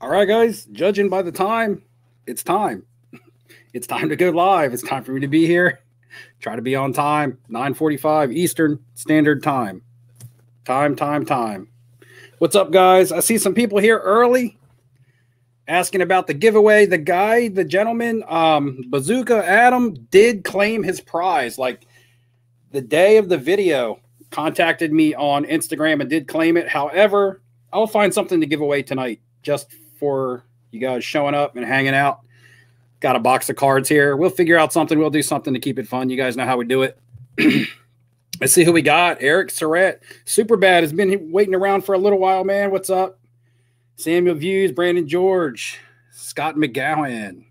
All right, guys, judging by the time, it's time. It's time to go live. It's time for me to be here. Try to be on time, 9:45 Eastern Standard Time. Time. What's up, guys? I see some people here early asking about the giveaway. The gentleman, Bazooka Adam, did claim his prize. Like the day of the video, contacted me on Instagram and did claim it. However, I'll find something to give away tonight just for you guys showing up and hanging out. Got a box of cards here. We'll figure out something. We'll do something to keep it fun. You guys know how we do it. Let's see who we got. Eric Surratt. Superbad has been waiting around for a little while, man. What's up? Samuel Views, Brandon George, Scott McGowan.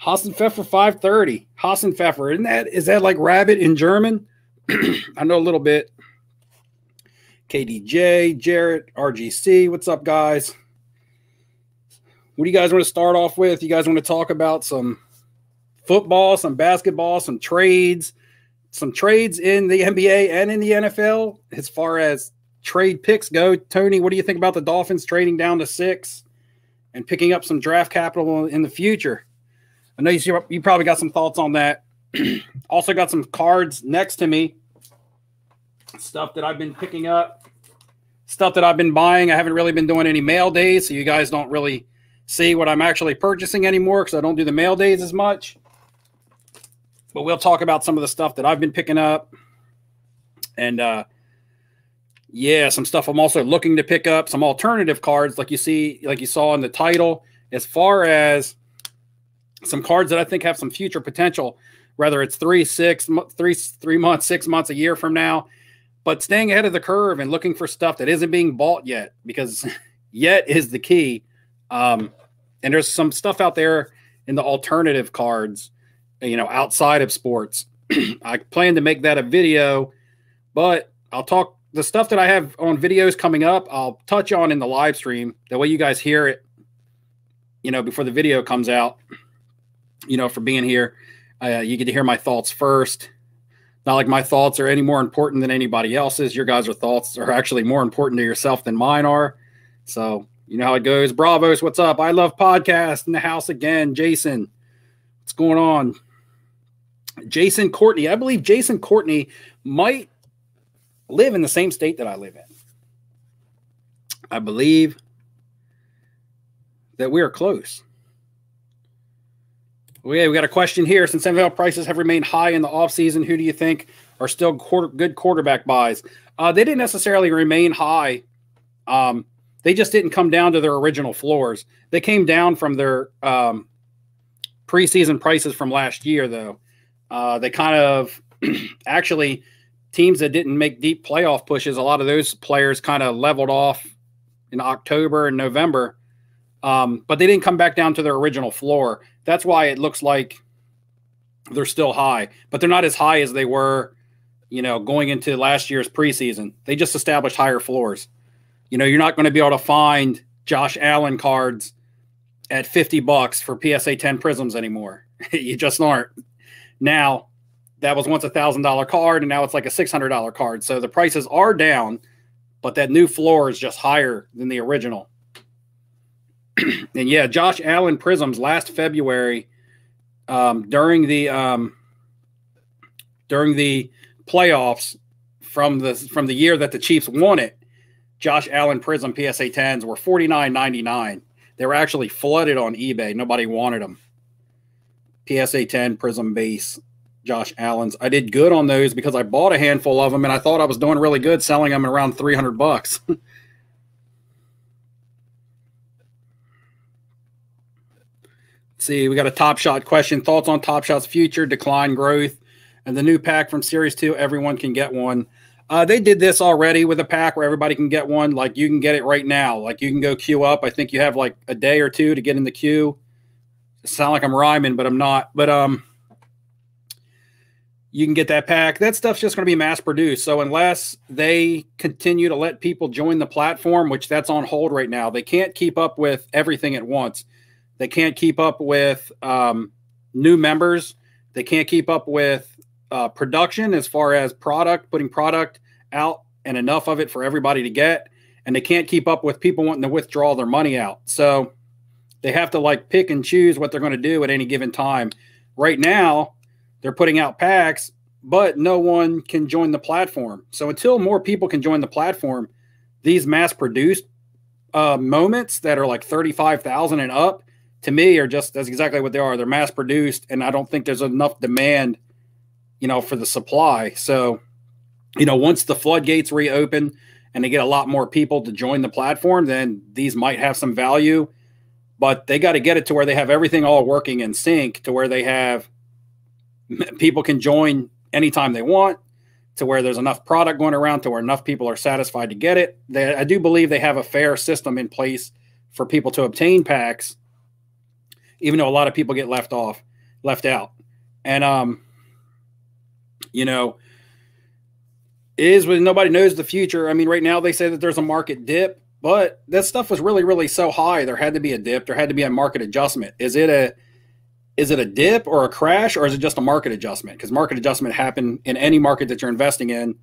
Hassenpfeffer 530. Hassenpfeffer. Is that like rabbit in German? I know a little bit. KDJ, Jarrett, RGC. What's up, guys? What do you guys want to start off with? You guys want to talk about some football, some basketball, some trades in the NBA and in the NFL as far as trade picks go? Tony, what do you think about the Dolphins trading down to 6 and picking up some draft capital in the future? I know you probably got some thoughts on that. Also got some cards next to me. Stuff that I've been picking up. Stuff that I've been buying. I haven't really been doing any mail days, so you guys don't really see what I'm actually purchasing anymore because I don't do the mail days as much. But we'll talk about some of the stuff that I've been picking up. And, yeah, some stuff I'm also looking to pick up. Some alternative cards like you saw in the title, as far as some cards that I think have some future potential, whether it's 3 months, 6 months, a year from now. But staying ahead of the curve and looking for stuff that isn't being bought yet, because yet is the key. And there's some stuff out there in the alternative cards, outside of sports. I plan to make that a video, but I'll talk the stuff that I have on videos coming up. I'll touch on in the live stream. That way you guys hear it, before the video comes out, for being here. You get to hear my thoughts first. Not like my thoughts are any more important than anybody else's. Your guys' thoughts are actually more important to yourself than mine are. So, you know how it goes. Bravos, what's up? I love podcasts in the house again. Jason, what's going on? Jason Courtney. I believe Jason Courtney might live in the same state that I live in. I believe that we are close. We got a question here. Since NFL prices have remained high in the offseason, who do you think are still good quarterback buys? They didn't necessarily remain high. They just didn't come down to their original floors. They came down from their preseason prices from last year, though. They kind of actually, teams that didn't make deep playoff pushes, a lot of those players kind of leveled off in October and November. But they didn't come back down to their original floor. That's why it looks like they're still high, but they're not as high as they were, going into last year's preseason. They just established higher floors. You're not going to be able to find Josh Allen cards at $50 for PSA 10 Prisms anymore. You just aren't. Now, that was once a $1,000 card, and now it's like a $600 card. So the prices are down, but that new floor is just higher than the original. And yeah, Josh Allen Prisms last February, during the playoffs from the year that the Chiefs won it, Josh Allen Prism PSA 10s were $49.99. They were actually flooded on eBay. Nobody wanted them. PSA 10 Prism base Josh Allen's. I did good on those because I bought a handful of them and I thought I was doing really good selling them at around $300. See, we got a Top Shot question. Thoughts on Top Shot's future, decline, growth, and the new pack from Series 2, everyone can get one. They did this already with a pack where everybody can get one. Like, you can get it right now. Like, you can go queue up. I think you have, like, a day or two to get in the queue. I sound like I'm rhyming, but I'm not. But you can get that pack. That stuff's just going to be mass-produced. So unless they continue to let people join the platform, which that's on hold right now, they can't keep up with everything at once. They can't keep up with new members. They can't keep up with production as far as putting product out and enough of it for everybody to get. and they can't keep up with people wanting to withdraw their money out. So they have to like pick and choose what they're going to do at any given time. Right now, they're putting out packs, but no one can join the platform. So until more people can join the platform, these mass-produced moments that are like 35,000 and up, to me, are just, that's exactly what they are. They're mass-produced, and I don't think there's enough demand, for the supply. So, once the floodgates reopen and they get a lot more people to join the platform, then these might have some value. But they got to get it to where they have everything all working in sync, to where they have people can join anytime they want, to where there's enough product going around, to where enough people are satisfied to get it. I do believe they have a fair system in place for people to obtain packs, even though a lot of people get left out. And, is when nobody knows the future. I mean, right now they say that there's a market dip, but that stuff was really, really so high. There had to be a dip. There had to be a market adjustment. Is it a dip or a crash, or is it just a market adjustment? Because market adjustment happen in any market that you're investing in.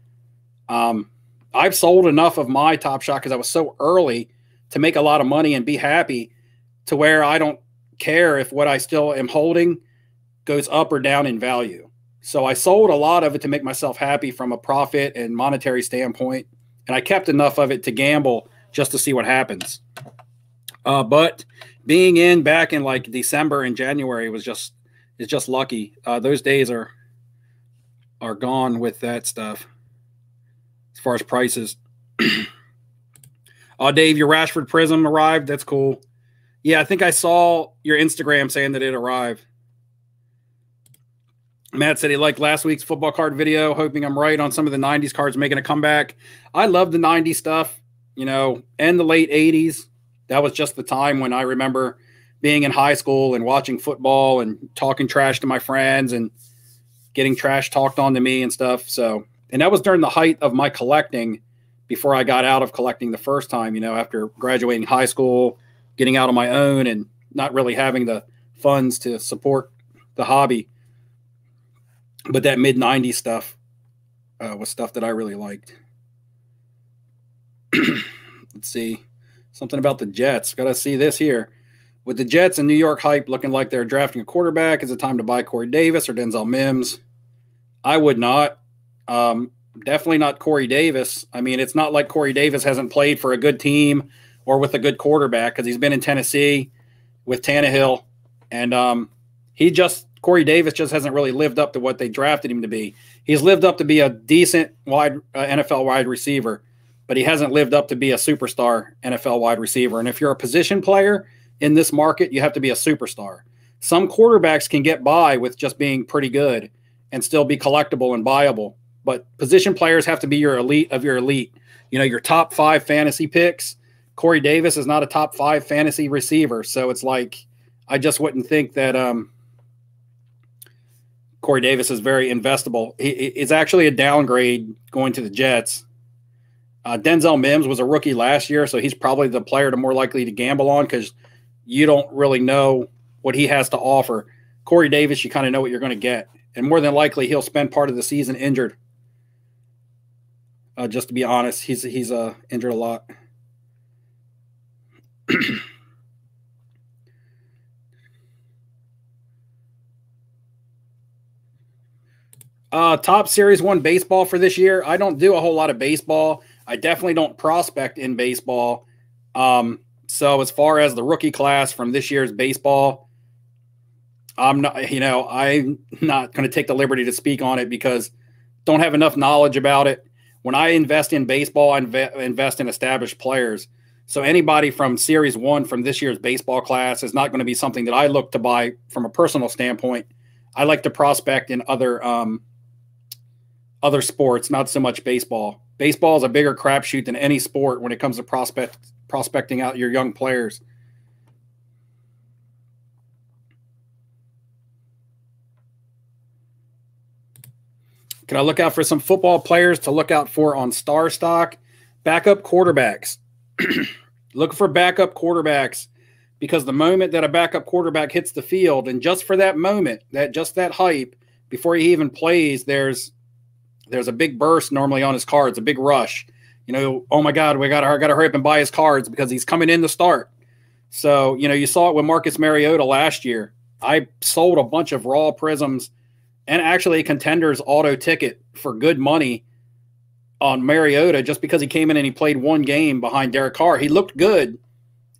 I've sold enough of my Top Shot because I was so early to make a lot of money and be happy, to where I don't care if what I still am holding goes up or down in value. So I sold a lot of it to make myself happy from a profit and monetary standpoint. And I kept enough of it to gamble just to see what happens. But being in back in like December and January is just lucky. Those days are gone with that stuff as far as prices. Dave, your Rashford Prism arrived. That's cool. Yeah, I think I saw your Instagram saying that it arrived. Matt said he liked last week's football card video, hoping I'm right on some of the 90s cards making a comeback. I love the 90s stuff, and the late 80s. That was just the time when I remember being in high school and watching football and talking trash to my friends and getting trash talked on to me and stuff. So, and that was during the height of my collecting, before I got out of collecting the first time, after graduating high school, getting out on my own and not really having the funds to support the hobby. But that mid-90s stuff was stuff that I really liked. Let's see. Something about the Jets. Got to see this here. With the Jets and New York hype looking like they're drafting a quarterback, is it time to buy Corey Davis or Denzel Mims? I would not. Definitely not Corey Davis. I mean, it's not like Corey Davis hasn't played for a good team or with a good quarterback, because he's been in Tennessee with Tannehill. And Corey Davis just hasn't really lived up to what they drafted him to be. He's lived up to be a decent NFL wide receiver, but he hasn't lived up to be a superstar NFL wide receiver. And if you're a position player in this market, you have to be a superstar. Some quarterbacks can get by with just being pretty good and still be collectible and buyable, but position players have to be your elite of your elite. Your top 5 fantasy picks. Corey Davis is not a top 5 fantasy receiver, so it's like I just wouldn't think that Corey Davis is very investable. It's actually a downgrade going to the Jets. Denzel Mims was a rookie last year, so he's probably the player to more likely to gamble on, because you don't really know what he has to offer. Corey Davis, you kind of know what you're going to get, and more than likely he'll spend part of the season injured. Just to be honest, he's injured a lot. Top Series 1 baseball for this year. I don't do a whole lot of baseball. I definitely don't prospect in baseball. So as far as the rookie class from this year's baseball, I'm not going to take the liberty to speak on it, because don't have enough knowledge about it. When I invest in baseball, I invest in established players. So anybody from Series 1 from this year's baseball class is not going to be something that I look to buy from a personal standpoint. I like to prospect in other sports, not so much baseball. Baseball is a bigger crapshoot than any sport when it comes to prospecting out your young players. Can I look out for some football players to look out for on Star Stock? Backup quarterbacks. Look for backup quarterbacks, because the moment that a backup quarterback hits the field, and just for that moment, that hype, before he even plays, there's a big burst normally on his cards, a big rush. Oh my God, I got to hurry up and buy his cards because he's coming in to start. So, you saw it with Marcus Mariota last year. I sold a bunch of raw prisms and actually a Contenders auto ticket for good money on Mariota just because he came in and he played one game behind Derek Carr. He looked good,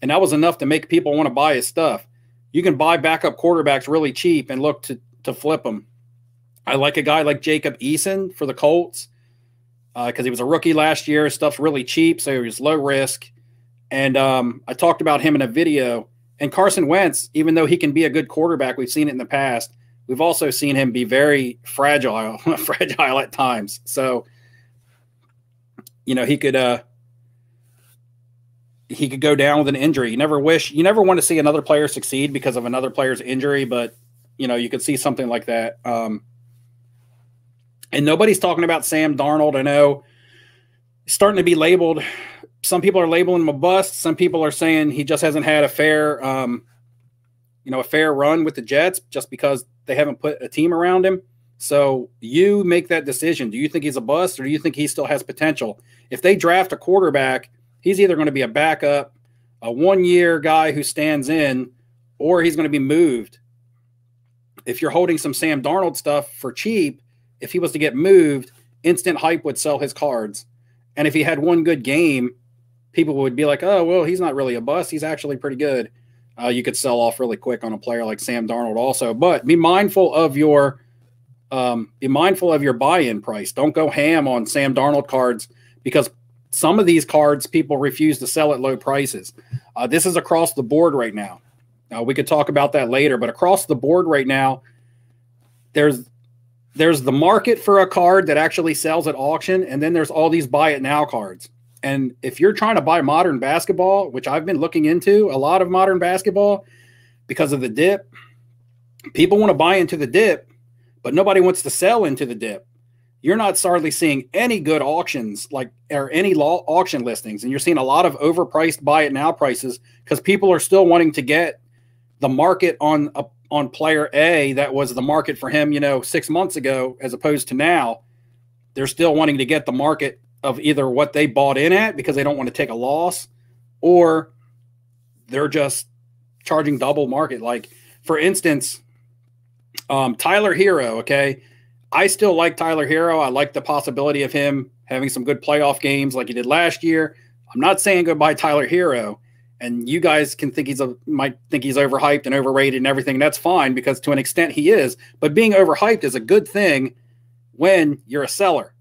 and that was enough to make people want to buy his stuff. You can buy backup quarterbacks really cheap and look to flip them. I like a guy like Jacob Eason for the Colts because he was a rookie last year. His stuff's really cheap, so he was low risk. And I talked about him in a video. And Carson Wentz, even though he can be a good quarterback, we've seen it in the past, we've also seen him be very fragile at times. So, he could go down with an injury. You never want to see another player succeed because of another player's injury, but you could see something like that. And nobody's talking about Sam Darnold. I know he's starting to be labeled. Some people are labeling him a bust. Some people are saying he just hasn't had a fair run with the Jets just because they haven't put a team around him. So you make that decision. Do you think he's a bust or do you think he still has potential? If they draft a quarterback, he's either going to be a backup, a one-year guy who stands in, or he's going to be moved. If you're holding some Sam Darnold stuff for cheap, if he was to get moved, instant hype would sell his cards. And if he had one good game, people would be like, oh, well, he's not really a bust. He's actually pretty good. You could sell off really quick on a player like Sam Darnold also. But be mindful of your buy-in price. Don't go ham on Sam Darnold cards because some of these cards people refuse to sell at low prices. This is across the board right now. We could talk about that later, but across the board right now, there's the market for a card that actually sells at auction, and then there's all these buy it now cards. And if you're trying to buy modern basketball, which I've been looking into a lot of modern basketball because of the dip, people want to buy into the dip, but nobody wants to sell into the dip. You're not hardly seeing any good auctions or any auction listings. And you're seeing a lot of overpriced buy it now prices because people are still wanting to get the market on player A that was the market for him, 6 months ago, as opposed to now. They're still wanting to get the market of either what they bought in at because they don't want to take a loss, or they're just charging double market. Like, for instance, Tyler Hero, okay? I still like Tyler Hero. I like the possibility of him having some good playoff games like he did last year. I'm not saying goodbye Tyler Hero. And you guys can think might think he's overhyped and overrated and everything. That's fine because to an extent he is. But being overhyped is a good thing when you're a seller,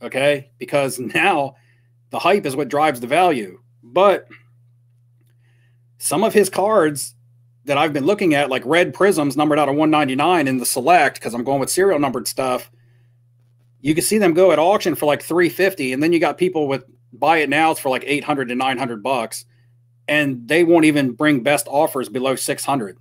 okay? Because now the hype is what drives the value. But some of his cards that I've been looking at, like red prisms numbered out of 199 in the select, because I'm going with serial numbered stuff, you can see them go at auction for like $350, and then you got people with buy it nows for like $800 to $900. And they won't even bring best offers below $600.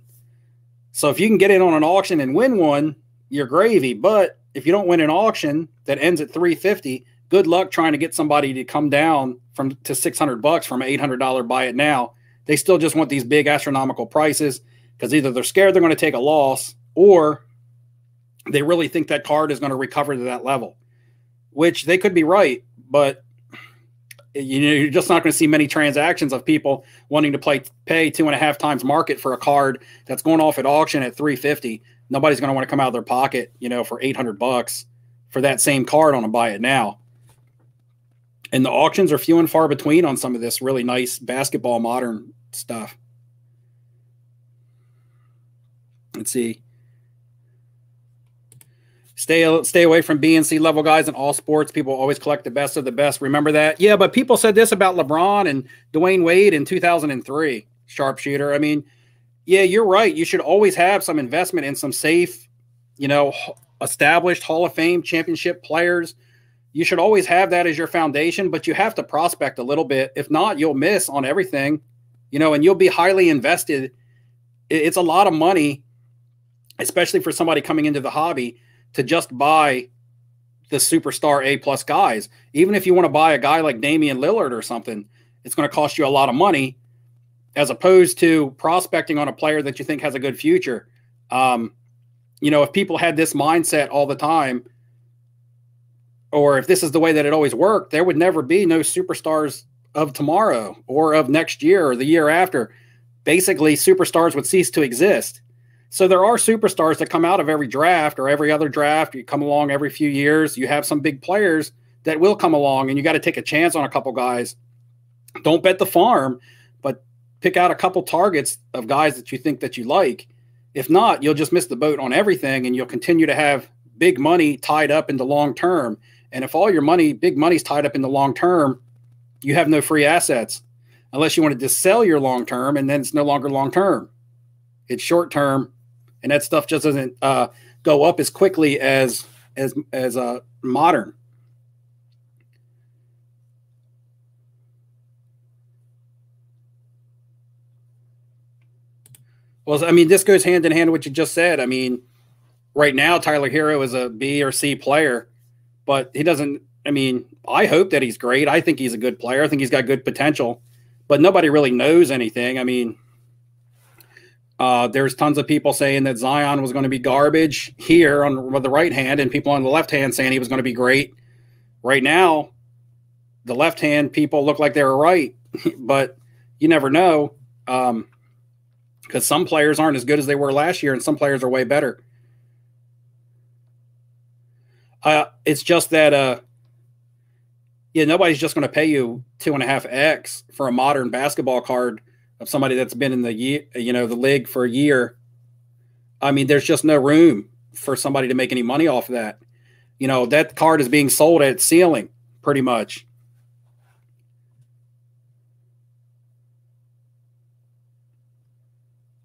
So if you can get in on an auction and win one, you're gravy. But if you don't win an auction that ends at $350, good luck trying to get somebody to come down to $600 from an $800 buy it now. They still just want these big astronomical prices because either they're scared they're going to take a loss, or they really think that card is going to recover to that level, which they could be right, but you're just not going to see many transactions of people wanting to pay 2.5 times market for a card that's going off at auction at $350. Nobody's going to want to come out of their pocket, for $800 for that same card on a buy it now. And the auctions are few and far between on some of this really nice basketball modern stuff. Let's see. Stay away from B and C level guys in all sports. People always collect the best of the best. Remember that? Yeah, but people said this about LeBron and Dwayne Wade in 2003. Sharpshooter. I mean, yeah, you're right. You should always have some investment in some safe, established Hall of Fame championship players. You should always have that as your foundation, but you have to prospect a little bit. If not, you'll miss on everything, and you'll be highly invested. It's a lot of money, especially for somebody coming into the hobby, to just buy the superstar A+ guys. Even if you want to buy a guy like Damian Lillard or something, it's going to cost you a lot of money, as opposed to prospecting on a player that you think has a good future. If people had this mindset all the time, or if this is the way that it always worked, there would never be no superstars of tomorrow or of next year or the year after. Basically, superstars would cease to exist. So there are superstars that come out of every draft or every other draft. You come along every few years. You have some big players that will come along, and you got to take a chance on a couple guys. Don't bet the farm, but pick out a couple targets of guys that you think that you like. If not, you'll just miss the boat on everything, and you'll continue to have big money tied up in the long term. And if all your money, big money's tied up in the long term, you have no free assets unless you want to just sell your long term, and then it's no longer long term. It's short term, and that stuff just doesn't go up as quickly as modern. Well, I mean, this goes hand in hand with what you just said. I mean, right now, Tyler Hero is a B or C player, but he doesn't. I mean, I hope that he's great. I think he's a good player. I think he's got good potential, but nobody really knows anything. I mean, there's tons of people saying that Zion was going to be garbage here on the right hand, and people on the left hand saying he was going to be great. Right now, the left hand people look like they were right, but you never know, because some players aren't as good as they were last year, and some players are way better. It's just that, nobody's just going to pay you 2.5x for a modern basketball card of somebody that's been in the league for a year. I mean, there's just no room for somebody to make any money off of that. That card is being sold at ceiling pretty much.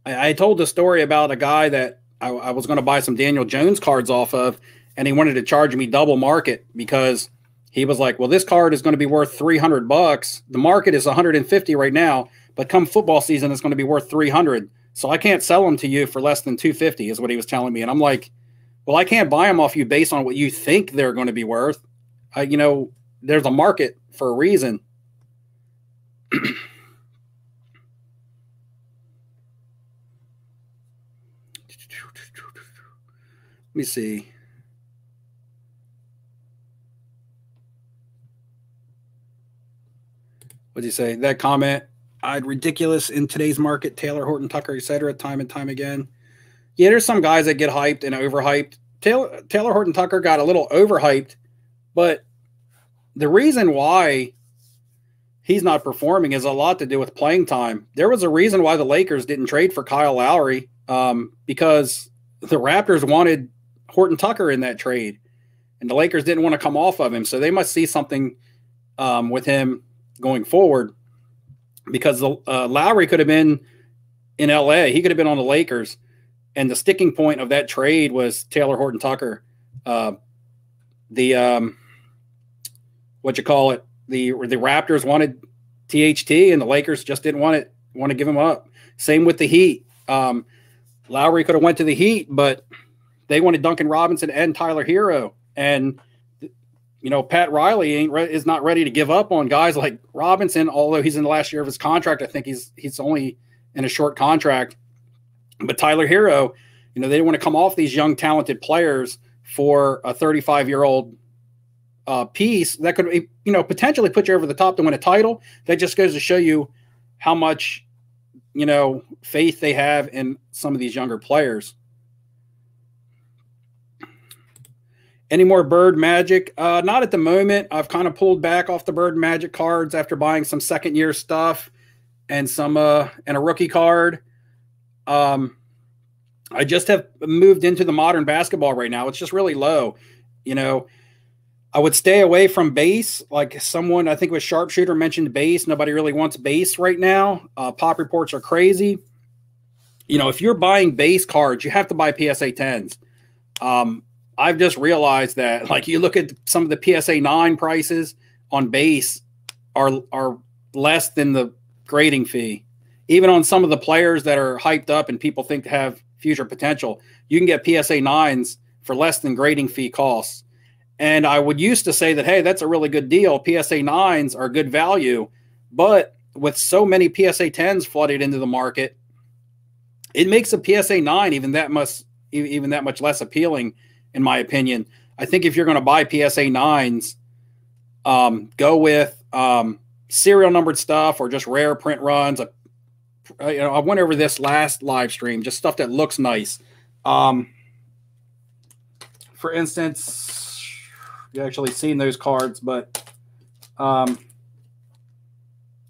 I told the story about a guy that I was going to buy some Daniel Jones cards off of, and he wanted to charge me double market because he was like, well, this card is going to be worth $300. The market is 150 right now, but come football season, it's going to be worth 300. So I can't sell them to you for less than 250 is what he was telling me. And I'm like, well, I can't buy them off you based on what you think they're going to be worth. There's a market for a reason. Let me see. What did you say? That comment, I'd ridiculous in today's market, Taylor, Horton, Tucker, etc., time and time again. Yeah, there's some guys that get hyped and overhyped. Taylor Horton Tucker got a little overhyped, but the reason why he's not performing is a lot to do with playing time. There was a reason why the Lakers didn't trade for Kyle Lowry, because the Raptors wanted Horton Tucker in that trade, and the Lakers didn't want to come off of him. So they must see something with him going forward, because Lowry could have been in LA. He could have been on the Lakers. And the sticking point of that trade was Taylor Horton Tucker. The Raptors wanted THT, and the Lakers just didn't want to give him up. Same with the Heat. Lowry could have went to the Heat, but they wanted Duncan Robinson and Tyler Hero. And Pat Riley is not ready to give up on guys like Robinson, although he's in the last year of his contract. I think he's only in a short contract. But Tyler Hero, they didn't want to come off these young, talented players for a 35-year-old piece that could, potentially put you over the top to win a title. That just goes to show you how much, faith they have in some of these younger players. Any more Bird Magic? Not at the moment. I've kind of pulled back off the Bird Magic cards after buying some second-year stuff and and a rookie card. I just have moved into the modern basketball right now. It's just really low. I would stay away from base. Like someone, I think it was Sharpshooter, mentioned base. Nobody really wants base right now. Pop reports are crazy. If you're buying base cards, you have to buy PSA 10s. I've just realized that, like, you look at some of the PSA 9 prices on base are less than the grading fee. Even on some of the players that are hyped up and people think have future potential, you can get PSA 9s for less than grading fee costs. And I would used to say that, hey, that's a really good deal. PSA 9s are good value. But with so many PSA 10s flooded into the market, it makes a PSA 9 even that much less appealing, in my opinion. I think if you're going to buy PSA 9s, go with serial numbered stuff or just rare print runs. I went over this last live stream, just stuff that looks nice. For instance, you actually seen those cards, but and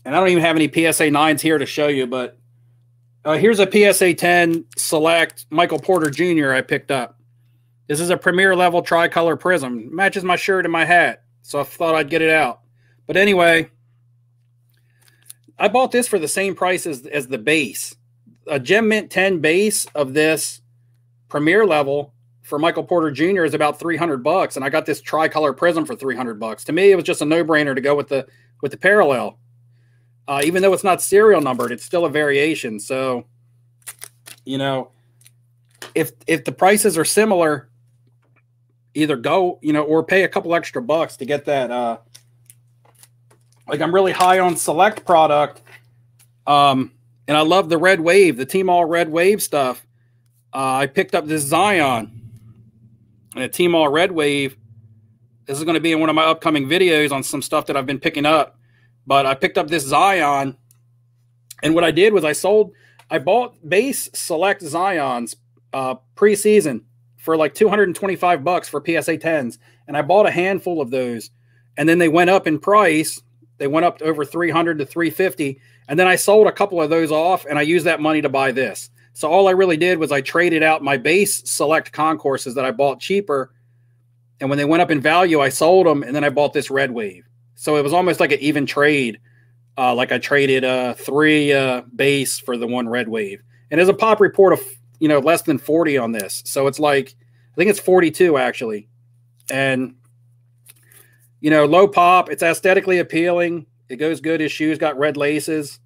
I don't even have any PSA 9s here to show you, but here's a PSA 10 Select Michael Porter Jr. I picked up. This is a premier level tricolor prism. Matches my shirt and my hat, so I thought I'd get it out. But anyway, I bought this for the same price as the base. A Gem Mint 10 base of this premier level for Michael Porter Jr. is about $300, and I got this tricolor prism for $300. To me, it was just a no-brainer to go with the parallel. Even though it's not serial numbered, it's still a variation. So, you know, if the prices are similar, either go, or pay a couple extra bucks to get that. Like, I'm really high on Select product, and I love the Red Wave, the Tmall Red Wave stuff. I picked up this Zion, and a Tmall Red Wave. This is going to be in one of my upcoming videos on some stuff that I've been picking up. But I picked up this Zion, and what I did was I bought base Select Zions preseason for like $225 for PSA 10s, and I bought a handful of those, and then they went up in price. They went up to over $300 to $350, and then I sold a couple of those off, and I used that money to buy this. So all I really did was I traded out my base Select Concourses that I bought cheaper, and when they went up in value, I sold them, and then I bought this Red Wave. So it was almost like an even trade. Like I traded 3 base for the 1 Red Wave. And there's a pop report of, less than 40 on this. So it's like, I think it's 42 actually. And, low pop, it's aesthetically appealing. It goes good. His shoes got red laces.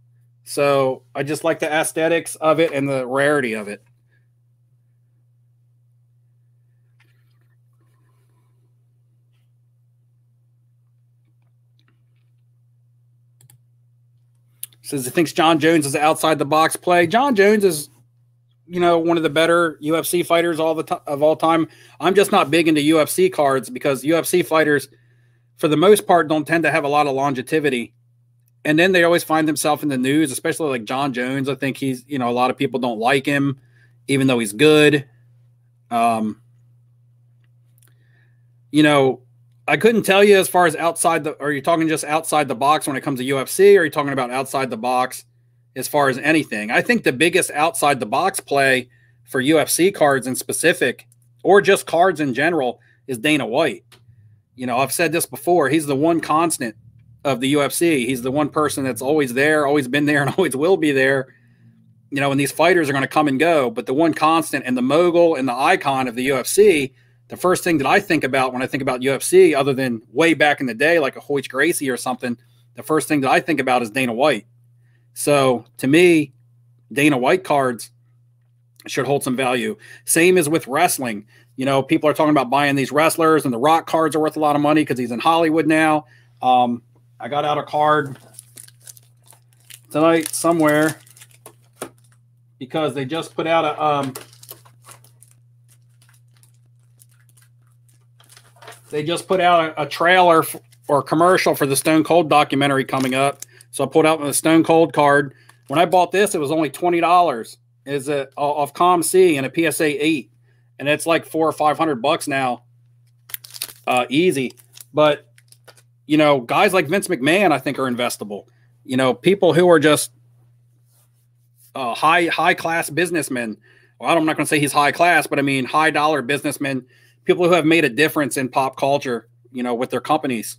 So I just like the aesthetics of it and the rarity of it. Says he thinks John Jones is outside the box play. John Jones is, one of the better UFC fighters of all time. I'm just not big into UFC cards because UFC fighters, for the most part, don't tend to have a lot of longevity. And then they always find themselves in the news, especially like John Jones. I think he's, a lot of people don't like him, even though he's good. I couldn't tell you as far as are you talking just outside the box when it comes to UFC, or are you talking about outside the box as far as anything? I think the biggest outside the box play for UFC cards in specific, or just cards in general, is Dana White. I've said this before. He's the one constant of the UFC. He's the one person that's always there, always been there, and always will be there. And these fighters are going to come and go, but the one constant and the mogul and the icon of the UFC, the first thing that I think about when I think about UFC, other than way back in the day, like a Hoyt Gracie or something, the first thing that I think about is Dana White. So to me, Dana White cards should hold some value. Same as with wrestling. People are talking about buying these wrestlers, and the Rock cards are worth a lot of money because he's in Hollywood now. I got out a card tonight somewhere because they just put out a trailer or commercial for the Stone Cold documentary coming up. So I pulled out the Stone Cold card. When I bought this, it was only $20. Is it off ComC and a PSA 8, and it's like $400 or $500 now, easy. But guys like Vince McMahon, I think, are investable. People who are just high class businessmen. Well, I'm not going to say he's high class, but I mean high dollar businessmen. People who have made a difference in pop culture, with their companies.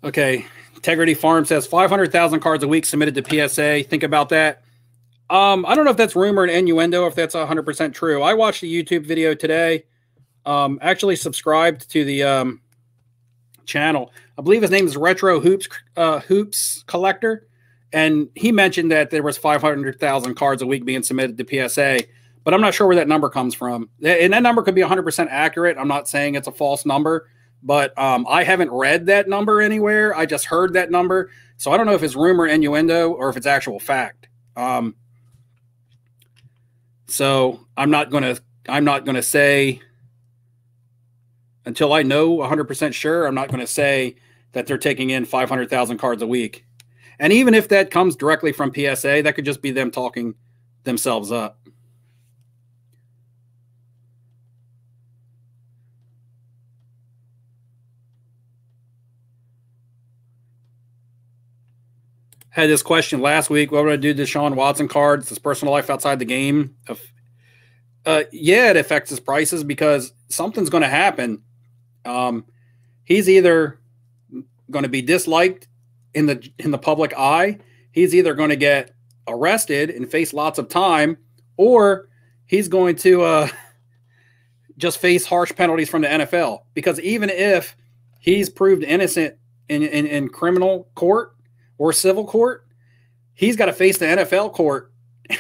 Okay. Integrity Farm says 500,000 cards a week submitted to PSA. Think about that. I don't know if that's rumor and innuendo, if that's 100% true. I watched a YouTube video today. Actually subscribed to the channel. I believe his name is Retro Hoops Collector. And he mentioned that there was 500,000 cards a week being submitted to PSA, but I'm not sure where that number comes from. And that number could be 100% accurate. I'm not saying it's a false number, but I haven't read that number anywhere. I just heard that number. So I don't know if it's rumor, innuendo, or if it's actual fact. So I'm not gonna say, until I know 100% sure, I'm not going to say that they're taking in 500,000 cards a week. And even if that comes directly from PSA, that could just be them talking themselves up. Had this question last week. What would I do to Deshaun Watson cards? His personal life outside the game? Yeah, it affects his prices because something's going to happen. He's either going to be disliked in the public eye. He's either going to get arrested and face lots of time, or he's going to just face harsh penalties from the NFL. Because even if he's proved innocent in criminal court or civil court, he's got to face the NFL court,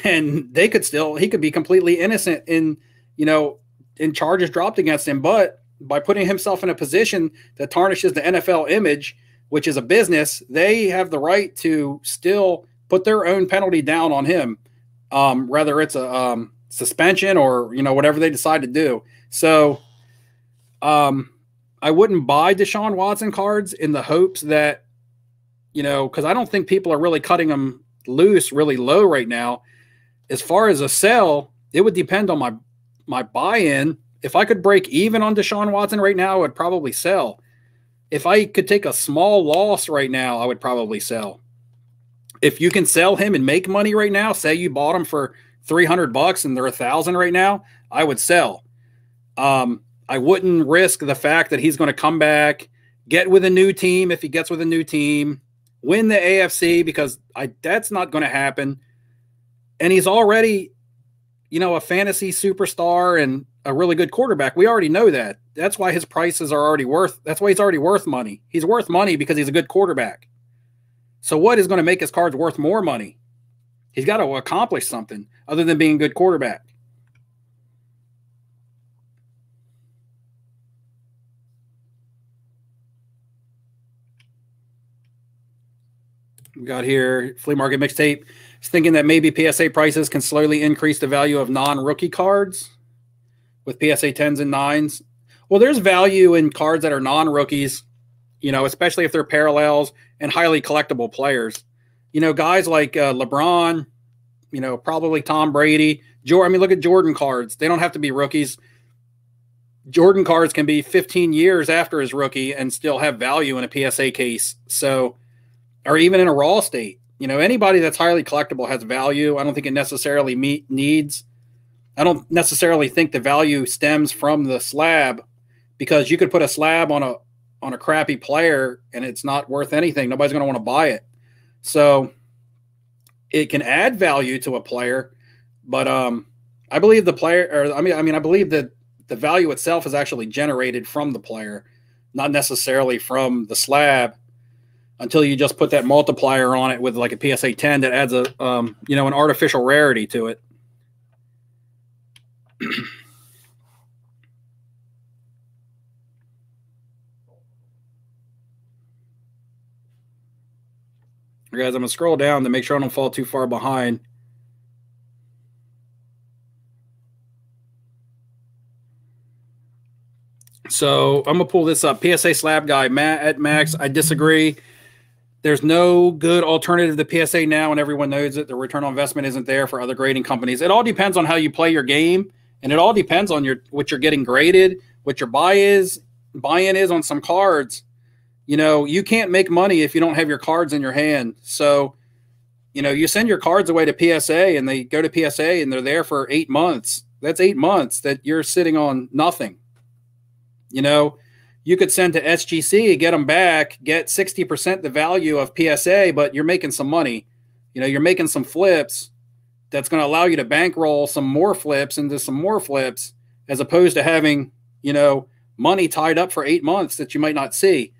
and he could be completely innocent in charges dropped against him. But by putting himself in a position that tarnishes the NFL image, which is a business, they have the right to still put their own penalty down on him, whether it's a suspension or whatever they decide to do. So I wouldn't buy Deshaun Watson cards in the hopes that, because I don't think people are really cutting them loose really low right now. As far as a sell, it would depend on my buy-in. If I could break even on Deshaun Watson right now, I would probably sell. If I could take a small loss right now, I would probably sell. If you can sell him and make money right now, say you bought him for $300 and they're $1,000 right now, I would sell. I wouldn't risk the fact that he's going to come back, get with a new team if he gets with a new team, win the AFC, because that's not going to happen. And he's already, a fantasy superstar and a really good quarterback. We already know that. That's why his prices are already that's why he's already worth money. He's worth money because he's a good quarterback. So what is going to make his cards worth more money? He's got to accomplish something other than being a good quarterback. We got here, Flea Market Mixtape. He's thinking that maybe PSA prices can slowly increase the value of non-rookie cards with PSA 10s and 9s. Well, there's value in cards that are non-rookies, especially if they're parallels and highly collectible players. Guys like LeBron, probably Tom Brady. Look at Jordan cards. They don't have to be rookies. Jordan cards can be 15 years after his rookie and still have value in a PSA case. So, or even in a raw state. Anybody that's highly collectible has value. I don't think it necessarily needs. I don't necessarily think the value stems from the slab, because you could put a slab on a crappy player and it's not worth anything. Nobody's going to want to buy it. So it can add value to a player, but I believe the player, or I believe that the value itself is actually generated from the player, not necessarily from the slab, until you just put that multiplier on it with like a PSA 10 that adds a an artificial rarity to it. Guys, I'm going to scroll down to make sure I don't fall too far behind. So I'm going to pull this up. PSA slab guy, Matt at Max. I disagree. There's no good alternative to PSA now, and everyone knows it. The return on investment isn't there for other grading companies. It all depends on how you play your game, and it all depends on what you're getting graded, what your buy-in is on some cards. You can't make money if you don't have your cards in your hand. So, you send your cards away to PSA, and they go to PSA, and they're there for 8 months. That's 8 months that you're sitting on nothing. You could send to SGC, get them back, get 60% the value of PSA, but you're making some money. You're making some flips that's going to allow you to bankroll some more flips into some more flips, as opposed to having, money tied up for 8 months that you might not see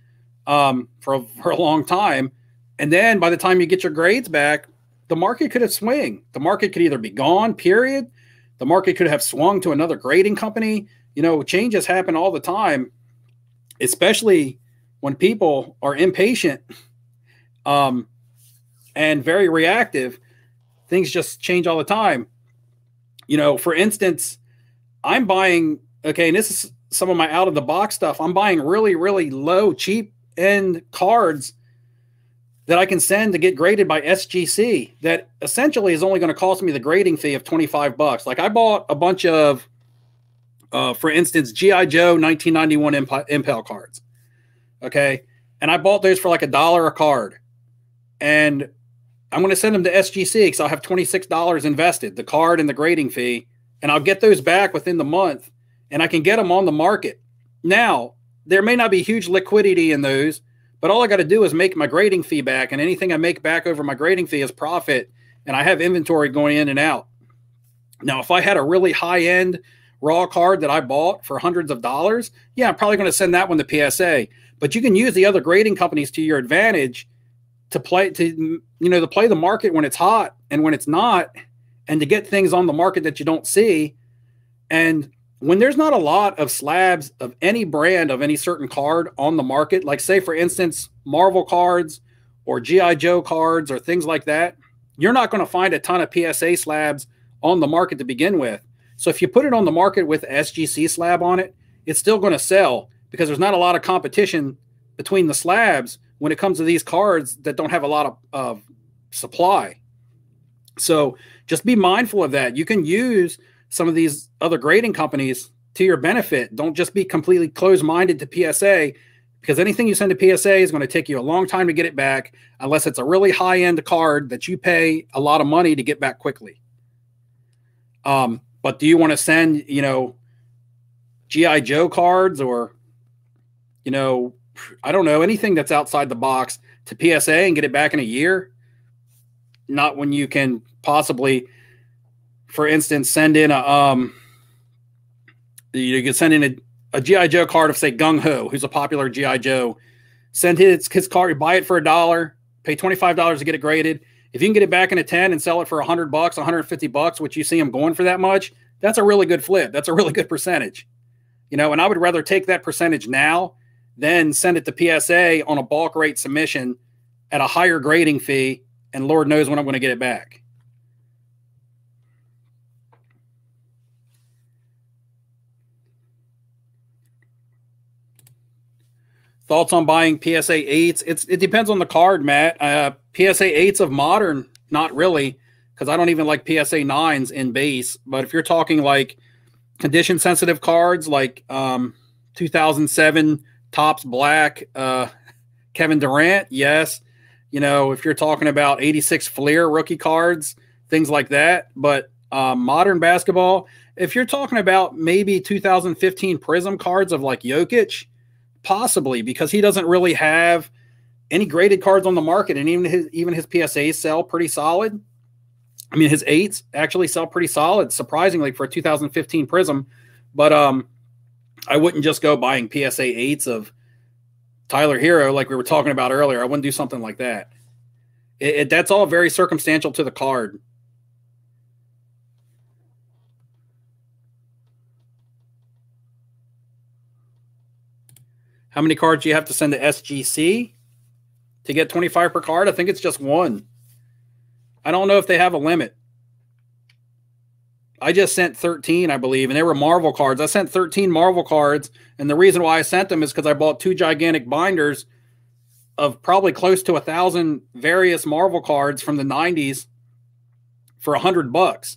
for a long time. And then by the time you get your grades back, the market could have swung. The market could either be gone, period. The market could have swung to another grading company. Changes happen all the time, especially when people are impatient and very reactive. things just change all the time. You know, for instance, I'm buying, okay, and this is some of my out of the box stuff. I'm buying really, really low, cheap end cards that I can send to get graded by SGC that essentially is only going to cost me the grading fee of $25. Like I bought a bunch of, for instance, G.I. Joe 1991 Impel cards. Okay. And I bought those for like $1 a card. And I'm going to send them to SGC because I'll have $26 invested, the card and the grading fee. And I'll get those back within the month and I can get them on the market. Now, there may not be huge liquidity in those, but all I got to do is make my grading fee back, and anything I make back over my grading fee is profit, and I have inventory going in and out. Now, if I had a really high-end raw card that I bought for hundreds of dollars, yeah, I'm probably going to send that one to PSA. But you can use the other grading companies to your advantage to play the market when it's hot and when it's not, and to get things on the market that you don't see. And when there's not a lot of slabs of any brand of any certain card on the market, like say, for instance, Marvel cards or G.I. Joe cards or things like that, you're not going to find a ton of PSA slabs on the market to begin with. So if you put it on the market with SGC slab on it, it's still going to sell because there's not a lot of competition between the slabs when it comes to these cards that don't have a lot of supply. So just be mindful of that. You can use some of these other grading companies to your benefit. Don't just be completely closed-minded to PSA, because anything you send to PSA is going to take you a long time to get it back, unless it's a really high-end card that you pay a lot of money to get back quickly. But do you want to send, G.I. Joe cards or, I don't know, anything that's outside the box to PSA and get it back in a year? Not when you can possibly, for instance, send in you can send in a G.I. Joe card of, say, Gung Ho, who's a popular G.I. Joe. Send his card, buy it for $1, pay $25 to get it graded. If you can get it back in a 10 and sell it for $100, $150, which you see them going for that much, that's a really good flip. That's a really good percentage. And I would rather take that percentage now than send it to PSA on a bulk rate submission at a higher grading fee, and Lord knows when I'm going to get it back. Thoughts on buying PSA 8s? It depends on the card, Matt. PSA 8s of modern, not really, because I don't even like PSA 9s in base. But if you're talking like condition sensitive cards like 2007 Topps Black Kevin Durant, yes. If you're talking about 86 Fleer rookie cards, things like that. But modern basketball, if you're talking about maybe 2015 Prism cards of like Jokic, possibly, because he doesn't really have any graded cards on the market, and even his PSAs sell pretty solid. I mean, his 8s actually sell pretty solid, surprisingly, for a 2015 Prism. But I wouldn't just go buying PSA 8s of Tyler Hero like we were talking about earlier. I wouldn't do something like that. That's all very circumstantial to the card. How many cards do you have to send to SGC to get 25 per card? I think it's just one. I don't know if they have a limit. I just sent 13, I believe, and they were Marvel cards. I sent 13 Marvel cards, and the reason why I sent them is because I bought 2 gigantic binders of probably close to 1,000 various Marvel cards from the 90s for $100.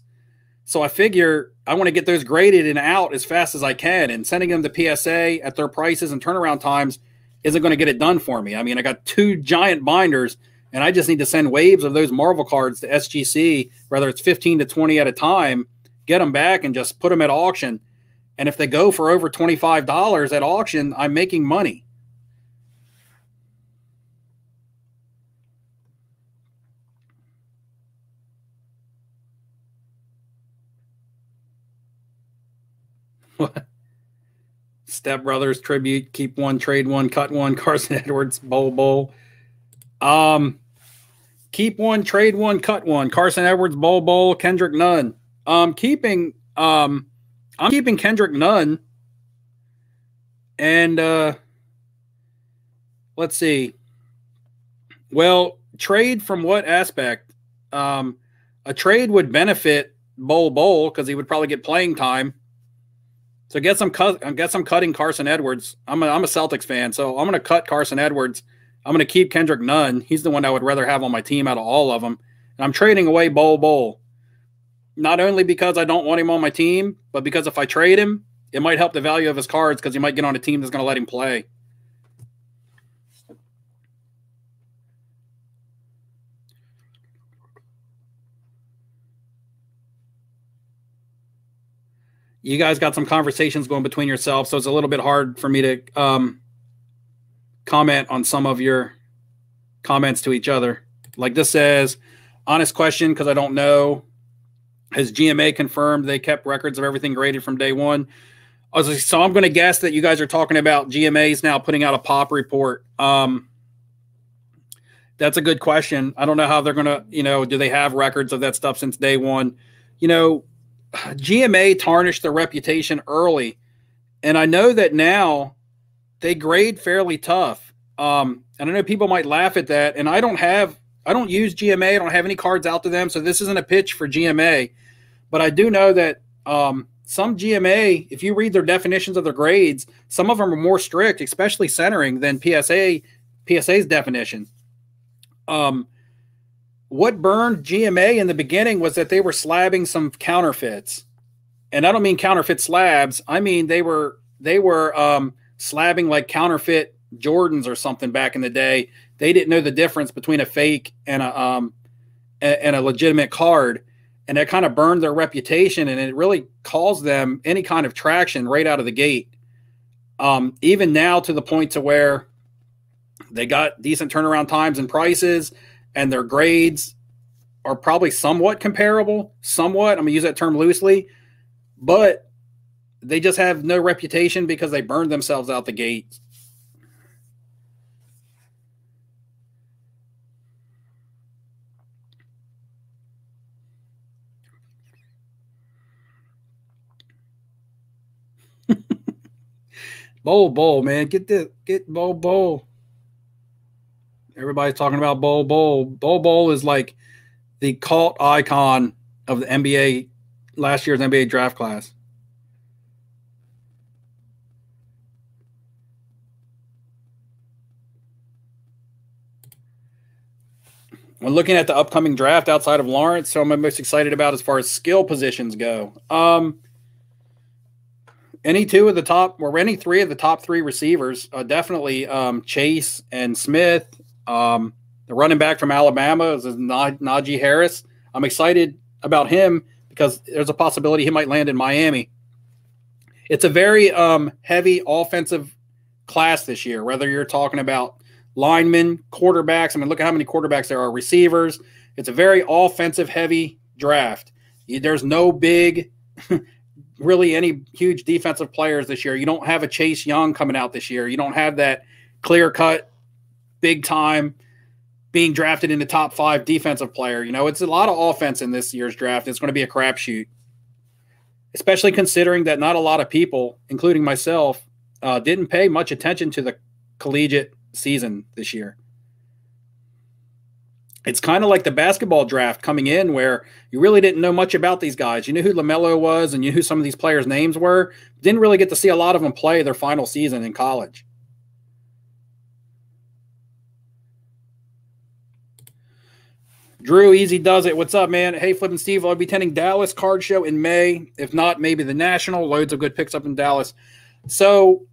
So I figure I want to get those graded and out as fast as I can, and sending them to PSA at their prices and turnaround times isn't going to get it done for me. I mean, I got 2 giant binders, and I just need to send waves of those Marvel cards to SGC, whether it's 15 to 20 at a time, get them back and just put them at auction. And if they go for over $25 at auction, I'm making money. Step Brothers tribute, keep one, trade one, cut one, Carson Edwards, Bowl. Keep one, trade one, cut one, Carson Edwards, Bowl, Kendrick Nunn. I'm keeping Kendrick Nunn. And let's see. Well, trade from what aspect? a trade would benefit Bowl because he would probably get playing time. So I guess I'm cutting Carson Edwards. I'm a Celtics fan, so I'm going to cut Carson Edwards. I'm going to keep Kendrick Nunn. He's the one I would rather have on my team out of all of them. And I'm trading away Bowl. Not only because I don't want him on my team, but because if I trade him, it might help the value of his cards because he might get on a team that's going to let him play. You guys got some conversations going between yourselves, so it's a little bit hard for me to comment on some of your comments to each other. Like this says, honest question because I don't know. Has GMA confirmed they kept records of everything graded from day one? So I'm going to guess that you guys are talking about GMA's now putting out a POP report. That's a good question. I don't know how they're going to, do they have records of that stuff since day one? GMA tarnished their reputation early, and I know that now they grade fairly tough. And I know people might laugh at that, and I don't use GMA. I don't have any cards out to them, so this isn't a pitch for GMA. But I do know that some GMA, if you read their definitions of their grades, some of them are more strict, especially centering, than PSA's definition. What burned GMA in the beginning was that they were slabbing some counterfeits. And I don't mean counterfeit slabs. I mean they were slabbing like counterfeit Jordans or something back in the day. They didn't know the difference between a fake and a legitimate card. And that kind of burned their reputation, and it really caused them any kind of traction right out of the gate. Even now to the point to where they got decent turnaround times and prices, and their grades are probably somewhat comparable. Somewhat, I'm going to use that term loosely, but they just have no reputation because they burned themselves out the gate. Bowl, man. Get Bowl. Everybody's talking about Bowl. Bowl is like the cult icon of the NBA, last year's NBA draft class. When looking at the upcoming draft outside of Lawrence, so I'm most excited about as far as skill positions go. Any three of the top three receivers, definitely Chase and Smith. The running back from Alabama is Najee Harris. I'm excited about him because there's a possibility he might land in Miami. It's a very heavy offensive class this year, whether you're talking about linemen, quarterbacks. I mean, look at how many quarterbacks there are, receivers. It's a very offensive-heavy draft. There's no big, really any huge defensive players this year. You don't have a Chase Young coming out this year. You don't have that clear-cut, big-time, being drafted in the top 5 defensive player. It's a lot of offense in this year's draft. It's going to be a crapshoot, especially considering that not a lot of people, including myself, didn't pay much attention to the collegiate season this year. It's kind of like the basketball draft coming in where you really didn't know much about these guys. You knew who LaMelo was and you knew who some of these players' names were. Didn't really get to see a lot of them play their final season in college. Drew, easy does it. What's up, man? Hey, Flip and Steve, I'll be attending Dallas Card Show in May. If not, maybe the National. Loads of good picks up in Dallas. So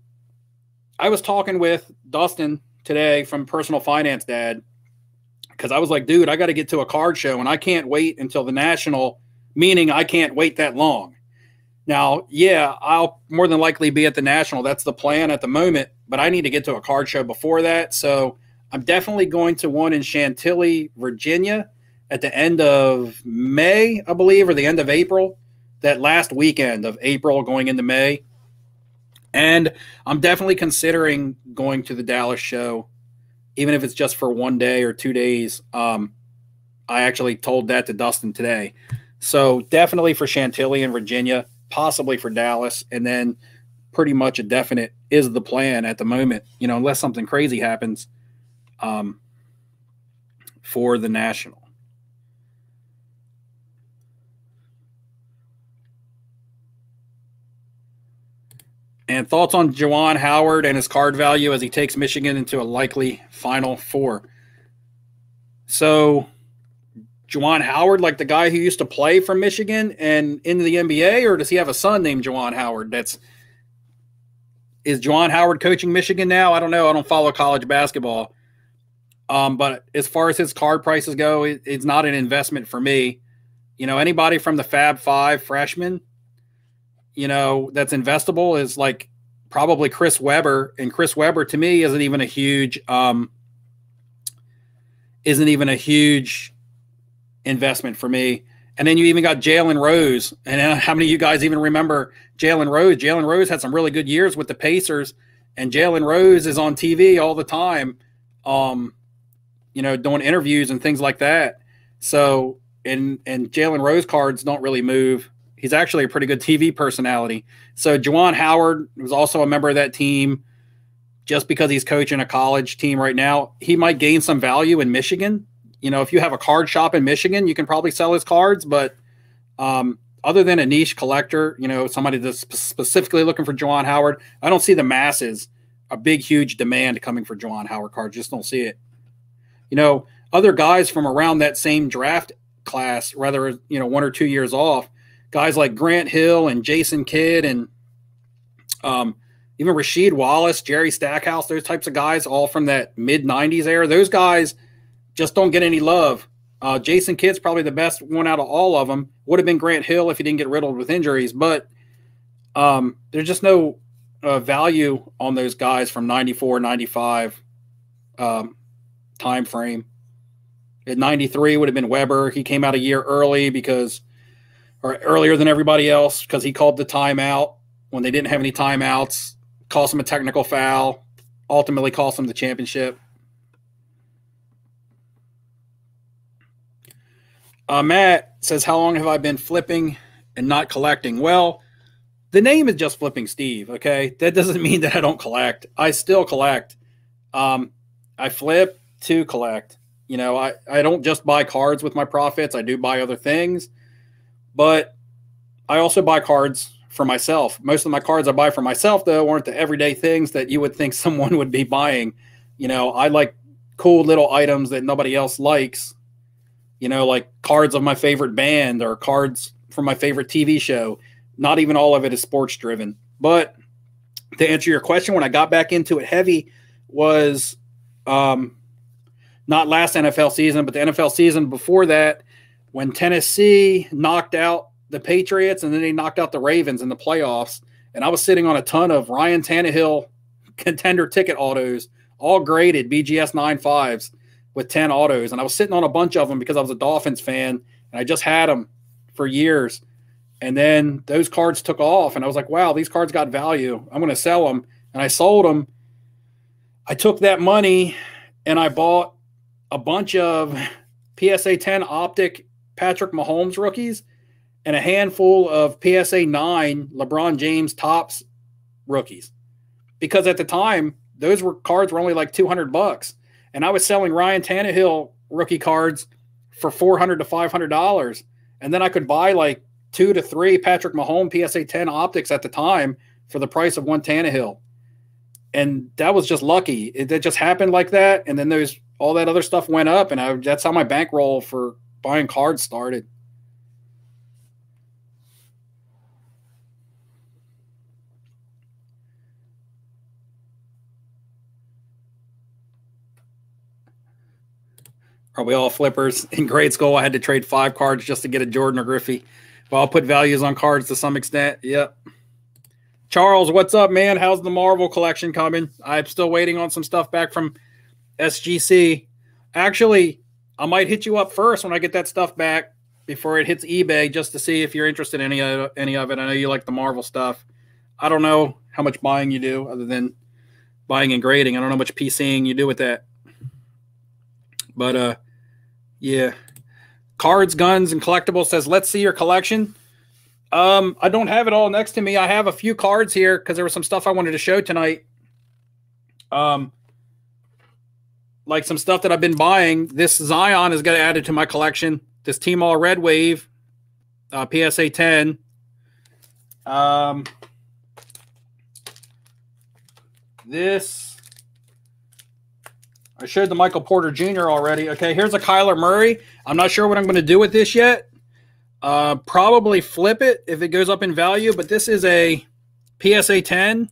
I was talking with Dustin today from Personal Finance Dad because I was like, dude, I got to get to a card show and I can't wait until the National, meaning I can't wait that long. Now, yeah, I'll more than likely be at the National. That's the plan at the moment, but I need to get to a card show before that. So I'm definitely going to one in Chantilly, Virginia at the end of May, I believe, or the end of April, that last weekend of April going into May. And I'm definitely considering going to the Dallas show, even if it's just for 1 day or 2 days. I actually told that to Dustin today. So definitely for Chantilly in Virginia, possibly for Dallas, and then pretty much a definite is the plan at the moment, unless something crazy happens for the National. And thoughts on Juwan Howard and his card value as he takes Michigan into a likely Final Four. So, Juwan Howard, like the guy who used to play for Michigan and into the NBA, or does he have a son named Juwan Howard? Is Juwan Howard coaching Michigan now? I don't know. I don't follow college basketball. But as far as his card prices go, it's not an investment for me. You know, anybody from the Fab Five freshmen, you know, that's investable is like probably Chris Webber. And Chris Webber to me isn't even a huge investment for me. And then you even got Jalen Rose. And how many of you guys even remember Jalen Rose? Jalen Rose had some really good years with the Pacers, and Jalen Rose is on TV all the time, you know, doing interviews and things like that. So, and Jalen Rose cards don't really move. He's actually a pretty good TV personality. So Juwan Howard was also a member of that team. Just because he's coaching a college team right now, he might gain some value in Michigan. You know, if you have a card shop in Michigan, you can probably sell his cards. But other than a niche collector, you know, somebody that's specifically looking for Juwan Howard, I don't see the masses, a big, huge demand coming for Juwan Howard cards. Just don't see it. You know, other guys from around that same draft class, rather, you know, 1 or 2 years off, guys like Grant Hill and Jason Kidd and even Rasheed Wallace, Jerry Stackhouse, those types of guys, all from that mid-'90s era. Those guys just don't get any love. Jason Kidd's probably the best one out of all of them. Would have been Grant Hill if he didn't get riddled with injuries. But there's just no value on those guys from 94, 95 time frame. At 93 would have been Weber. He came out a year early or earlier than everybody else because he called the timeout when they didn't have any timeouts, cost him a technical foul, ultimately cost him the championship. Matt says, how long have I been flipping and not collecting? Well, the name is just Flipping Steve, okay? That doesn't mean that I don't collect. I still collect. I flip to collect. You know, I don't just buy cards with my profits. I do buy other things. But I also buy cards for myself. Most of my cards I buy for myself, though, aren't the everyday things that you would think someone would be buying. You know, I like cool little items that nobody else likes. You know, like cards of my favorite band or cards from my favorite TV show. Not even all of it is sports driven. But to answer your question, when I got back into it heavy was not last NFL season, but the NFL season before that, when Tennessee knocked out the Patriots and then they knocked out the Ravens in the playoffs. And I was sitting on a ton of Ryan Tannehill contender ticket autos, all graded BGS 9.5s. With 10 autos, and I was sitting on a bunch of them because I was a Dolphins fan, and I just had them for years. And then those cards took off, and I was like, wow, these cards got value. I'm going to sell them. And I sold them. I took that money, and I bought a bunch of PSA 10 Optic Patrick Mahomes rookies and a handful of PSA 9 LeBron James Topps rookies. Because at the time, those cards were only like $200. And I was selling Ryan Tannehill rookie cards for $400 to $500. And then I could buy like 2 to 3 Patrick Mahomes PSA 10 optics at the time for the price of one Tannehill. And that was just lucky. It just happened like that. And then all that other stuff went up. And that's how my bankroll for buying cards started. Are we all flippers? In grade school, I had to trade 5 cards just to get a Jordan or Griffey. Well, I'll put values on cards to some extent. Yep. Charles, what's up, man? How's the Marvel collection coming? I'm still waiting on some stuff back from SGC. Actually, I might hit you up first when I get that stuff back before it hits eBay just to see if you're interested in any of it. I know you like the Marvel stuff. I don't know how much buying you do other than buying and grading. I don't know how much PCing you do with that. But, yeah. Cards, Guns, and Collectibles says, let's see your collection. I don't have it all next to me. I have a few cards here because there was some stuff I wanted to show tonight. Like some stuff that I've been buying. This Zion is going to add it to my collection. This Team All Red Wave, PSA 10. this. I showed the Michael Porter Jr. already. Okay, here's a Kyler Murray. I'm not sure what I'm going to do with this yet. Probably flip it if it goes up in value, but this is a PSA 10.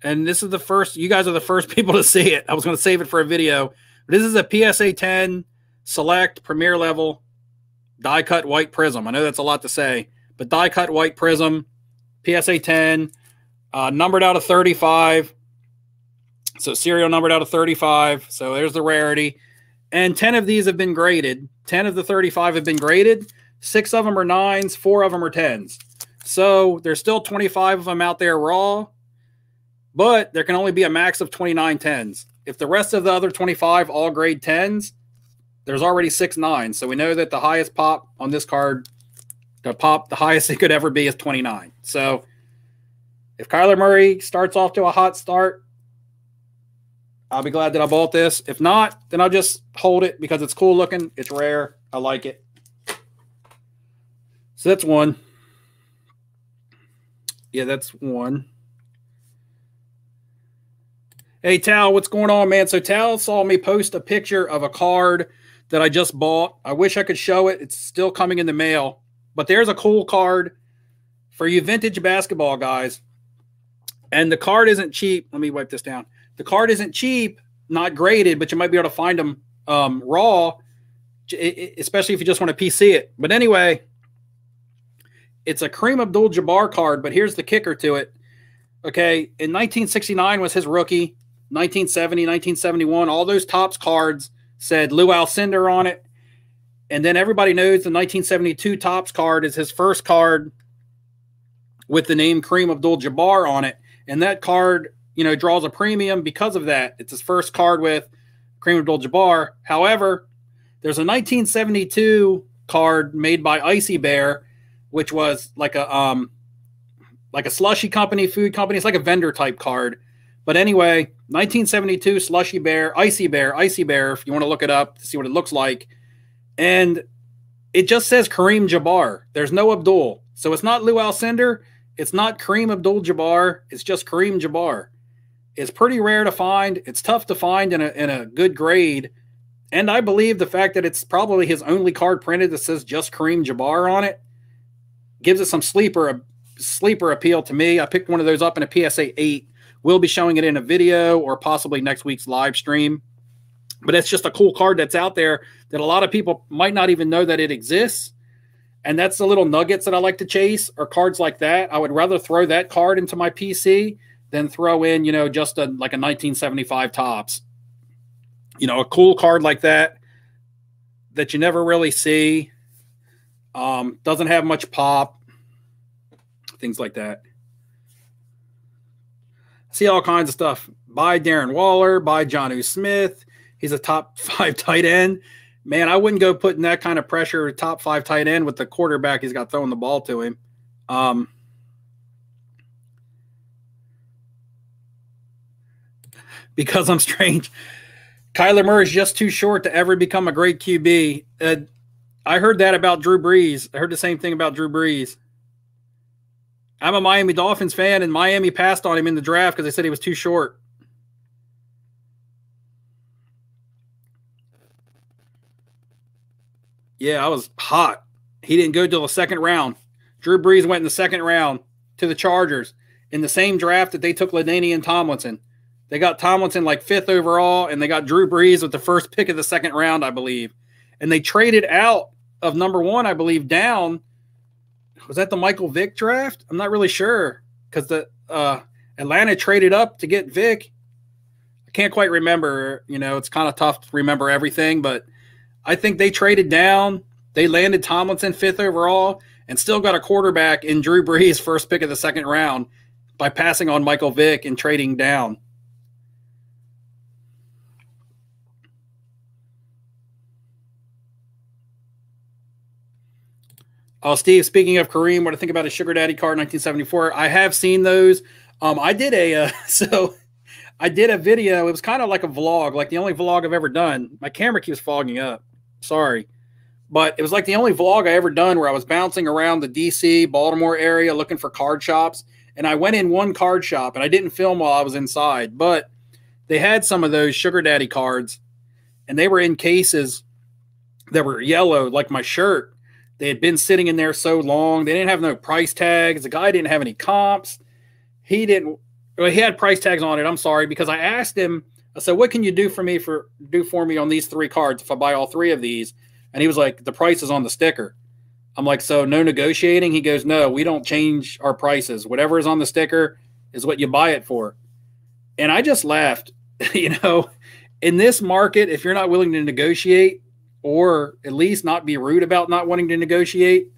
And this is the first, you guys are the first people to see it. I was going to save it for a video. But this is a PSA 10 Select Premier Level die-cut white prism. I know that's a lot to say, but die-cut white prism, PSA 10, numbered out of 35. So serial numbered out of 35. So there's the rarity. And 10 of these have been graded. 10 of the 35 have been graded. 6 of them are 9s. 4 of them are 10s. So there's still 25 of them out there raw. But there can only be a max of 29 10s. If the rest of the other 25 all grade 10s, there's already 6 9s. So we know that the highest pop on this card, the highest it could ever be is 29. So if Kyler Murray starts off to a hot start, I'll be glad that I bought this. If not, then I'll just hold it because it's cool looking. It's rare. I like it. So that's one. Yeah, that's one. Hey, Tal, what's going on, man? So Tal saw me post a picture of a card that I just bought. I wish I could show it. It's still coming in the mail. But there's a cool card for you vintage basketball guys. And the card isn't cheap. Let me wipe this down. The card isn't cheap, not graded, but you might be able to find them raw, especially if you just want to PC it. But anyway, it's a Kareem Abdul-Jabbar card, but here's the kicker to it. Okay, in 1969 was his rookie. 1970, 1971, all those Topps cards said Lou Alcindor on it. And then everybody knows the 1972 Topps card is his first card with the name Kareem Abdul-Jabbar on it. And that card, you know, draws a premium because of that. It's his first card with Kareem Abdul-Jabbar. However, there's a 1972 card made by Icy Bear, which was like a slushy company, food company. It's like a vendor type card. But anyway, 1972 Slushy Bear, Icy Bear, if you want to look it up to see what it looks like. And it just says Kareem Jabbar. There's no Abdul. So it's not Lou Alcindor. It's not Kareem Abdul-Jabbar. It's just Kareem Jabbar. It's pretty rare to find. It's tough to find in a good grade. And I believe the fact that it's probably his only card printed that says just Kareem Jabbar on it gives it some sleeper appeal to me. I picked one of those up in a PSA 8. We'll be showing it in a video or possibly next week's live stream. But it's just a cool card that's out there that a lot of people might not even know that it exists. And that's the little nuggets that I like to chase, or cards like that. I would rather throw that card into my PC than throw in, you know, just like a 1975 Topps. You know, a cool card like that you never really see. Doesn't have much pop. Things like that. See all kinds of stuff. Buy Darren Waller, buy Jonnu Smith. He's a top 5 tight end. Man, I wouldn't go putting that kind of pressure top 5 tight end with the quarterback he's got throwing the ball to him. Because I'm strange. Kyler Murray is just too short to ever become a great QB. I heard that about Drew Brees. I heard the same thing about Drew Brees. I'm a Miami Dolphins fan, and Miami passed on him in the draft because they said he was too short. Yeah, I was hot. He didn't go till the second round. Drew Brees went in the second round to the Chargers in the same draft that they took LaDainian Tomlinson. They got Tomlinson like 5th overall, and they got Drew Brees with the first pick of the second round, I believe. And they traded out of number 1, I believe, down. Was that the Michael Vick draft? I'm not really sure because the Atlanta traded up to get Vick. I can't quite remember. You know, it's kind of tough to remember everything, but I think they traded down. They landed Tomlinson 5th overall and still got a quarterback in Drew Brees, first pick of the second round, by passing on Michael Vick and trading down. Oh, Steve, speaking of Kareem, what do you think about his Sugar Daddy card 1974? I have seen those. I did a video. It was kind of like a vlog, like the only vlog I've ever done. My camera keeps fogging up. Sorry. But it was like the only vlog I ever done where I was bouncing around the DC, Baltimore area looking for card shops. And I went in one card shop, and I didn't film while I was inside, but they had some of those Sugar Daddy cards, and they were in cases that were yellow, like my shirt. They had been sitting in there so long. They didn't have no price tags. The guy didn't have any comps. He didn't. Well, he had price tags on it. I'm sorry, because I asked him. I said, "What can you do for me on these 3 cards if I buy all 3 of these?" And he was like, "The price is on the sticker." I'm like, "So no negotiating?" He goes, "No, we don't change our prices. Whatever is on the sticker is what you buy it for." And I just laughed. In this market, if you're not willing to negotiate, or at least not be rude about not wanting to negotiate,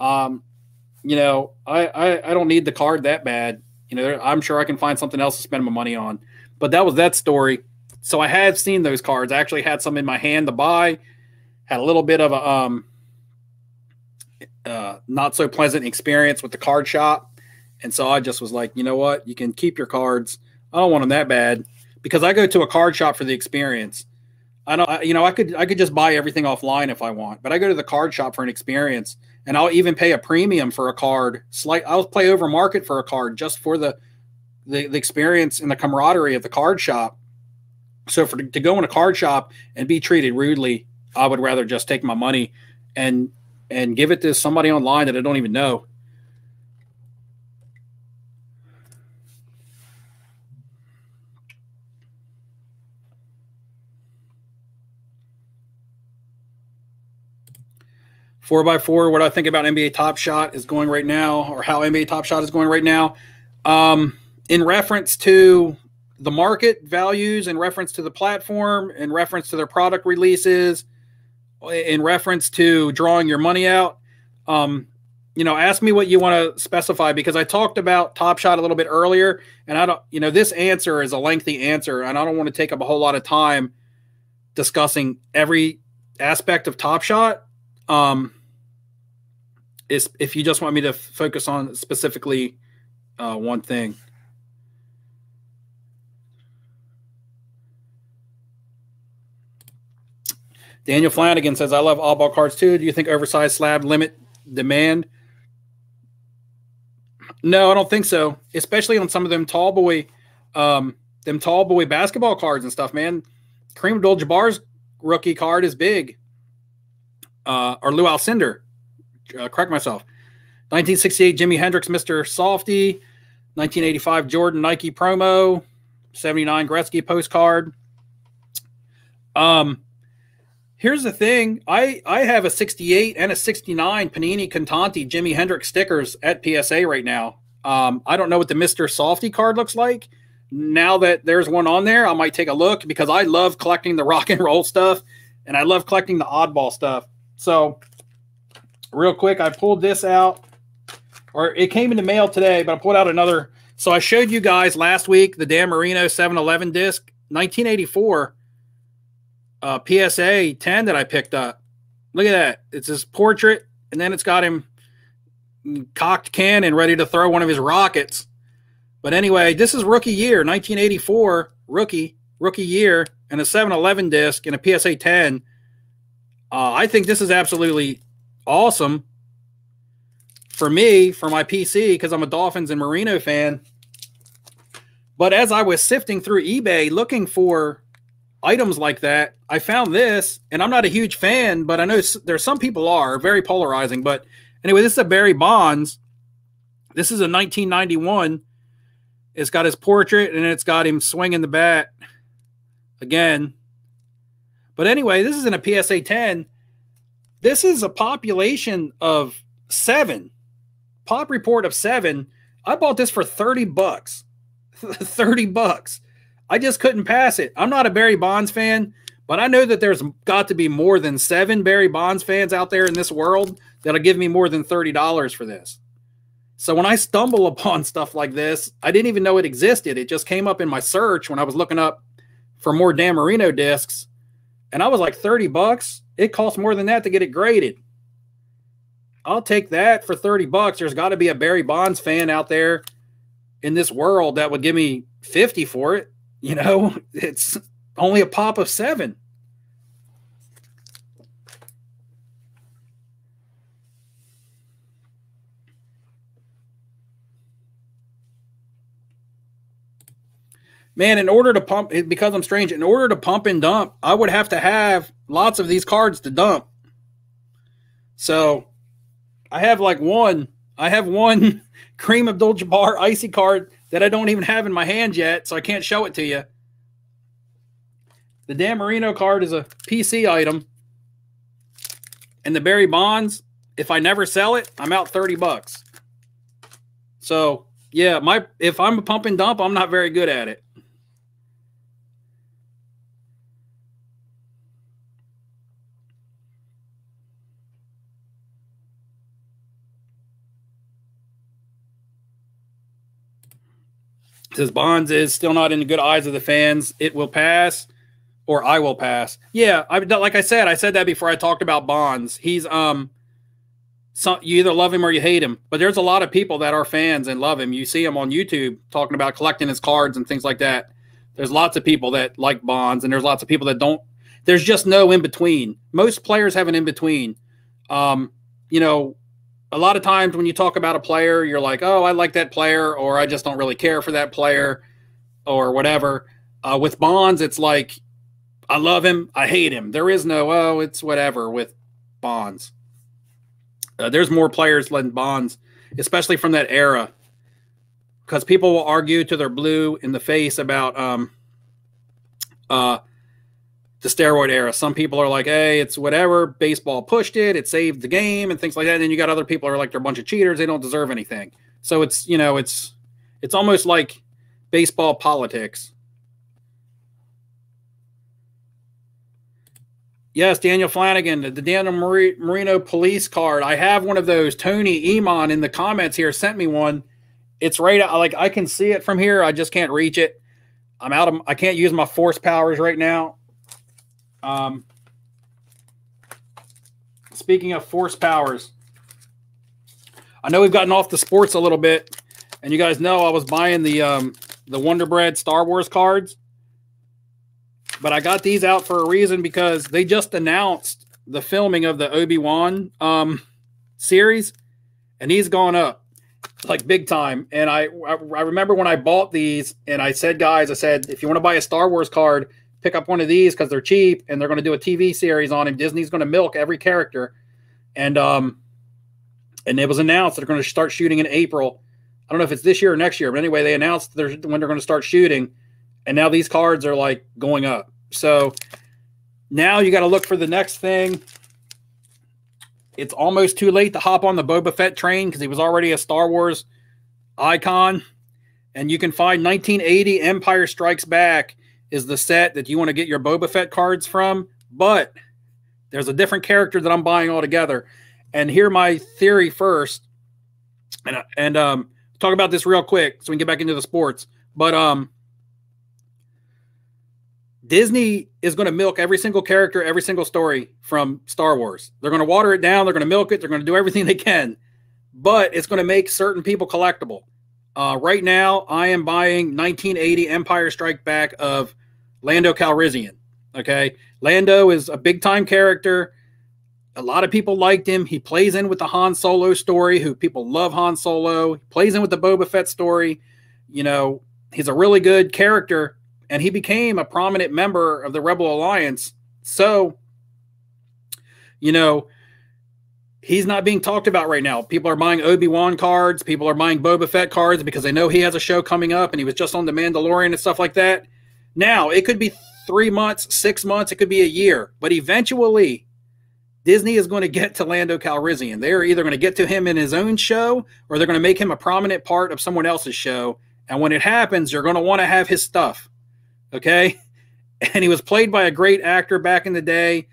I don't need the card that bad. I'm sure I can find something else to spend my money on. But that was that story. So I have seen those cards. I actually had some in my hand to buy. Had a little bit of a not so pleasant experience with the card shop. And so I just was like, you know what? You can keep your cards. I don't want them that bad, because I go to a card shop for the experience. I could just buy everything offline if I want, but I go to the card shop for an experience, and I'll even pay a premium for a card. I'll play over market for a card just for the experience and the camaraderie of the card shop. So to go in a card shop and be treated rudely, I would rather just take my money and give it to somebody online that I don't even know. Four by four, what I think about NBA Top Shot is going right now, or how NBA Top Shot is going right now. In reference to the market values, in reference to the platform, in reference to their product releases, in reference to drawing your money out, ask me what you want to specify, because I talked about Top Shot a little bit earlier, and I don't, this answer is a lengthy answer, and I don't want to take up a whole lot of time discussing every aspect of Top Shot. If you just want me to focus on specifically one thing. Daniel Flanagan says, I love all ball cards too. Do you think oversized slab limit demand? No, I don't think so. Especially on some of them tall boy basketball cards and stuff, man. Kareem Abdul-Jabbar's rookie card is big. Or Lou Alcindor. Correct myself. 1968 Jimi Hendrix Mr. Softy. 1985 Jordan Nike promo. 79 Gretzky postcard. Here's the thing. I have a 68 and a 69 Panini Contanti Jimi Hendrix stickers at PSA right now. I don't know what the Mr. Softy card looks like. Now that there's one on there, I might take a look, because I love collecting the rock and roll stuff, and I love collecting the oddball stuff. So real quick, I pulled this out, or it came in the mail today, but I pulled out another. So I showed you guys last week the Dan Marino 7-11 disc, 1984 PSA 10 that I picked up. Look at that. It's his portrait, and then it's got him cocked cannon ready to throw one of his rockets. But anyway, this is rookie year, 1984 rookie year, and a 7-11 disc and a PSA 10. I think this is absolutely awesome for me, for my PC, because I'm a Dolphins and Marino fan. But as I was sifting through eBay looking for items like that, I found this, and I'm not a huge fan, but I know there's some people are very polarizing. But anyway, this is a Barry Bonds. This is a 1991. It's got his portrait, and it's got him swinging the bat again. But anyway, this is in a PSA 10. This is a population of 7. Pop report of 7. I bought this for $30. $30. I just couldn't pass it. I'm not a Barry Bonds fan, but I know that there's got to be more than 7 Barry Bonds fans out there in this world that'll give me more than $30 for this. So when I stumble upon stuff like this, I didn't even know it existed. It just came up in my search when I was looking up for more Dan Marino discs, and I was like, $30? It costs more than that to get it graded. I'll take that for $30. There's got to be a Barry Bonds fan out there in this world that would give me 50 for it. It's only a pop of 7. Man, in order to pump, because I'm strange, in order to pump and dump, I would have to have lots of these cards to dump. So I have like one Kareem Abdul-Jabbar icy card that I don't even have in my hand yet, so I can't show it to you. The Dan Marino card is a PC item. And the Barry Bonds, if I never sell it, I'm out $30. So, yeah, if I'm a pump and dump, I'm not very good at it. It says Bonds is still not in the good eyes of the fans. It will pass, or I will pass. Yeah, like I said that before I talked about Bonds. He's you either love him or you hate him. But there's a lot of people that are fans and love him. You see him on YouTube talking about collecting his cards and things like that. There's lots of people that like Bonds, and there's lots of people that don't. There's just no in between. Most players have an in between. You know, a lot of times when you talk about a player, you're like, oh, I like that player, or I just don't really care for that player, or whatever. With Bonds, it's like, I love him, I hate him. There is no, oh, it's whatever with Bonds. There's more players than Bonds, especially from that era, because people will argue to their blue in the face about the steroid era. Some people are like, hey, it's whatever. Baseball pushed it. It saved the game and things like that. And then you got other people who are like, they're a bunch of cheaters. They don't deserve anything. So it's, you know, it's almost like baseball politics. Yes, Daniel Flanagan, the Daniel Marino police card. I have one of those. Tony Iman in the comments here sent me one. It's right out, like I can see it from here. I just can't reach it. I can't use my force powers right now. Speaking of force powers, I know we've gotten off the sports a little bit, and you guys know I was buying the Wonder Bread Star Wars cards, but I got these out for a reason, because they just announced the filming of the Obi-Wan series, and he's gone up like big time. And I remember when I bought these, and I said, guys, I said, if you want to buy a Star Wars card, pick up one of these because they're cheap, and they're going to do a TV series on him. Disney's going to milk every character. And it was announced that they're going to start shooting in April. I don't know if it's this year or next year, but anyway, they announced when they're going to start shooting, and now these cards are like going up. So now you got to look for the next thing. It's almost too late to hop on the Boba Fett train because he was already a Star Wars icon. And you can find 1980 Empire Strikes Back is the set that you want to get your Boba Fett cards from, but there's a different character that I'm buying altogether. And hear my theory first, and talk about this real quick so we can get back into the sports. But Disney is going to milk every single character, every single story from Star Wars. They're going to water it down. They're going to milk it. They're going to do everything they can, but it's going to make certain people collectible. Right now, I am buying 1980 Empire Strike Back of Lando Calrissian. Okay, Lando is a big-time character. A lot of people liked him. He plays in with the Han Solo story, who people love Han Solo. He plays in with the Boba Fett story. You know, he's a really good character, and he became a prominent member of the Rebel Alliance. So, you know, he's not being talked about right now. People are buying Obi-Wan cards. People are buying Boba Fett cards because they know he has a show coming up, and he was just on The Mandalorian and stuff like that. Now, it could be 3 months, 6 months. It could be a year. But eventually, Disney is going to get to Lando Calrissian. They're either going to get to him in his own show, or they're going to make him a prominent part of someone else's show. And when it happens, you're going to want to have his stuff. Okay? And he was played by a great actor back in the day.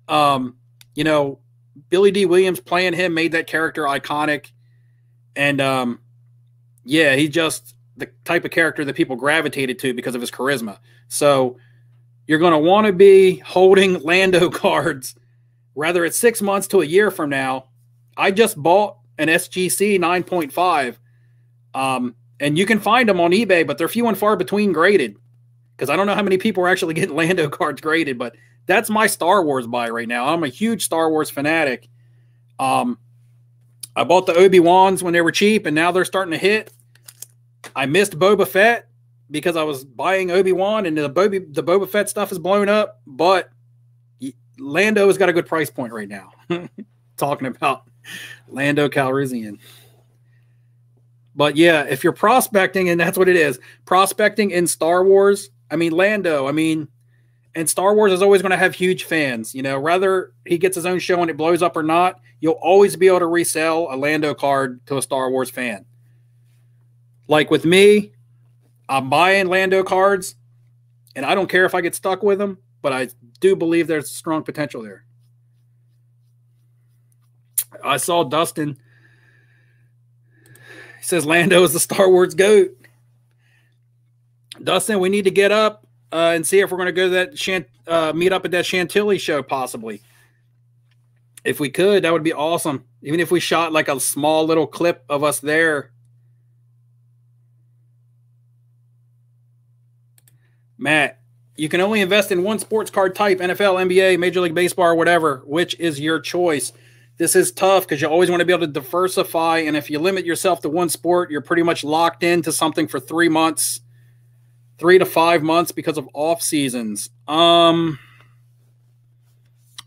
You know, Billy D. Williams playing him made that character iconic. And, yeah, he's just the type of character that people gravitated to because of his charisma. So you're going to want to be holding Lando cards, whether it's 6 months to a year from now. I just bought an SGC 9.5, and you can find them on eBay, but they're few and far between graded, because I don't know how many people are actually getting Lando cards graded, but that's my Star Wars buy right now. I'm a huge Star Wars fanatic. I bought the Obi-Wans when they were cheap, and now they're starting to hit. I missed Boba Fett, because I was buying Obi-Wan and the Boba Fett stuff is blown up, but Lando has got a good price point right now. Talking about Lando Calrissian. But yeah, if you're prospecting, and that's what it is, prospecting in Star Wars, I mean, Lando, I mean, and Star Wars is always going to have huge fans. You know, whether he gets his own show and it blows up or not, you'll always be able to resell a Lando card to a Star Wars fan. Like with me, I'm buying Lando cards, and I don't care if I get stuck with them, but I do believe there's strong potential there. I saw Dustin. He says Lando is the Star Wars GOAT. Dustin, we need to get up and see if we're going to go to that meet up at that Chantilly show, possibly. If we could, that would be awesome. Even if we shot like a small little clip of us there. Matt, you can only invest in one sports card type, NFL, NBA, Major League Baseball, or whatever. Which is your choice? This is tough because you always want to be able to diversify. And if you limit yourself to one sport, you're pretty much locked into something for 3 months, 3 to 5 months because of off seasons.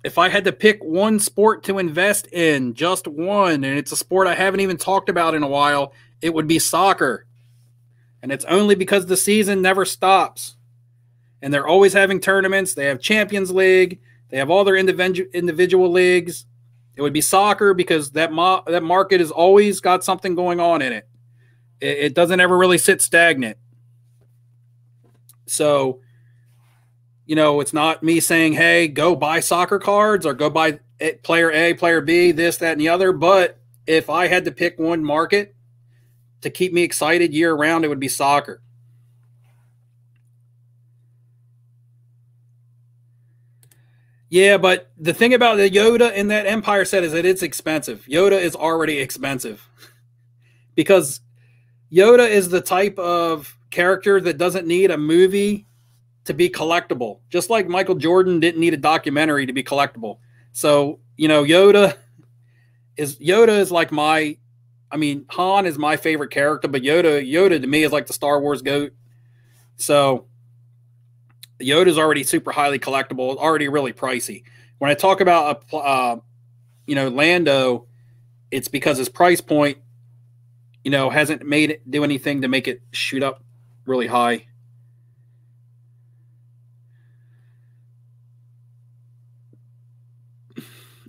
If I had to pick one sport to invest in, just one, and it's a sport I haven't even talked about in a while, it would be soccer. And it's only because the season never stops. And they're always having tournaments. They have Champions League. They have all their individual leagues. It would be soccer because that market has always got something going on in it. It doesn't ever really sit stagnant. So, you know, it's not me saying, hey, go buy soccer cards or go buy player A, player B, this, that, and the other. But if I had to pick one market to keep me excited year round, it would be soccer. Yeah, but the thing about the Yoda in that Empire set is that it's expensive. Yoda is already expensive because Yoda is the type of character that doesn't need a movie to be collectible. Just like Michael Jordan didn't need a documentary to be collectible. So, you know, Yoda is like Han is my favorite character, but Yoda to me is like the Star Wars GOAT. So Yoda's already super highly collectible, already really pricey. When I talk about Lando, it's because his price point, you know, hasn't made it do anything to make it shoot up really high.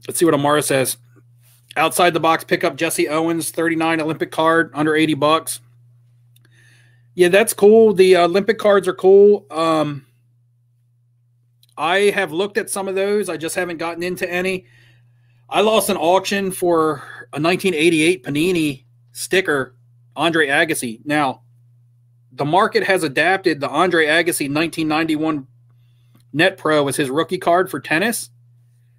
Let's see what Amara says. Outside the box pickup, Jesse Owens, 39 Olympic card, under $80. Yeah, that's cool. The Olympic cards are cool. I have looked at some of those. I just haven't gotten into any. I lost an auction for a 1988 Panini sticker, Andre Agassi. Now, the market has adapted the Andre Agassi 1991 Net Pro as his rookie card for tennis.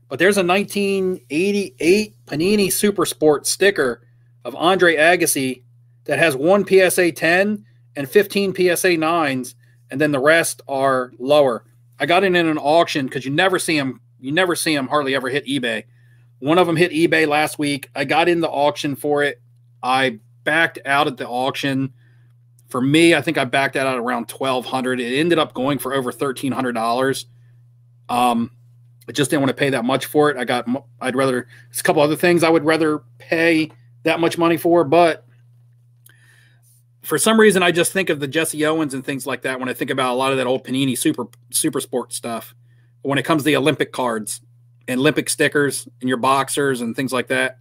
But there's a 1988 Panini Super Sport sticker of Andre Agassi that has one PSA 10 and 15 PSA 9s, and then the rest are lower. I got it in an auction because you never see them hardly ever hit eBay. One of them hit eBay last week. I got in the auction for it. I backed out at the auction. For me, I think I backed out at around $1,200. It ended up going for over $1,300. I just didn't want to pay that much for it. There's a couple other things I would rather pay that much money for, but for some reason, I just think of the Jesse Owens and things like that when I think about a lot of that old Panini super sport stuff. When it comes to the Olympic cards and Olympic stickers and your boxers and things like that.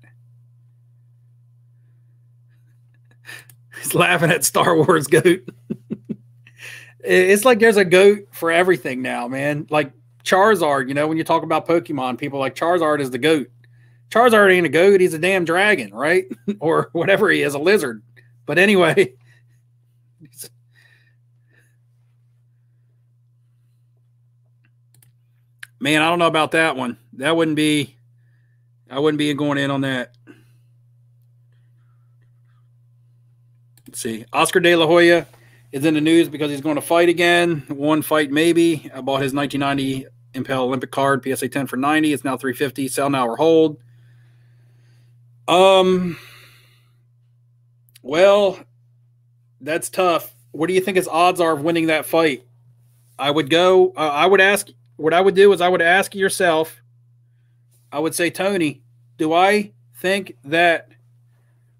He's laughing at Star Wars GOAT. It's like there's a GOAT for everything now, man. Like Charizard, you know, when you talk about Pokemon, people like Charizard is the GOAT. Charizard ain't a GOAT. He's a damn dragon, right? Or whatever he is, a lizard. But anyway... Man, I don't know about that one. I wouldn't be going in on that. Let's see. Oscar De La Hoya is in the news because he's going to fight again. One fight maybe. I bought his 1990 Impel Olympic card, PSA 10 for $90. It's now $350. Sell now or hold. Well, that's tough. what do you think his odds are of winning that fight? I would go, I would ask, what I would do is I would ask yourself, I would say, Tony, do I think that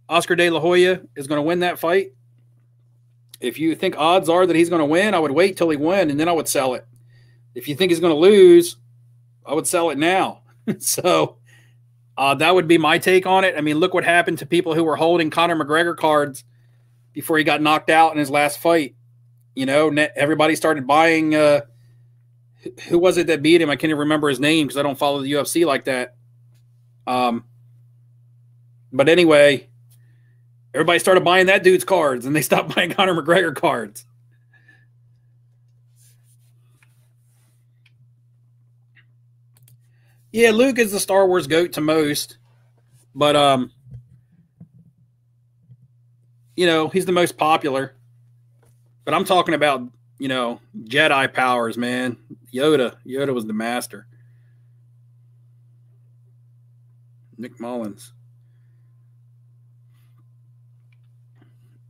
Oscar De La Hoya is going to win that fight? If you think odds are that he's going to win, I would wait till he wins, and then I would sell it. If you think he's going to lose, I would sell it now. So that would be my take on it. I mean, look what happened to people who were holding Conor McGregor cards before he got knocked out in his last fight. You know, everybody started buying who was it that beat him? I can't even remember his name because I don't follow the UFC like that. But anyway, everybody started buying that dude's cards, and they stopped buying Conor McGregor cards. Yeah, Luke is the Star Wars GOAT to most, but you know, he's the most popular. But I'm talking about, you know, Jedi powers, man. Yoda was the master. Nick Mullins.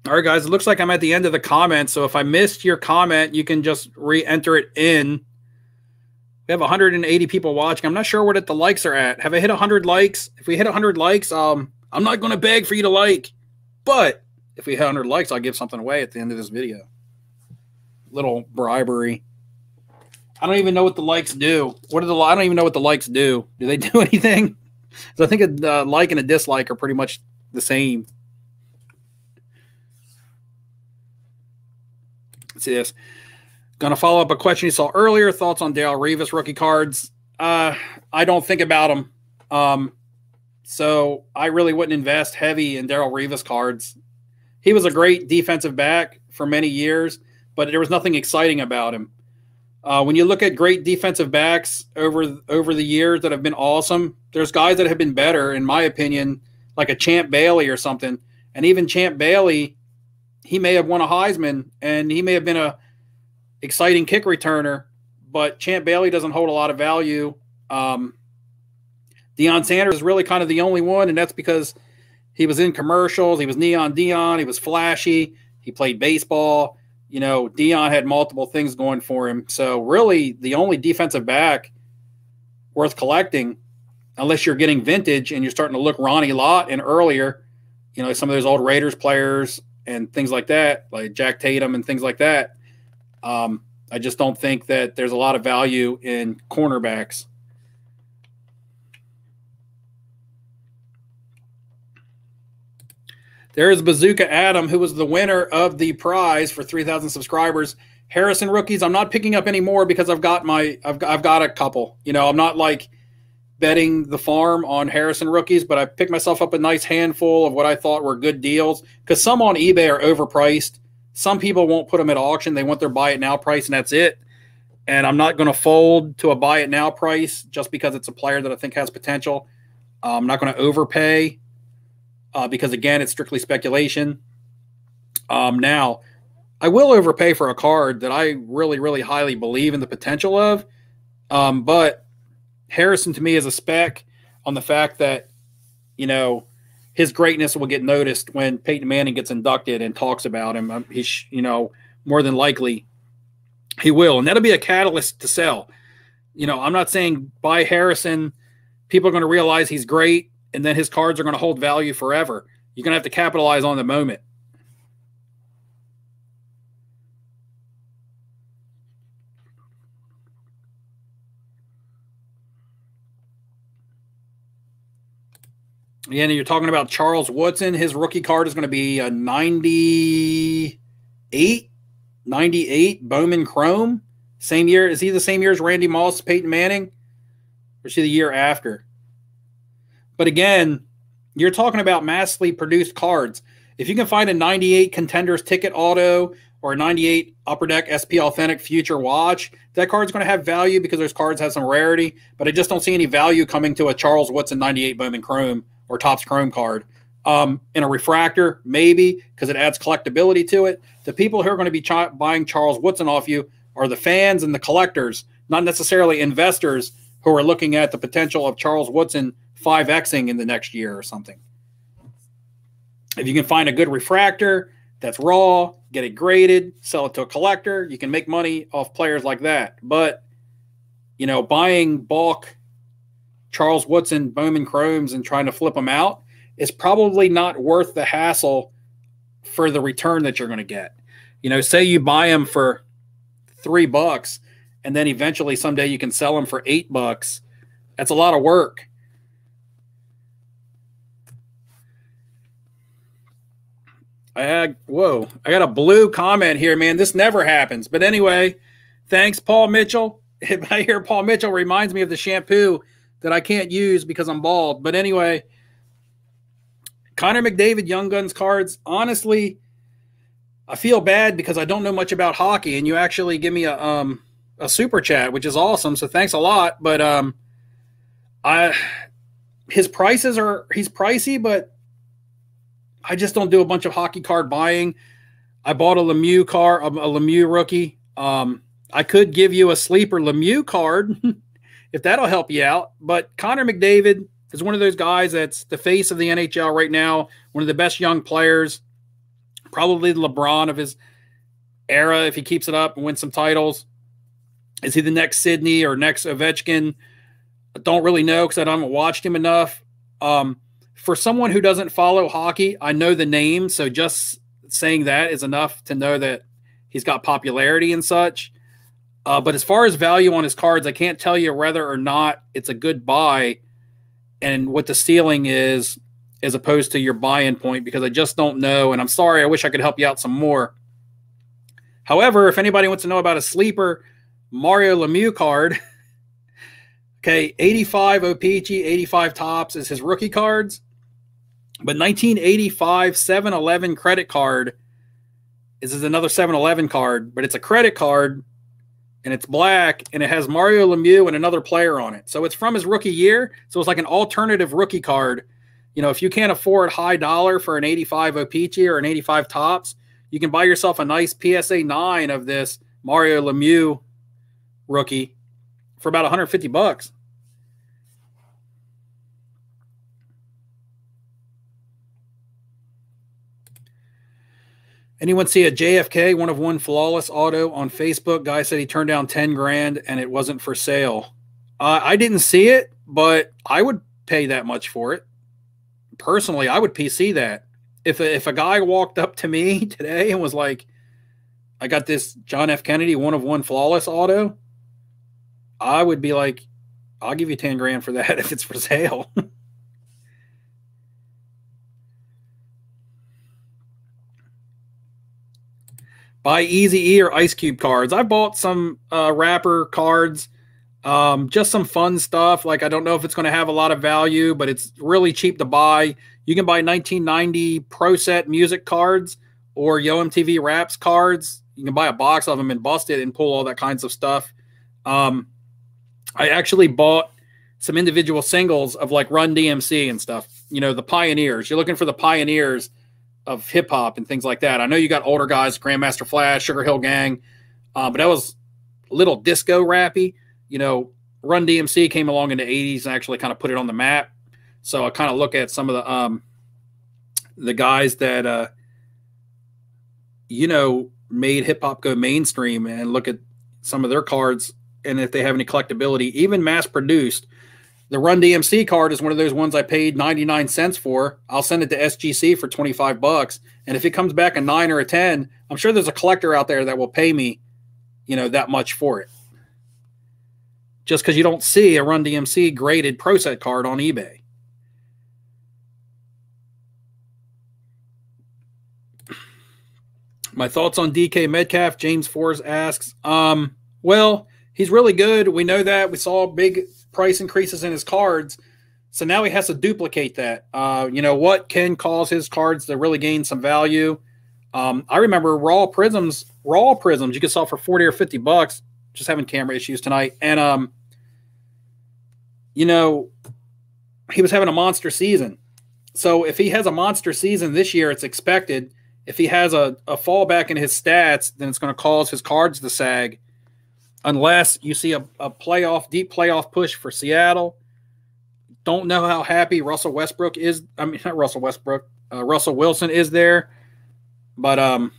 All right, guys, it looks like I'm at the end of the comments. So if I missed your comment, you can just re-enter it in. We have 180 people watching. I'm not sure what the likes are at. Have I hit 100 likes? If we hit 100 likes, I'm not going to beg for you to like. But if we hit 100 likes, I'll give something away at the end of this video. Little bribery. I don't even know what the likes do. I don't even know what the likes do. Do they do anything? So I think a like and a dislike are pretty much the same. Let's see this. Going to follow up a question you saw earlier. Thoughts on Darrelle Revis rookie cards? I don't think about them. So I really wouldn't invest heavy in Darrelle Revis cards. He was a great defensive back for many years, but there was nothing exciting about him. When you look at great defensive backs over the years that have been awesome, there's guys that have been better, in my opinion, like a Champ Bailey or something. And even Champ Bailey, he may have won a Heisman, and he may have been a exciting kick returner, but Champ Bailey doesn't hold a lot of value. Deion Sanders is really kind of the only one, and that's because he was in commercials. He was Neon Deion. He was flashy. He played baseball. You know, Deion had multiple things going for him. So really the only defensive back worth collecting, unless you're getting vintage and you're starting to look Ronnie Lott and earlier, you know, some of those old Raiders players and things like that, like Jack Tatum and things like that. I just don't think that there's a lot of value in cornerbacks. There is Bazooka Adam, who was the winner of the prize for 3,000 subscribers. Harrison rookies, I'm not picking up any more because I've got a couple. You know, I'm not like betting the farm on Harrison rookies, but I picked myself up a nice handful of what I thought were good deals because some on eBay are overpriced. Some people won't put them at auction. They want their buy it now price, and that's it. And I'm not going to fold to a buy it now price just because it's a player that I think has potential. I'm not going to overpay because, again, it's strictly speculation. Now, I will overpay for a card that I really, really highly believe in the potential of. But Harrison, to me, is a spec on the fact that, you know, his greatness will get noticed when Peyton Manning gets inducted and talks about him. He's, you know, more than likely he will. And that'll be a catalyst to sell. You know, I'm not saying buy Harrison. People are going to realize he's great, and then his cards are going to hold value forever. You're going to have to capitalize on the moment. Yeah, and you're talking about Charles Woodson. His rookie card is going to be a 98 Bowman Chrome. Same year. Is he the same year as Randy Moss, Peyton Manning? Or is he the year after? But again, you're talking about massively produced cards. If you can find a 98 Contenders Ticket Auto or a 98 Upper Deck SP Authentic Future Watch, that card's going to have value because those cards have some rarity. But I just don't see any value coming to a Charles Woodson 98 Bowman Chrome or Topps Chrome card. In a refractor, maybe, because it adds collectability to it. The people who are going to be buying Charles Woodson off you are the fans and the collectors, not necessarily investors who are looking at the potential of Charles Woodson 5Xing in the next year or something. If you can find a good refractor that's raw, get it graded, sell it to a collector. You can make money off players like that. But, you know, buying bulk Charles Woodson Bowman Chromes and trying to flip them out is probably not worth the hassle for the return that you're going to get. You know, say you buy them for $3 and then eventually someday you can sell them for $8. That's a lot of work. I got a blue comment here, man. This never happens. But anyway, thanks, Paul Mitchell. If I hear Paul Mitchell, reminds me of the shampoo that I can't use because I'm bald. But anyway, Connor McDavid Young Guns cards. Honestly, I feel bad because I don't know much about hockey, and you actually give me a super chat, which is awesome. So thanks a lot. But he's pricey, but I just don't do a bunch of hockey card buying. I bought a Lemieux card, a Lemieux rookie. I could give you a sleeper Lemieux card if that'll help you out. But Connor McDavid is one of those guys that's the face of the NHL right now, one of the best young players, probably the LeBron of his era if he keeps it up and wins some titles. Is he the next Sidney or next Ovechkin? I don't really know because I haven't watched him enough. For someone who doesn't follow hockey, I know the name, so just saying that is enough to know that he's got popularity and such. But as far as value on his cards, I can't tell you whether or not it's a good buy and what the ceiling is as opposed to your buy-in point because I just don't know, and I'm sorry. I wish I could help you out some more. However, if anybody wants to know about a sleeper Mario Lemieux card, okay, 85 OPG, 85 tops is his rookie cards. But 1985 7-Eleven credit card is another 7-Eleven card, but it's a credit card, and it's black, and it has Mario Lemieux and another player on it. So it's from his rookie year, so it's like an alternative rookie card. You know, if you can't afford high dollar for an 85 OPG or an 85 tops, you can buy yourself a nice PSA 9 of this Mario Lemieux rookie for about $150. Anyone see a JFK 1-of-1 flawless auto on Facebook? Guy said he turned down 10 grand and it wasn't for sale. I didn't see it, but I would pay that much for it. Personally, I would PC that. If a guy walked up to me today and was like, I got this John F. Kennedy 1-of-1 flawless auto, I would be like, I'll give you 10 grand for that if it's for sale. Buy Easy E or Ice Cube cards. I bought some Rapper cards, just some fun stuff. Like, I don't know if it's going to have a lot of value, but it's really cheap to buy. You can buy 1990 Pro Set music cards or Yo MTV Raps cards. You can buy a box of them and bust it and pull all that kinds of stuff. I actually bought some individual singles of like Run DMC and stuff. You know, the pioneers. You're looking for the pioneers of hip hop and things like that. I know you got older guys, Grandmaster Flash, Sugar Hill Gang, but that was a little disco rappy. You know, Run DMC came along in the 80s and actually kind of put it on the map. So I kind of look at some of the guys that, you know, made hip hop go mainstream and look at some of their cards and if they have any collectability, even mass produced. The Run DMC card is one of those ones I paid 99 cents for. I'll send it to SGC for $25. And if it comes back a 9 or a 10, I'm sure there's a collector out there that will pay me, you know, that much for it. Just because you don't see a Run DMC graded Pro Set card on eBay. My thoughts on DK Metcalf, James Forrest asks. Well, he's really good. We know that. We saw big price increases in his cards. So now he has to duplicate that. You know, what can cause his cards to really gain some value? I remember raw prisms you could sell for 40 or $50. Just having camera issues tonight. And, you know, he was having a monster season. So if he has a monster season this year, it's expected. If he has a fallback in his stats, then it's going to cause his cards to sag. Unless you see a deep playoff push for Seattle. Don't know how happy Russell Westbrook is. I mean, not Russell Westbrook. Russell Wilson is there. But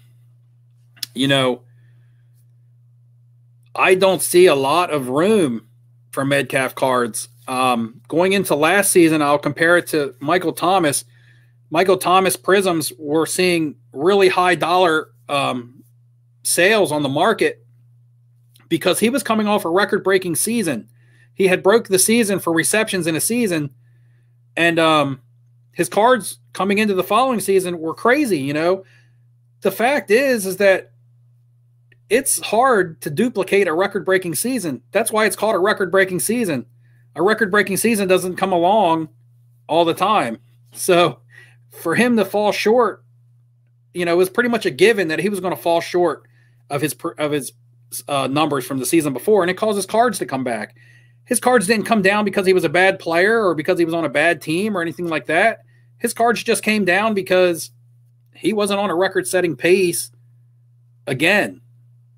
You know, I don't see a lot of room for Metcalf cards. Going into last season, I'll compare it to Michael Thomas. Michael Thomas prisms were seeing really high dollar sales on the market because he was coming off a record-breaking season. He had broke the season for receptions in a season, and his cards coming into the following season were crazy. You know, the fact is that it's hard to duplicate a record-breaking season. That's why it's called a record-breaking season. A record-breaking season doesn't come along all the time. So for him to fall short, you know, it was pretty much a given that he was going to fall short of his numbers from the season before, and it caused his cards to come back. His cards didn't come down because he was a bad player or because he was on a bad team or anything like that. His cards just came down because he wasn't on a record-setting pace again.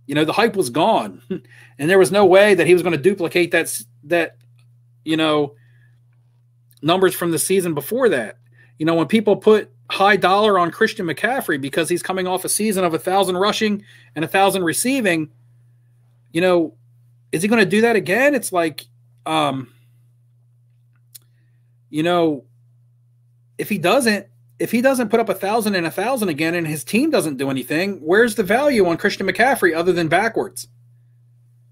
You know, the hype was gone, and there was no way that he was going to duplicate that you know, numbers from the season before that. You know, when people put high dollar on Christian McCaffrey because he's coming off a season of 1,000 rushing and 1,000 receiving, you know, is he going to do that again? It's like, you know, if he doesn't put up 1,000 and 1,000 again and his team doesn't do anything, where's the value on Christian McCaffrey other than backwards?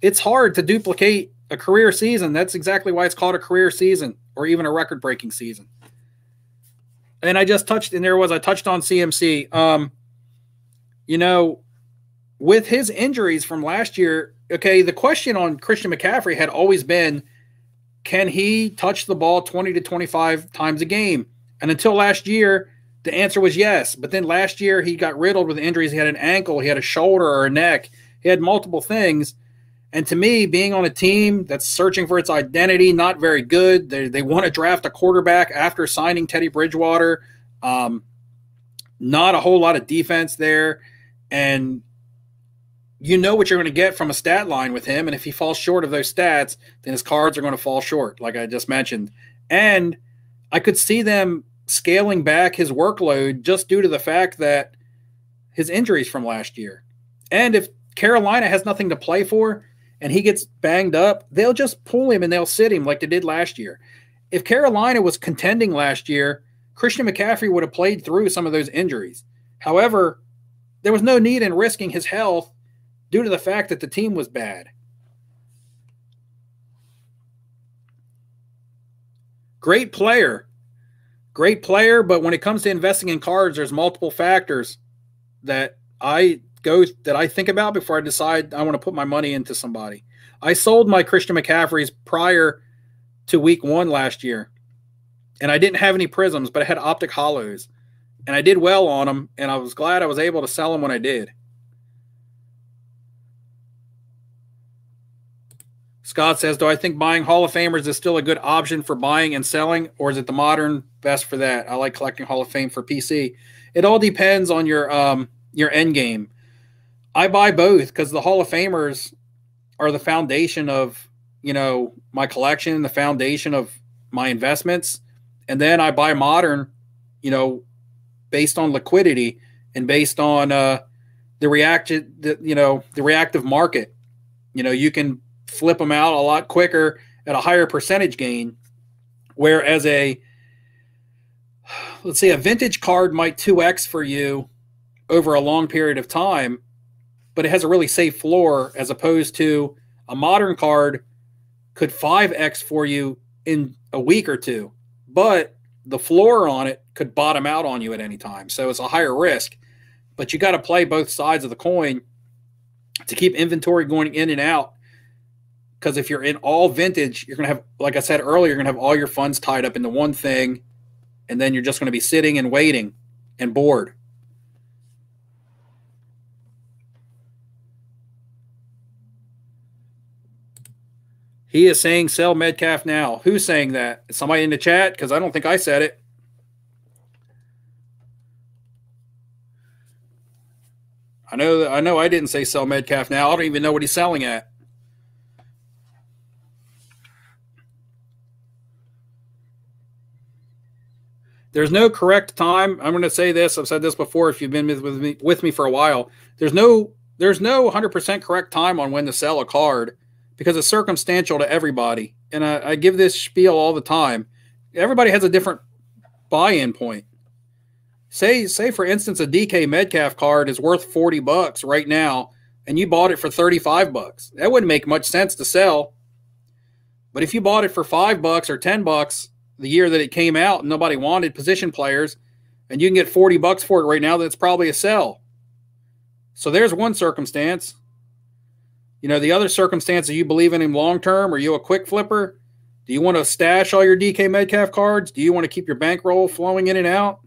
It's hard to duplicate a career season. That's exactly why it's called a career season or even a record-breaking season. And I touched on CMC. You know, with his injuries from last year, okay, the question on Christian McCaffrey had always been, can he touch the ball 20 to 25 times a game? And until last year, the answer was yes. But then last year, he got riddled with injuries. He had an ankle, he had a shoulder or a neck. He had multiple things. And to me, being on a team that's searching for its identity, not very good. They want to draft a quarterback after signing Teddy Bridgewater. Not a whole lot of defense there. And you know what you're going to get from a stat line with him. And if he falls short of those stats, then his cards are going to fall short, like I just mentioned. And I could see them scaling back his workload just due to the fact that his injuries from last year. And if Carolina has nothing to play for and he gets banged up, they'll just pull him and they'll sit him like they did last year. If Carolina was contending last year, Christian McCaffrey would have played through some of those injuries. However, there was no need in risking his health due to the fact that the team was bad. Great player, but when it comes to investing in cards, there's multiple factors that I think about before I decide I want to put my money into somebody. I sold my Christian McCaffreys prior to week 1 last year, and I didn't have any prisms, but I had optic hollows, and I did well on them, and I was glad I was able to sell them when I did. Scott says, do I think buying Hall of Famers is still a good option for buying and selling, or is it the modern best for that? I like collecting Hall of Fame for PC. It all depends on your end game. I buy both because the Hall of Famers are the foundation of, you know, my collection, the foundation of my investments. And then I buy modern, you know, based on liquidity and based on the reactive market. You know, you can flip them out a lot quicker at a higher percentage gain. Whereas let's say a vintage card might 2x for you over a long period of time, but it has a really safe floor, as opposed to a modern card could 5x for you in a week or two, but the floor on it could bottom out on you at any time. So it's a higher risk, but you got to play both sides of the coin to keep inventory going in and out. Because if you're in all vintage, you're going to have, like I said earlier, you're going to have all your funds tied up into one thing, and then you're just going to be sitting and waiting and bored. He is saying sell Metcalf now. Who's saying that? Is somebody in the chat? Because I don't think I said it. I know I didn't say sell Metcalf now. I don't even know what he's selling at. There's no correct time. I'm going to say this. I've said this before if you've been with me for a while. There's no there's no 100% correct time on when to sell a card because it's circumstantial to everybody. And I give this spiel all the time. Everybody has a different buy-in point. Say for instance, a DK Metcalf card is worth $40 right now, and you bought it for $35. That wouldn't make much sense to sell. But if you bought it for $5 or $10 the year that it came out and nobody wanted position players, and you can get $40 for it right now, that's probably a sell. So there's one circumstance. You know, the other circumstance, are you believe in him long-term? Are you a quick flipper? Do you want to stash all your DK Metcalf cards? Do you want to keep your bankroll flowing in and out?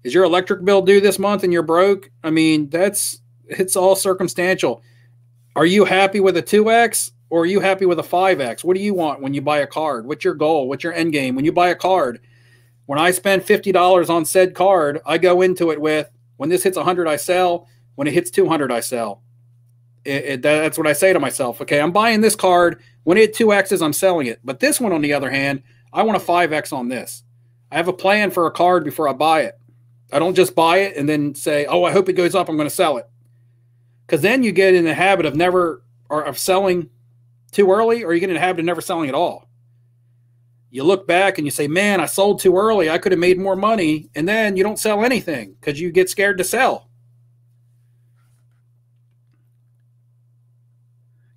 Is your electric bill due this month and you're broke? I mean, it's all circumstantial. Are you happy with a 2X or are you happy with a 5X? What do you want when you buy a card? What's your goal? What's your end game? When you buy a card, when I spend $50 on said card, I go into it with, when this hits 100, I sell. When it hits 200, I sell. That's what I say to myself. Okay, I'm buying this card. When it 2Xs, I'm selling it. But this one, on the other hand, I want a 5X on this. I have a plan for a card before I buy it. I don't just buy it and then say, oh, I hope it goes up, I'm going to sell it. Because then you get in the habit of selling too early, or you get in the habit of never selling at all. You look back and you say, man, I sold too early. I could have made more money. And then you don't sell anything because you get scared to sell.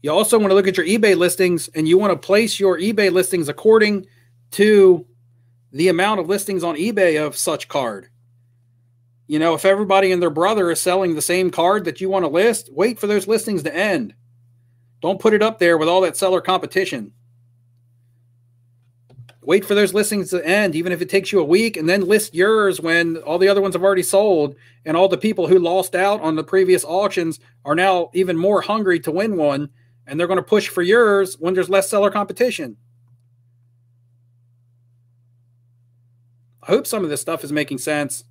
You also want to look at your eBay listings, and you want to place your eBay listings according to the amount of listings on eBay of such card. You know, if everybody and their brother is selling the same card that you want to list, wait for those listings to end. Don't put it up there with all that seller competition. Wait for those listings to end, even if it takes you a week, and then list yours when all the other ones have already sold, and all the people who lost out on the previous auctions are now even more hungry to win one, and they're going to push for yours when there's less seller competition. I hope some of this stuff is making sense.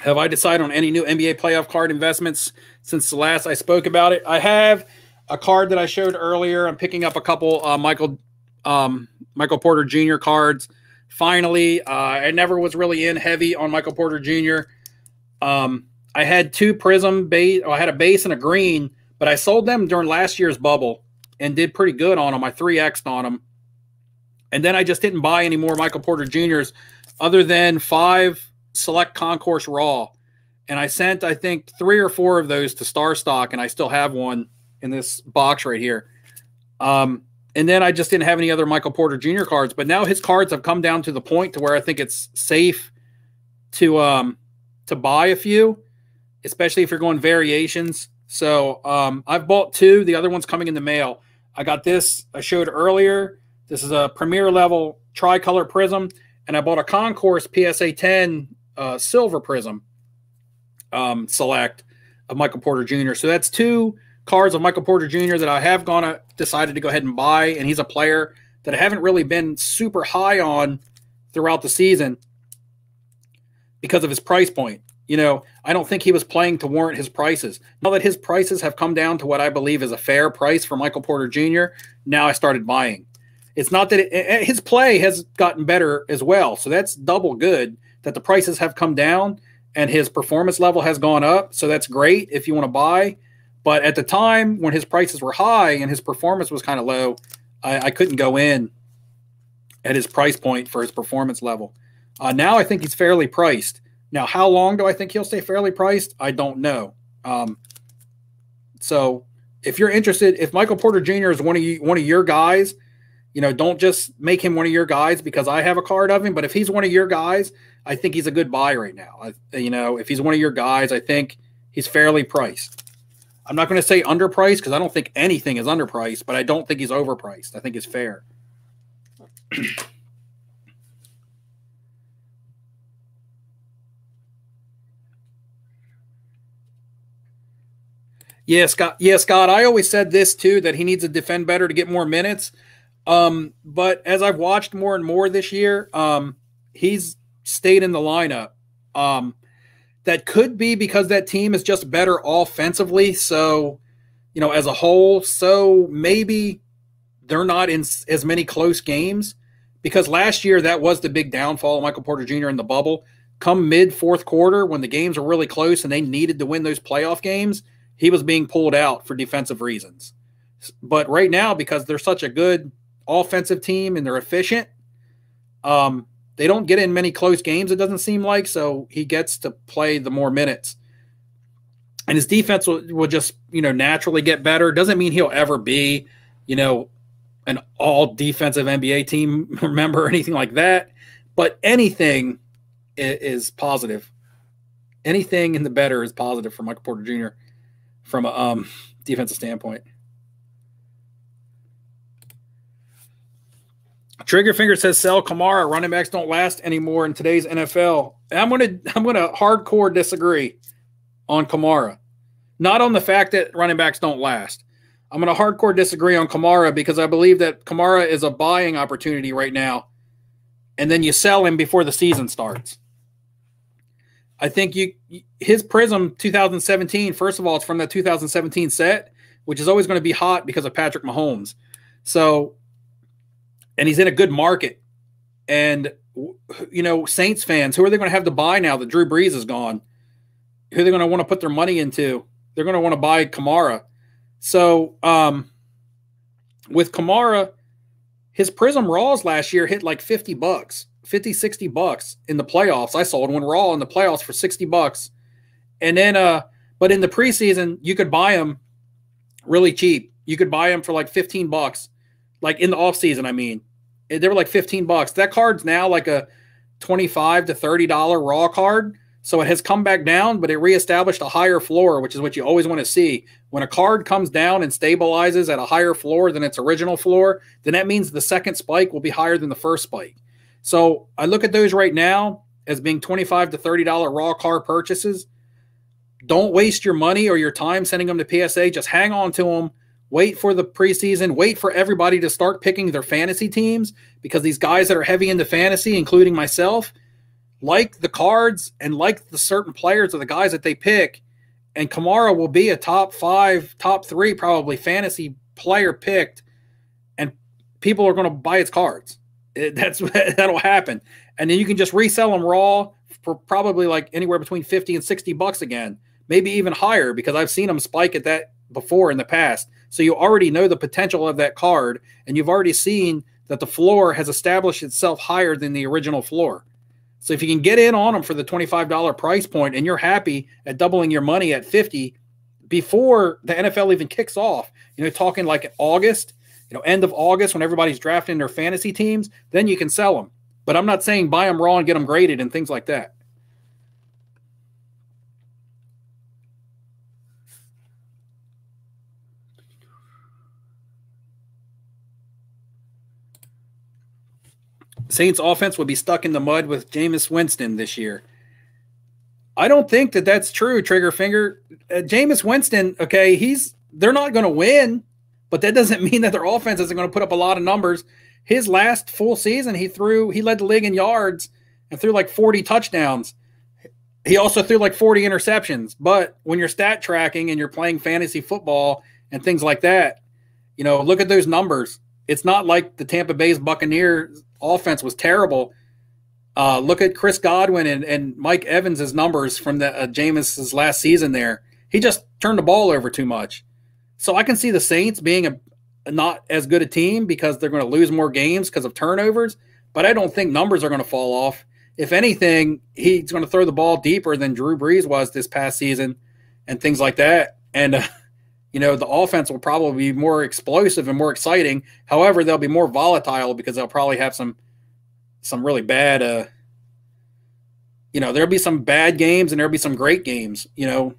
Have I decided on any new NBA playoff card investments since the last I spoke about it? I have a card that I showed earlier. I'm picking up a couple Michael Porter Jr. cards. Finally, I never was really in heavy on Michael Porter Jr. I had two Prism base. I had a base and a green, but I sold them during last year's bubble and did pretty good on them. I 3X'd on them. And then I just didn't buy any more Michael Porter Jr.'s other than 5 Select Concourse Raw. And I sent, I think, 3 or 4 of those to Star Stock, and I still have one in this box right here. And then I just didn't have any other Michael Porter Jr. cards. But now his cards have come down to the point to where I think it's safe to buy a few, especially if you're going variations. So I've bought 2. The other one's coming in the mail. I got this I showed earlier. This is a premier level tricolor prism. And I bought a Concourse PSA 10 silver prism select of Michael Porter Jr. So that's 2 cards of Michael Porter Jr. that I have decided to go ahead and buy. And he's a player that I haven't really been super high on throughout the season because of his price point. You know, I don't think he was playing to warrant his prices. Now that his prices have come down to what I believe is a fair price for Michael Porter Jr., now I started buying. It's not that his play has gotten better as well. So that's double good that the prices have come down and his performance level has gone up. So that's great if you want to buy. But at the time when his prices were high and his performance was kind of low, I couldn't go in at his price point for his performance level. Now I think he's fairly priced. Now, how long do I think he'll stay fairly priced? I don't know. So if you're interested, if Michael Porter Jr. is one of your guys, you know, don't just make him one of your guys because I have a card of him. But if he's one of your guys, I think he's a good buy right now. You know, if he's one of your guys, I think he's fairly priced. I'm not going to say underpriced because I don't think anything is underpriced, but I don't think he's overpriced. I think it's fair. Yeah, Scott. Yeah, Scott. I always said this too, that he needs to defend better to get more minutes. But as I've watched more and more this year, he's stayed in the lineup. That could be because that team is just better offensively. So, you know, as a whole, so maybe they're not in as many close games, because last year that was the big downfall of Michael Porter Jr. in the bubble. Come mid fourth quarter, when the games were really close and they needed to win those playoff games, he was being pulled out for defensive reasons. But right now, because they're such a good offensive team and they're efficient, they don't get in many close games, it doesn't seem like, so he gets to play the more minutes. And his defense will just, naturally get better. Doesn't mean he'll ever be, an all-defensive NBA team member or anything like that. But anything is positive. Anything in the better is positive for Michael Porter Jr. from a defensive standpoint. Triggerfinger says sell Kamara. Running backs don't last anymore in today's NFL. I'm gonna hardcore disagree on Kamara. Not on the fact that running backs don't last. I'm going to hardcore disagree on Kamara because I believe that Kamara is a buying opportunity right now, and then you sell him before the season starts. I think his Prism 2017, first of all, it's from the 2017 set, which is always going to be hot because of Patrick Mahomes. So, and he's in a good market. And, Saints fans, who are they going to have to buy now that Drew Brees is gone? Who are they going to want to put their money into? They're going to want to buy Kamara. So with Kamara, his Prism Raws last year hit like $50, $50, $60 in the playoffs. I sold one Raw in the playoffs for $60. And then, but in the preseason, you could buy them really cheap. You could buy them for like $15, like in the offseason, I mean. They were like $15. That card's now like a $25 to $30 Raw card. So it has come back down, but it reestablished a higher floor, which is what you always want to see. When a card comes down and stabilizes at a higher floor than its original floor, then that means the second spike will be higher than the first spike. So I look at those right now as being $25 to $30 raw card purchases. Don't waste your money or your time sending them to PSA. Just hang on to them. Wait for the preseason. Wait for everybody to start picking their fantasy teams, because these guys that are heavy into fantasy, including myself, like the cards and like the certain players or the guys that they pick, and Kamara will be a top 5, top 3 probably fantasy player picked, and people are going to buy its cards. That'll happen. And then you can just resell them raw for probably like anywhere between $50 and $60 again, maybe even higher, because I've seen them spike at that before in the past. So you already know the potential of that card, and you've already seen that the floor has established itself higher than the original floor. So if you can get in on them for the $25 price point, and you're happy at doubling your money at $50 before the NFL even kicks off, talking like August, end of August when everybody's drafting their fantasy teams, then you can sell them. But I'm not saying buy them raw and get them graded and things like that. Saints offense would be stuck in the mud with Jameis Winston this year. I don't think that that's true, Triggerfinger. Jameis Winston, okay, they're not going to win, but that doesn't mean that their offense isn't going to put up a lot of numbers. His last full season, he led the league in yards and threw like 40 touchdowns. He also threw like 40 interceptions. But when you're stat tracking and you're playing fantasy football and things like that, look at those numbers. It's not like the Tampa Bay's Buccaneers offense was terrible. Look at Chris Godwin and Mike Evans' numbers from the Jameis's last season there. He just turned the ball over too much. So I can see the Saints being a not as good a team because they're going to lose more games because of turnovers, but I don't think numbers are going to fall off. If anything, he's going to throw the ball deeper than Drew Brees was this past season and things like that. And, the offense will probably be more explosive and more exciting. However, they'll be more volatile because they'll probably have some really bad, there'll be some bad games and there'll be some great games, I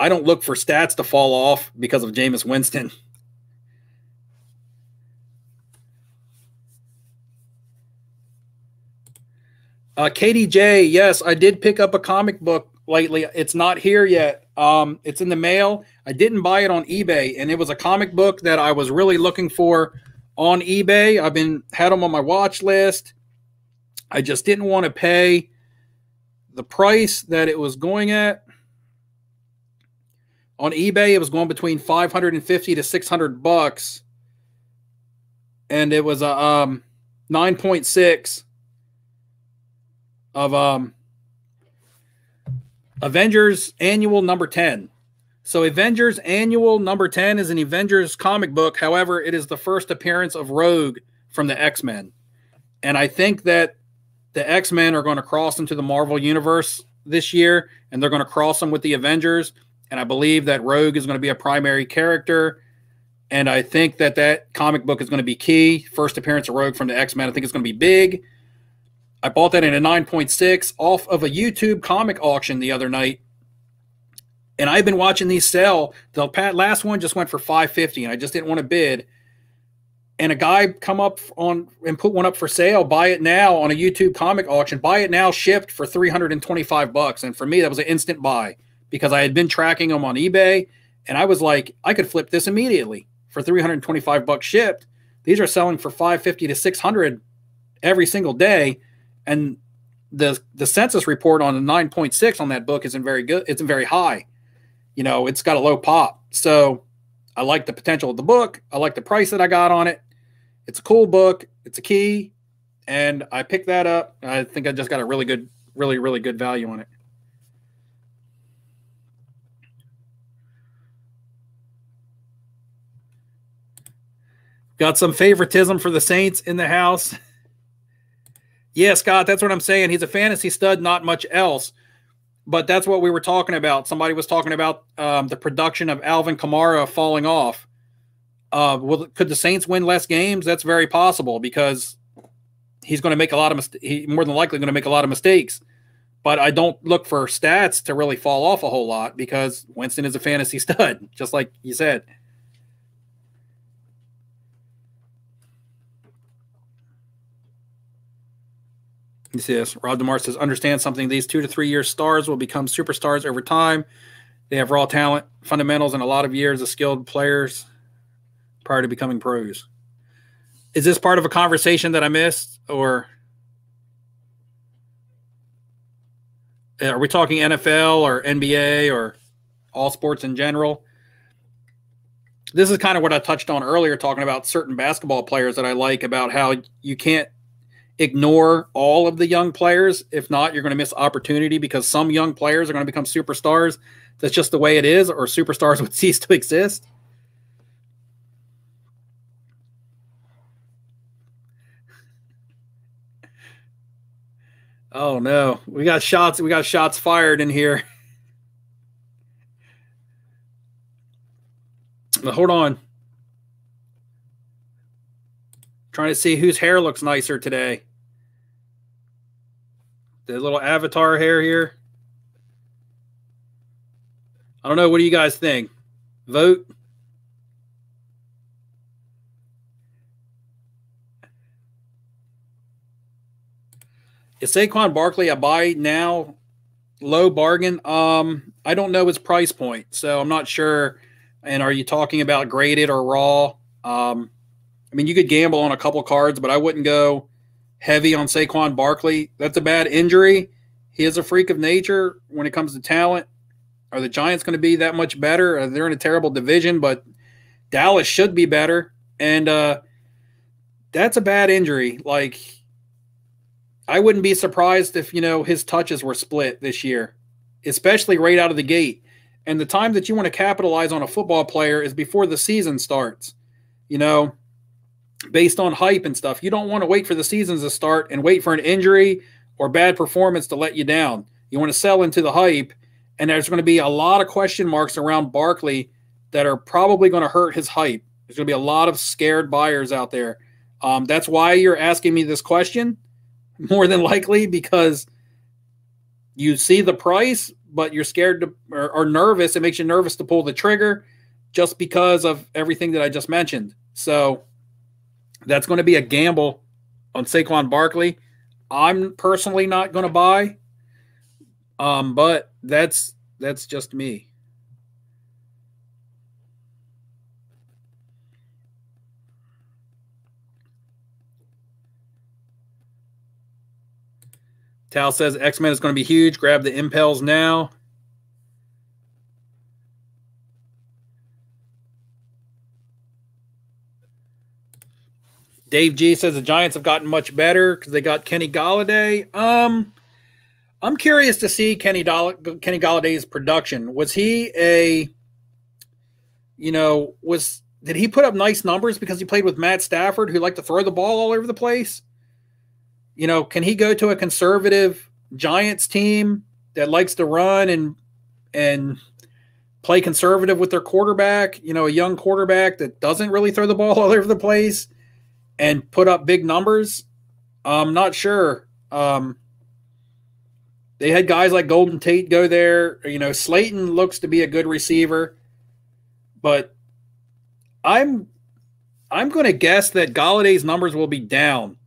don't look for stats to fall off because of Jameis Winston. KDJ, yes, I did pick up a comic book lately. It's not here yet. It's in the mail. I didn't buy it on eBay, and it was a comic book that I was really looking for on eBay. Had them on my watch list. I just didn't want to pay the price that it was going at. On eBay, it was going between 550 to 600 bucks, and it was a 9.6 of Avengers Annual number 10. So Avengers Annual number 10 is an Avengers comic book. However, it is the first appearance of Rogue from the X-Men. And I think that the X-Men are going to cross into the Marvel Universe this year, and they're going to cross them with the Avengers. And I believe that Rogue is going to be a primary character. And I think that that comic book is going to be key. First appearance of Rogue from the X-Men. I think it's going to be big. I bought that in a 9.6 off of a YouTube comic auction the other night. And I've been watching these sell. The last one just went for $550, and I just didn't want to bid. And a guy come up on and put one up for sale. Buy it now on a YouTube comic auction. Buy it now, shipped for $325. And for me, that was an instant buy because I had been tracking them on eBay, and I was like, I could flip this immediately for $325 shipped. These are selling for $550 to $600 every single day, and the census report on the 9.6 on that book isn't very good. It's very high. You know, it's got a low pop. So I like the potential of the book. I like the price that I got on it. It's a cool book. It's a key. And I picked that up. I think I just got a really good, really good value on it. Got some favoritism for the Saints in the house. Yeah, Scott, that's what I'm saying. He's a fantasy stud, not much else. But that's what we were talking about. Somebody was talking about the production of Alvin Kamara falling off. Could the Saints win less games? That's very possible because he's going to make a lot of he's more than likely going to make a lot of mistakes. But I don't look for stats to really fall off a whole lot because Winston is a fantasy stud, just like you said. He says, Rob DeMar says, understand something. These 2 to 3 year stars will become superstars over time. They have raw talent, fundamentals, and a lot of years of skilled players prior to becoming pros. Is this part of a conversation that I missed, or are we talking NFL or NBA or all sports in general? This is kind of what I touched on earlier, talking about certain basketball players that I like, about how you can't ignore all of the young players. If not, you're going to miss opportunity because some young players are going to become superstars. That's just the way it is, or superstars would cease to exist. Oh no, we got shots fired in here. But hold on. Trying to see whose hair looks nicer today. The little avatar hair here. I don't know. What do you guys think? Vote. Is Saquon Barkley a buy now? Low bargain? I don't know his price point, so I'm not sure. And are you talking about graded or raw? I mean, you could gamble on a couple cards, but I wouldn't go heavy on Saquon Barkley. That's a bad injury. He is a freak of nature when it comes to talent. Are the Giants going to be that much better? They're in a terrible division, but Dallas should be better. And that's a bad injury. Like, I wouldn't be surprised if, his touches were split this year, especially right out of the gate. And the time that you want to capitalize on a football player is before the season starts, based on hype and stuff. You don't want to wait for the seasons to start and wait for an injury or bad performance to let you down. You want to sell into the hype, and there's going to be a lot of question marks around Barkley that are probably going to hurt his hype. There's going to be a lot of scared buyers out there. That's why you're asking me this question, more than likely, because you see the price, but you're scared to or nervous. It makes you nervous to pull the trigger just because of everything that I just mentioned. So that's going to be a gamble on Saquon Barkley. I'm personally not going to buy, but that's just me. Tal says X-Men is going to be huge. Grab the impels now. Dave G says the Giants have gotten much better because they got Kenny Galladay. I'm curious to see Kenny Galladay's production. Was he did he put up nice numbers because he played with Matt Stafford, who liked to throw the ball all over the place? Can he go to a conservative Giants team that likes to run and play conservative with their quarterback, a young quarterback that doesn't really throw the ball all over the place and put up big numbers? I'm not sure. They had guys like Golden Tate go there. Slayton looks to be a good receiver, but I'm going to guess that Galladay's numbers will be down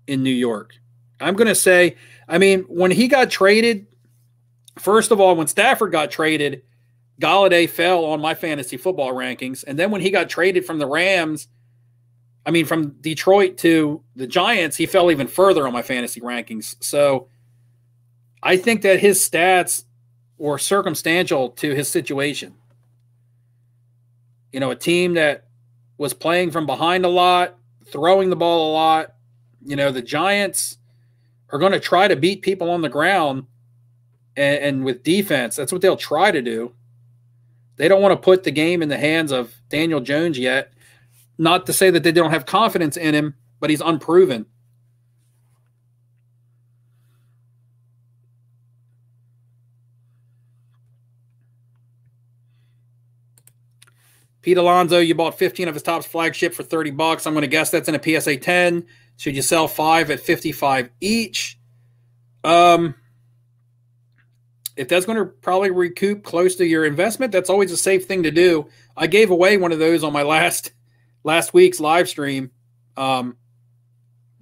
in New York. I'm going to say, when he got traded, first of all, when Stafford got traded, Galladay fell on my fantasy football rankings. And then when he got traded from the Rams, from Detroit to the Giants, he fell even further on my fantasy rankings. So I think that his stats were circumstantial to his situation. A team that was playing from behind a lot, throwing the ball a lot. The Giants are going to try to beat people on the ground and with defense. That's what they'll try to do. They don't want to put the game in the hands of Daniel Jones yet. Not to say that they don't have confidence in him, but he's unproven. Pete Alonso, you bought 15 of his Topps flagship for $30. I'm going to guess that's in a PSA 10. Should you sell 5 at $55 each? If that's going to probably recoup close to your investment, that's always a safe thing to do. I gave away one of those on my last week's live stream. Actually,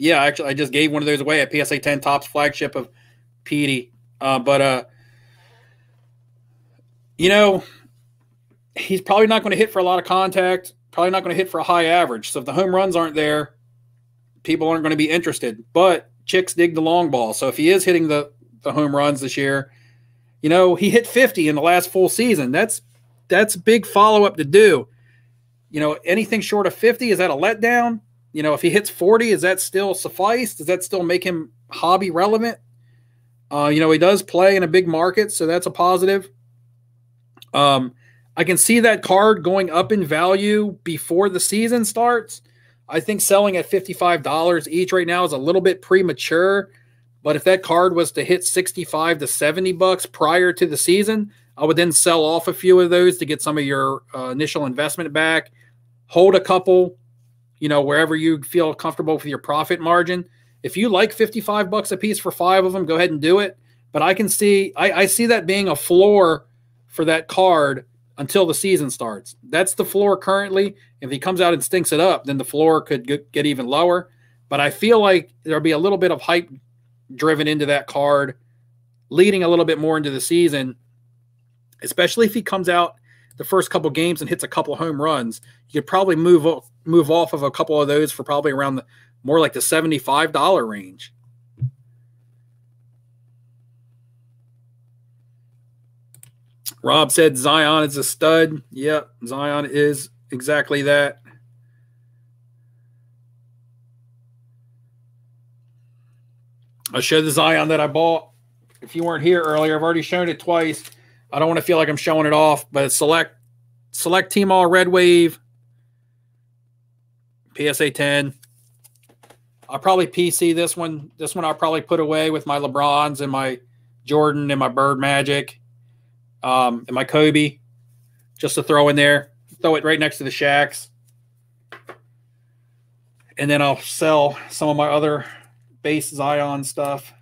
I just gave one of those away at PSA 10 Topps flagship of Petey. He's probably not going to hit for a lot of contact, probably not going to hit for a high average. So if the home runs aren't there, people aren't going to be interested. But chicks dig the long ball. So if he is hitting the home runs this year, he hit 50 in the last full season. That's big follow-up to do. Anything short of 50, is that a letdown? If he hits 40, is that still suffice? Does that still make him hobby relevant? He does play in a big market, so that's a positive. I can see that card going up in value before the season starts. I think selling at $55 each right now is a little bit premature. But if that card was to hit $65 to $70 prior to the season, I would then sell off a few of those to get some of your initial investment back. Hold a couple, wherever you feel comfortable with your profit margin. If you like $55 a piece for 5 of them, go ahead and do it. But I can see, I see that being a floor for that card until the season starts. That's the floor currently. If he comes out and stinks it up, then the floor could get even lower. But I feel like there'll be a little bit of hype driven into that card, leading a little bit more into the season, especially if he comes out the first couple games and hits a couple home runs. You could probably move off of a couple of those for probably around more like the $75 range. Rob said Zion is a stud. Yep, Zion is exactly that. I'll show the Zion that I bought. If you weren't here earlier, I've already shown it twice. I don't want to feel like I'm showing it off, but it's select Team All Red Wave, PSA 10. I'll probably PC this one. This one I'll probably put away with my LeBrons and my Jordan and my Bird Magic. And my Kobe, just to throw in there. Throw it right next to the Shaqs. And then I'll sell some of my other base Zion stuff.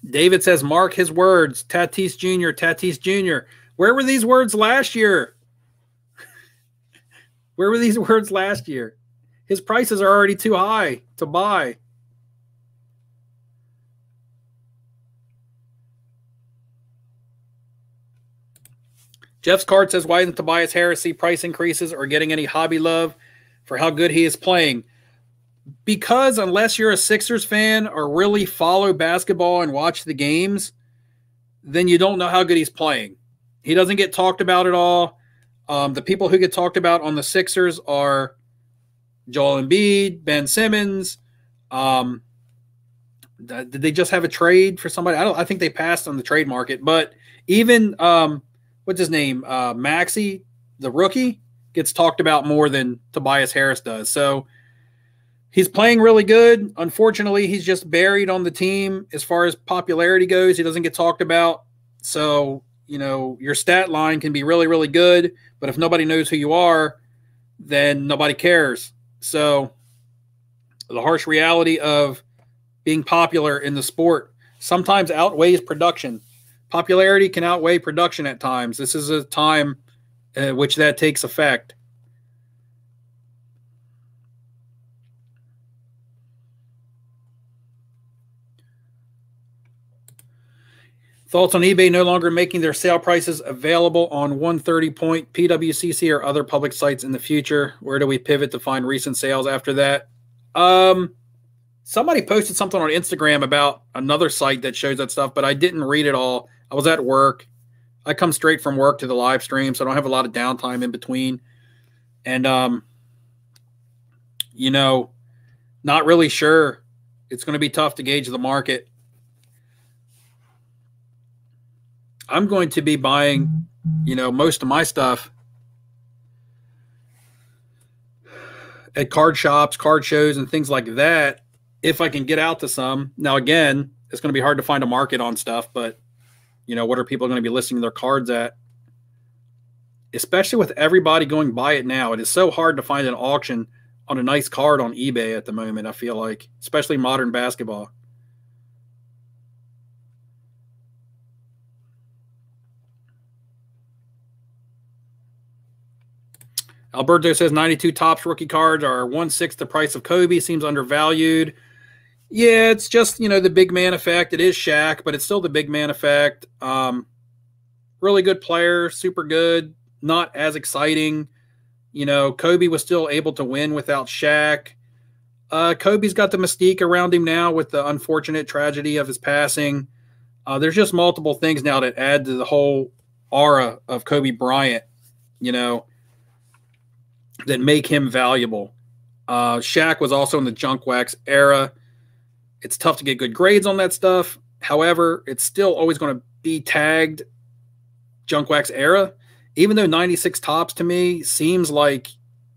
David says, mark his words. Tatis Jr., Tatis Jr. Where were these words last year? Where were these words last year? His prices are already too high to buy. Jeff's card says, why isn't Tobias Harris see price increases or getting any hobby love for how good he is playing? Because unless you're a Sixers fan or really follow basketball and watch the games, then you don't know how good he's playing. He doesn't get talked about at all. The people who get talked about on the Sixers are Joel Embiid, Ben Simmons. Did they just have a trade for somebody? I think they passed on the trade market. But even what's his name, Maxey, the rookie, gets talked about more than Tobias Harris does. So he's playing really good. Unfortunately, he's just buried on the team as far as popularity goes. He doesn't get talked about. So, you know, your stat line can be really, really good, but if nobody knows who you are, then nobody cares. So the harsh reality of being popular in the sport sometimes outweighs production. Popularity can outweigh production at times. This is a time at which that takes effect. Thoughts on eBay no longer making their sale prices available on 130 Point, PWCC, or other public sites in the future? Where do we pivot to find recent sales after that? Somebody posted something on Instagram about another site that shows that stuff, but I didn't read it all. I was at work. I come straight from work to the live stream, so I don't have a lot of downtime in between. And, you know, not really sure. It's going to be tough to gauge the market. I'm going to be buying, you know, most of my stuff at card shops, card shows, and things like that, if I can get out to some. Now, again, it's going to be hard to find a market on stuff, but, you know, what are people going to be listing their cards at? Especially with everybody going buy it now. It is so hard to find an auction on a nice card on eBay at the moment, I feel like, especially modern basketball. Alberto says 92 Topps rookie cards are 1/6 the price of Kobe. Seems undervalued. Yeah, it's just, you know, the big man effect. It is Shaq, but it's still the big man effect. Really good player, super good, not as exciting. You know, Kobe was still able to win without Shaq. Kobe's got the mystique around him now with the unfortunate tragedy of his passing. There's just multiple things now that add to the whole aura of Kobe Bryant, you know, that make him valuable. Shaq was also in the junk wax era. It's tough to get good grades on that stuff. However, it's still always going to be tagged junk wax era, even though 96 Topps to me seems like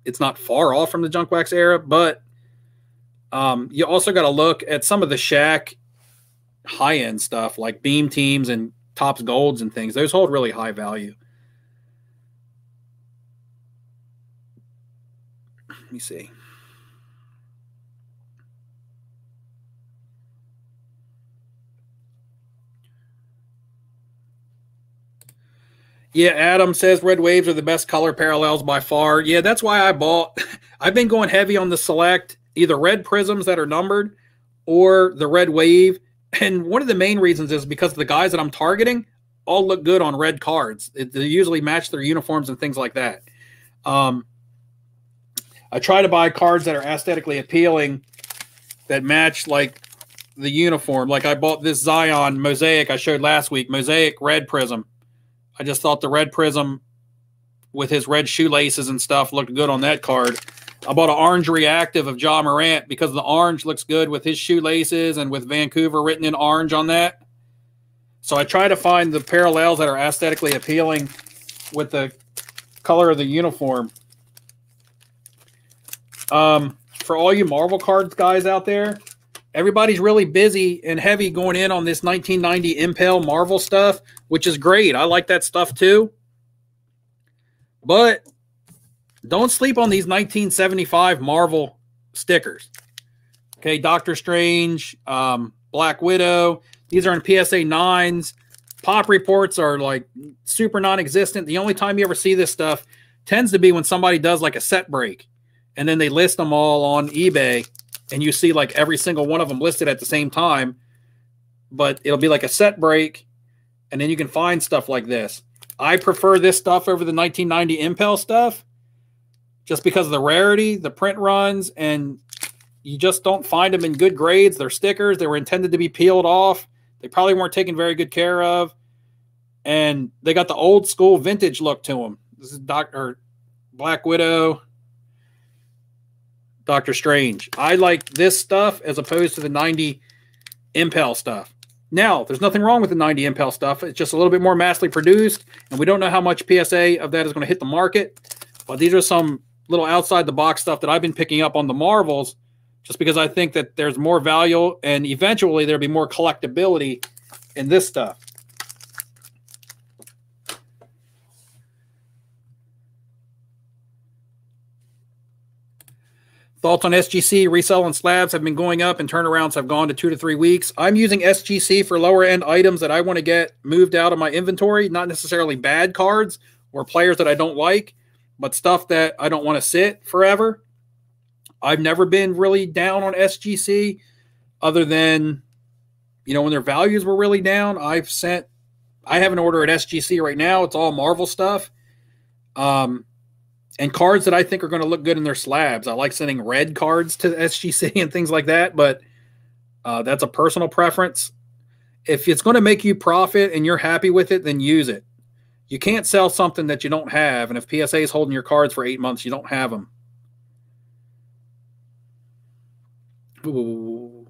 it's not far off from the junk wax era. But you also got to look at some of the Shaq high-end stuff like Beam Teams and Topps Golds and things. Those hold really high value. Let me see. Yeah, Adam says red waves are the best color parallels by far. Yeah, that's why I bought. I've been going heavy on the select, either red prisms that are numbered or the red wave. And one of the main reasons is because the guys that I'm targeting all look good on red cards. They usually match their uniforms and things like that. I try to buy cards that are aesthetically appealing that match like the uniform. Like I bought this Zion Mosaic I showed last week, Mosaic red prism. I just thought the red prism with his red shoelaces and stuff looked good on that card. I bought an orange reactive of Ja Morant because the orange looks good with his shoelaces and with Vancouver written in orange on that. So I try to find the parallels that are aesthetically appealing with the color of the uniform. For all you Marvel cards guys out there, everybody's really busy and heavy going in on this 1990 Impel Marvel stuff, which is great. I like that stuff too. But don't sleep on these 1975 Marvel stickers. Okay, Doctor Strange, Black Widow. These are in PSA 9s. Pop reports are like super non-existent. The only time you ever see this stuff tends to be when somebody does like a set break. And then they list them all on eBay. And you see like every single one of them listed at the same time. But it'll be like a set break. And then you can find stuff like this. I prefer this stuff over the 1990 Impel stuff. Just because of the rarity, the print runs, and you just don't find them in good grades. They're stickers. They were intended to be peeled off. They probably weren't taken very good care of. And they got the old school vintage look to them. This is Dr. Black Widow, Doctor Strange. I like this stuff as opposed to the 90 Impel stuff. Now, there's nothing wrong with the 90 Impel stuff. It's just a little bit more massively produced, and we don't know how much PSA of that is going to hit the market. But these are some little outside-the-box stuff that I've been picking up on the Marvels just because I think that there's more value, and eventually there'll be more collectability in this stuff. Thoughts on SGC reselling slabs have been going up and turnarounds have gone to 2 to 3 weeks. I'm using SGC for lower end items that I want to get moved out of my inventory, not necessarily bad cards or players that I don't like, but stuff that I don't want to sit forever. I've never been really down on SGC other than, you know, when their values were really down. I have an order at SGC right now. It's all Marvel stuff. And cards that I think are going to look good in their slabs. I like sending red cards to SGC and things like that, but that's a personal preference. If it's going to make you profit and you're happy with it, then use it. You can't sell something that you don't have, and if PSA is holding your cards for 8 months, you don't have them. Ooh.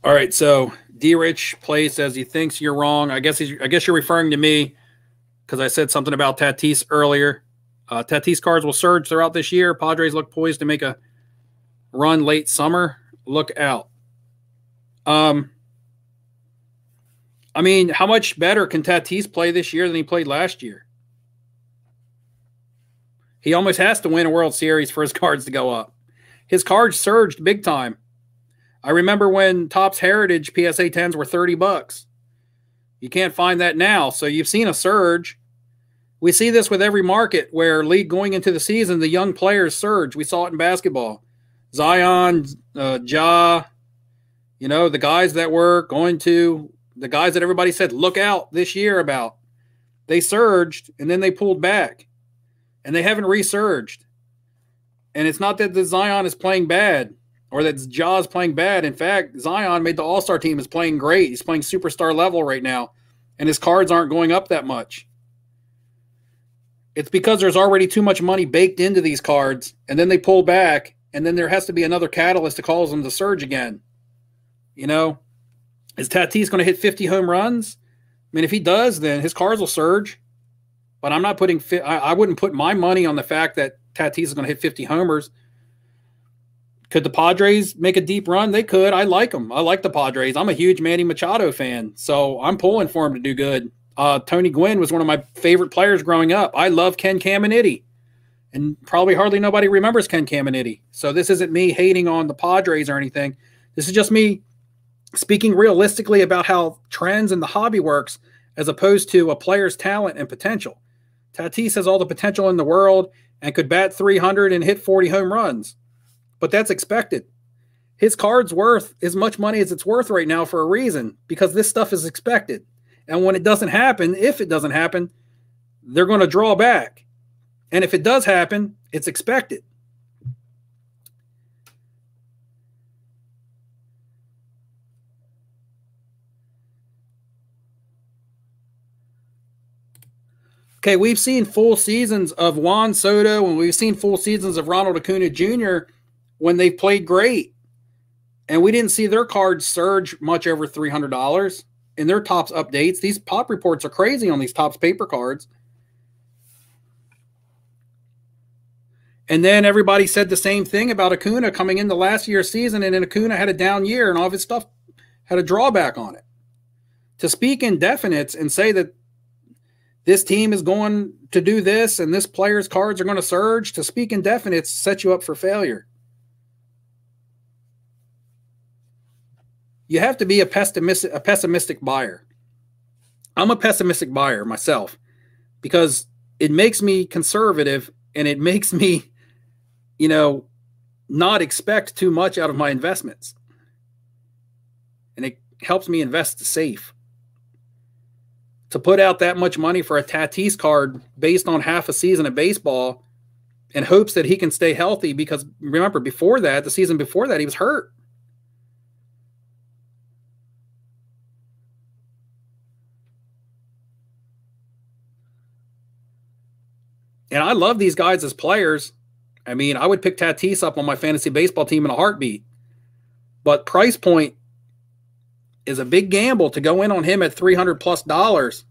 All right, so D-Rich Play says he thinks you're wrong. I guess you're referring to me because I said something about Tatis earlier. Tatis cards will surge throughout this year. Padres look poised to make a run late summer. Look out. I mean, how much better can Tatis play this year than he played last year? He almost has to win a World Series for his cards to go up. His cards surged big time. I remember when Topps Heritage PSA 10s were $30. You can't find that now. So you've seen a surge. We see this with every market where league going into the season, the young players surge. We saw it in basketball. Zion, Ja, you know, the guys that were going to, the guys that everybody said, look out this year about. They surged and then they pulled back. And they haven't resurged. And it's not that the Zion is playing bad or that Ja's playing bad. In fact, Zion made the All-Star team, is playing great. He's playing superstar level right now, and his cards aren't going up that much. It's because there's already too much money baked into these cards, and then they pull back, and then there has to be another catalyst to cause them to surge again. You know, is Tatis going to hit 50 home runs? I mean, if he does, then his cards will surge. But I'm not putting – I wouldn't put my money on the fact that Tatis is going to hit 50 homers. Could the Padres make a deep run? They could. I like them. I like the Padres. I'm a huge Manny Machado fan, so I'm pulling for him to do good. Tony Gwynn was one of my favorite players growing up. I love Ken Caminiti, and probably hardly nobody remembers Ken Caminiti. So this isn't me hating on the Padres or anything. This is just me speaking realistically about how trends in the hobby works as opposed to a player's talent and potential. Tatis has all the potential in the world and could bat 300 and hit 40 home runs. But that's expected. His card's worth as much money as it's worth right now for a reason, because this stuff is expected. And when it doesn't happen, if it doesn't happen, they're going to draw back. And if it does happen, it's expected. Okay, we've seen full seasons of Juan Soto, and we've seen full seasons of Ronald Acuna Jr. when they've played great. And we didn't see their cards surge much over $300 in their Topps updates. These pop reports are crazy on these Topps paper cards. And then everybody said the same thing about Acuna coming into last year's season, and then Acuna had a down year and all of his stuff had a drawback on it. To speak in definites and say that this team is going to do this and this player's cards are going to surge, to speak in definites sets you up for failure. You have to be a pessimistic buyer. I'm a pessimistic buyer myself because it makes me conservative and it makes me, you know, not expect too much out of my investments. And it helps me invest safe. to put out that much money for a Tatis card based on half a season of baseball in hopes that he can stay healthy, because remember, before that, the season before that, he was hurt. And I love these guys as players. I mean, I would pick Tatis up on my fantasy baseball team in a heartbeat. But price point is a big gamble to go in on him at $300+ dollars.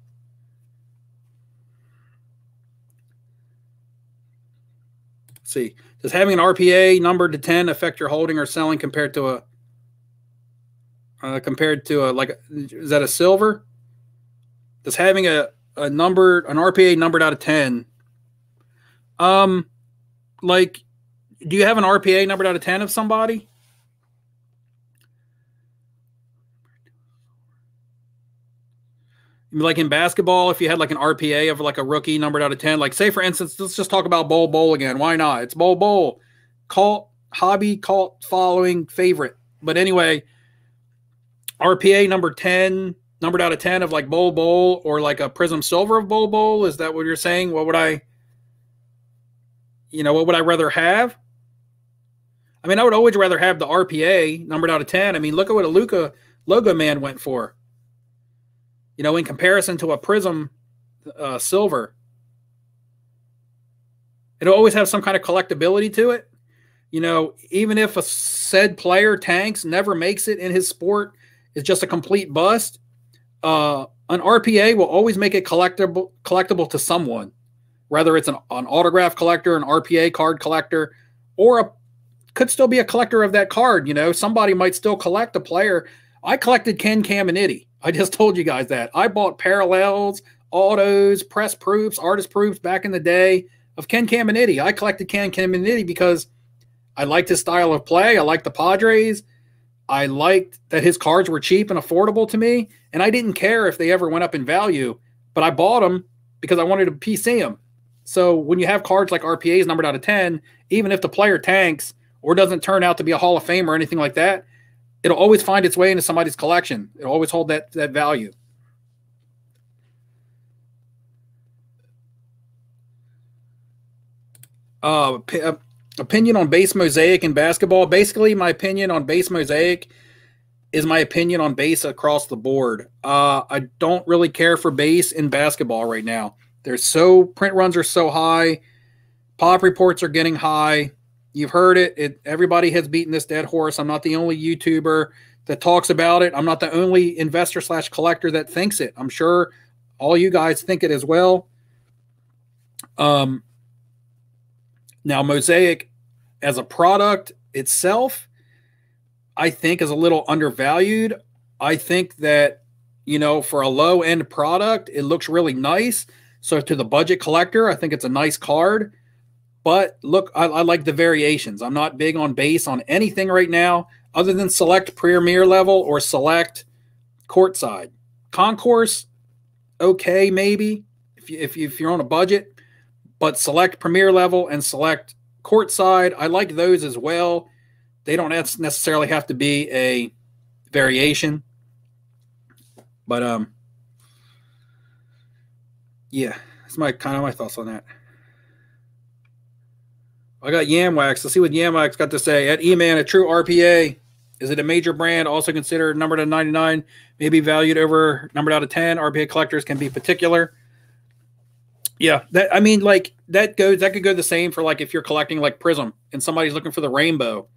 Let's see, does having an RPA numbered to 10 affect your holding or selling compared to a like, is that a silver? Does having an RPA numbered out of 10, like, do you have an RPA numbered out of 10 of somebody? Like in basketball, if you had like an RPA of like a rookie numbered out of 10, like say for instance, let's just talk about Bowl again. Why not? It's Bowl. Cult following favorite. But anyway, RPA number 10, numbered out of 10 of like Bowl, or like a Prism Silver of Bowl. Is that what you're saying? What would I rather have? I mean, I would always rather have the RPA numbered out of 10. I mean, look at what a Luka logo man went for. In comparison to a Prism Silver. It'll always have some kind of collectability to it. Even if a said player tanks, never makes it in his sport, is just a complete bust, an RPA will always make it collectible to someone. Whether it's an autograph collector, an RPA card collector, or could still be a collector of that card. Somebody might still collect a player. I collected Ken Caminiti. I just told you guys that. I bought parallels, autos, press proofs, artist proofs back in the day of Ken Caminiti. I collected Ken Caminiti because I liked his style of play. I liked the Padres. I liked that his cards were cheap and affordable to me, and I didn't care if they ever went up in value, but I bought them because I wanted to PC them. So when you have cards like RPAs numbered out of 10, even if the player tanks or doesn't turn out to be a Hall of Fame or anything like that, it'll always find its way into somebody's collection. It'll always hold that value. Opinion on base mosaic in basketball. Basically, my opinion on base mosaic is my opinion on base across the board. I don't really care for base in basketball right now. Print runs are so high. Pop reports are getting high. You've heard it. Everybody has beaten this dead horse. I'm not the only YouTuber that talks about it. I'm not the only investor/collector that thinks it. I'm sure all you guys think it as well. Now, Mosaic as a product itself, I think is a little undervalued. I think that, for a low-end product, it looks really nice. So to the budget collector, I think it's a nice card. But look, I like the variations. I'm not big on base on anything right now other than select premier level or select courtside. Concourse, okay, maybe if you're on a budget, but select premier level and select courtside, I like those as well. They don't necessarily have to be a variation. But yeah, that's my thoughts on that. I got Yamwax. Let's see what Yamwax got to say. At E-Man, a true RPA, is it a major brand? Also considered numbered at 99, maybe valued over numbered out of 10. RPA collectors can be particular. Yeah, that could go the same for like if you're collecting like Prism and somebody's looking for the rainbow.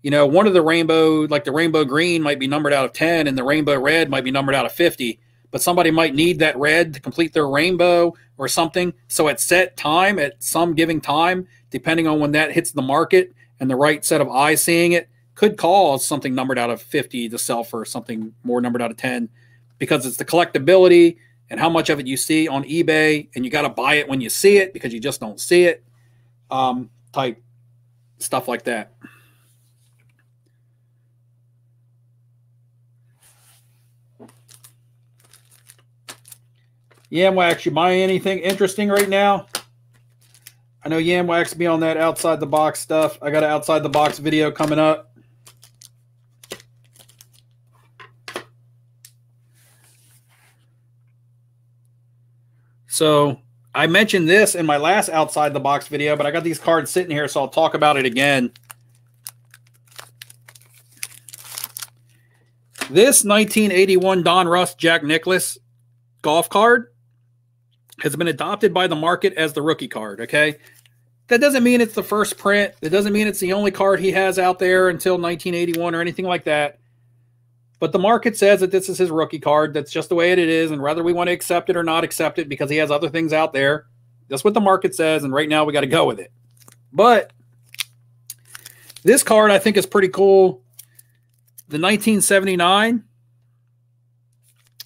One of the rainbow, like the rainbow green, might be numbered out of 10, and the rainbow red might be numbered out of 50. But somebody might need that red to complete their rainbow or something. So at set time, at some giving time, depending on when that hits the market and the right set of eyes seeing it, could cause something numbered out of 50 to sell for something more numbered out of 10, because it's the collectability and how much of it you see on eBay, and you got to buy it when you see it because you just don't see it, type stuff like that. Yamwax, you buying anything interesting right now? I know Yamwax be on that outside the box stuff. I got an outside the box video coming up. So I mentioned this in my last Outside the Box video, but I got these cards sitting here, so I'll talk about it again. This 1981 Don Russ Jack Nicklaus golf card has been adopted by the market as the rookie card, okay? That doesn't mean it's the first print. It doesn't mean it's the only card he has out there until 1981 or anything like that. But the market says that this is his rookie card. That's just the way it is, and whether we want to accept it or not accept it because he has other things out there, that's what the market says, and right now we got to go with it. But this card I think is pretty cool. The 1979,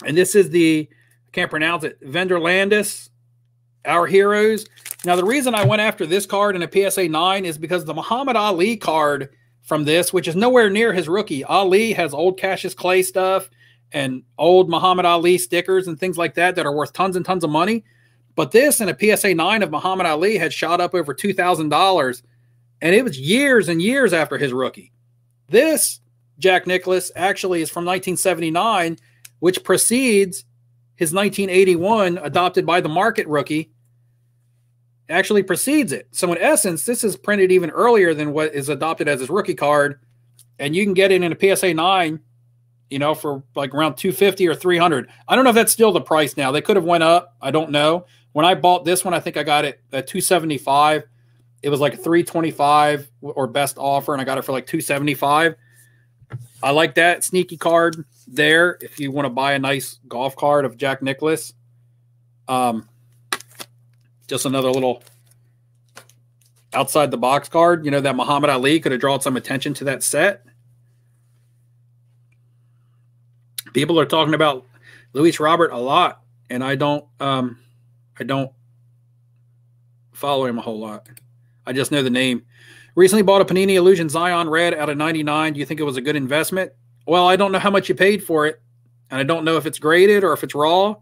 and this is the, I can't pronounce it, Venderlandis, Our Heroes. Now, the reason I went after this card in a PSA 9 is because the Muhammad Ali card from this, which is nowhere near his rookie. Ali has old Cassius Clay stuff and old Muhammad Ali stickers and things like that that are worth tons and tons of money. But this in a PSA 9 of Muhammad Ali had shot up over $2,000, and it was years and years after his rookie. This Jack Nicklaus actually is from 1979, which precedes his 1981 adopted by the market rookie. Actually precedes it. So in essence, this is printed even earlier than what is adopted as his rookie card, and you can get it in a PSA 9, you know, for like around $250 or $300. I don't know if that's still the price now. They could have went up. I don't know. When I bought this one, I think I got it at $275. It was like a $325 or best offer, and I got it for like $275. I like that sneaky card there if you want to buy a nice golf card of Jack Nicklaus. Just another little outside the box card. You know, that Muhammad Ali could have drawn some attention to that set. People are talking about Luis Robert a lot, and I don't follow him a whole lot. I just know the name. Recently bought a Panini Illusion Zion Red out of 99. Do you think it was a good investment? Well, I don't know how much you paid for it, and I don't know if it's graded or if it's raw.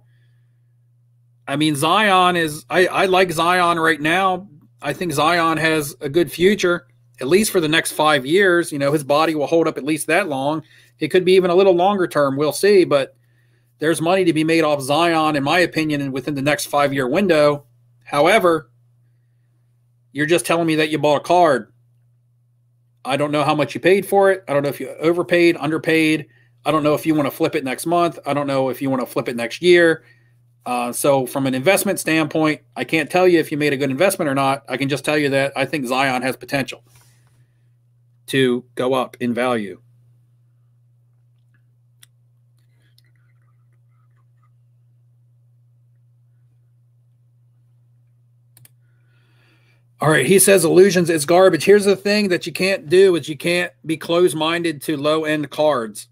I mean, Zion is, I like Zion right now. I think Zion has a good future, at least for the next 5 years. You know, his body will hold up at least that long. It could be even a little longer term. We'll see, but there's money to be made off Zion, in my opinion, and within the next 5-year window. However, you're just telling me that you bought a card. I don't know how much you paid for it. I don't know if you overpaid, underpaid. I don't know if you want to flip it next month. I don't know if you want to flip it next year. So from an investment standpoint, I can't tell you if you made a good investment or not. I can just tell you that I think Zion has potential to go up in value. All right, he says Illusions is garbage. Here's the thing that you can't do is you can't be closed-minded to low-end cards.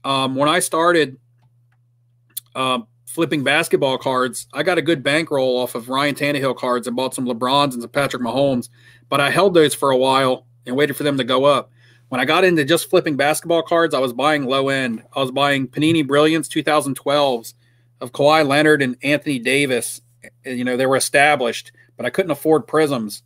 When I started flipping basketball cards, I got a good bankroll off of Ryan Tannehill cards and bought some LeBrons and some Patrick Mahomes, but I held those for a while and waited for them to go up. When I got into just flipping basketball cards, I was buying low-end. I was buying Panini Brilliance 2012s of Kawhi Leonard and Anthony Davis. You know, they were established, but I couldn't afford Prisms.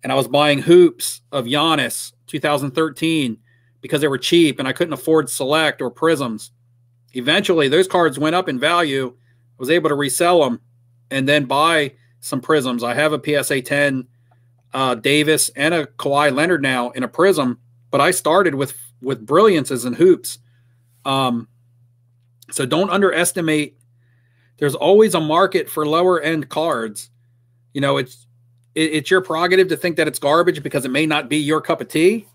And I was buying hoops of Giannis 2013 because they were cheap and I couldn't afford Select or Prisms. Eventually, those cards went up in value. I was able to resell them and then buy some Prisms. I have a PSA 10 Davis and a Kawhi Leonard now in a Prism, but I started with Brilliances and hoops. So don't underestimate. There's always a market for lower end cards. You know, it's your prerogative to think that it's garbage because it may not be your cup of tea,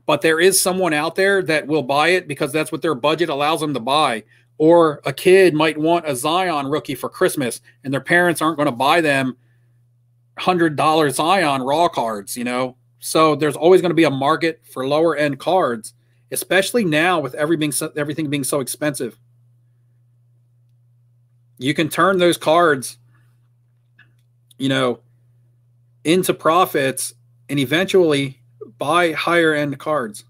but there is someone out there that will buy it because that's what their budget allows them to buy. Or a kid might want a Zion rookie for Christmas and their parents aren't going to buy them $100 Zion raw cards, you know? So there's always going to be a market for lower end cards, especially now with everything being so expensive. You can turn those cards, you know, into profits and eventually buy higher end cards.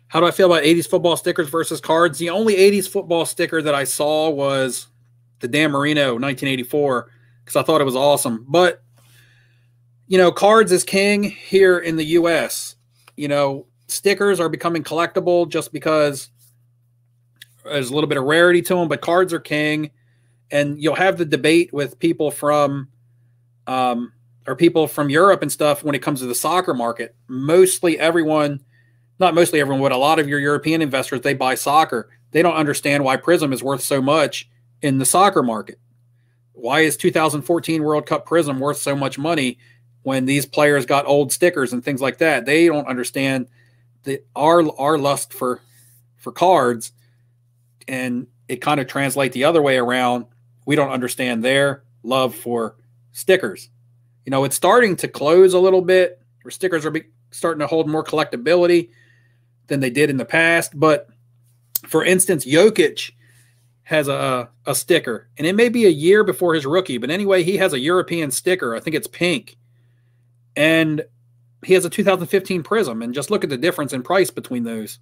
How do I feel about 80s football stickers versus cards? The only 80s football sticker that I saw was the Dan Marino 1984 because I thought it was awesome. But, you know, cards is king here in the U.S. You know, stickers are becoming collectible just because there's a little bit of rarity to them, but cards are king. And you'll have the debate with people from people from Europe and stuff when it comes to the soccer market. Mostly everyone, not mostly everyone, but a lot of your European investors, they buy soccer. They don't understand why Prism is worth so much in the soccer market. Why is 2014 World Cup Prism worth so much money when these players got old stickers and things like that? They don't understand our lust for cards, and it kind of translates the other way around. We don't understand their love for stickers. You know, it's starting to close a little bit, where stickers are starting to hold more collectability than they did in the past. But for instance, Jokic has a sticker, and it may be a year before his rookie, but anyway, he has a European sticker. I think it's pink. And he has a 2015 Prism, and just look at the difference in price between those.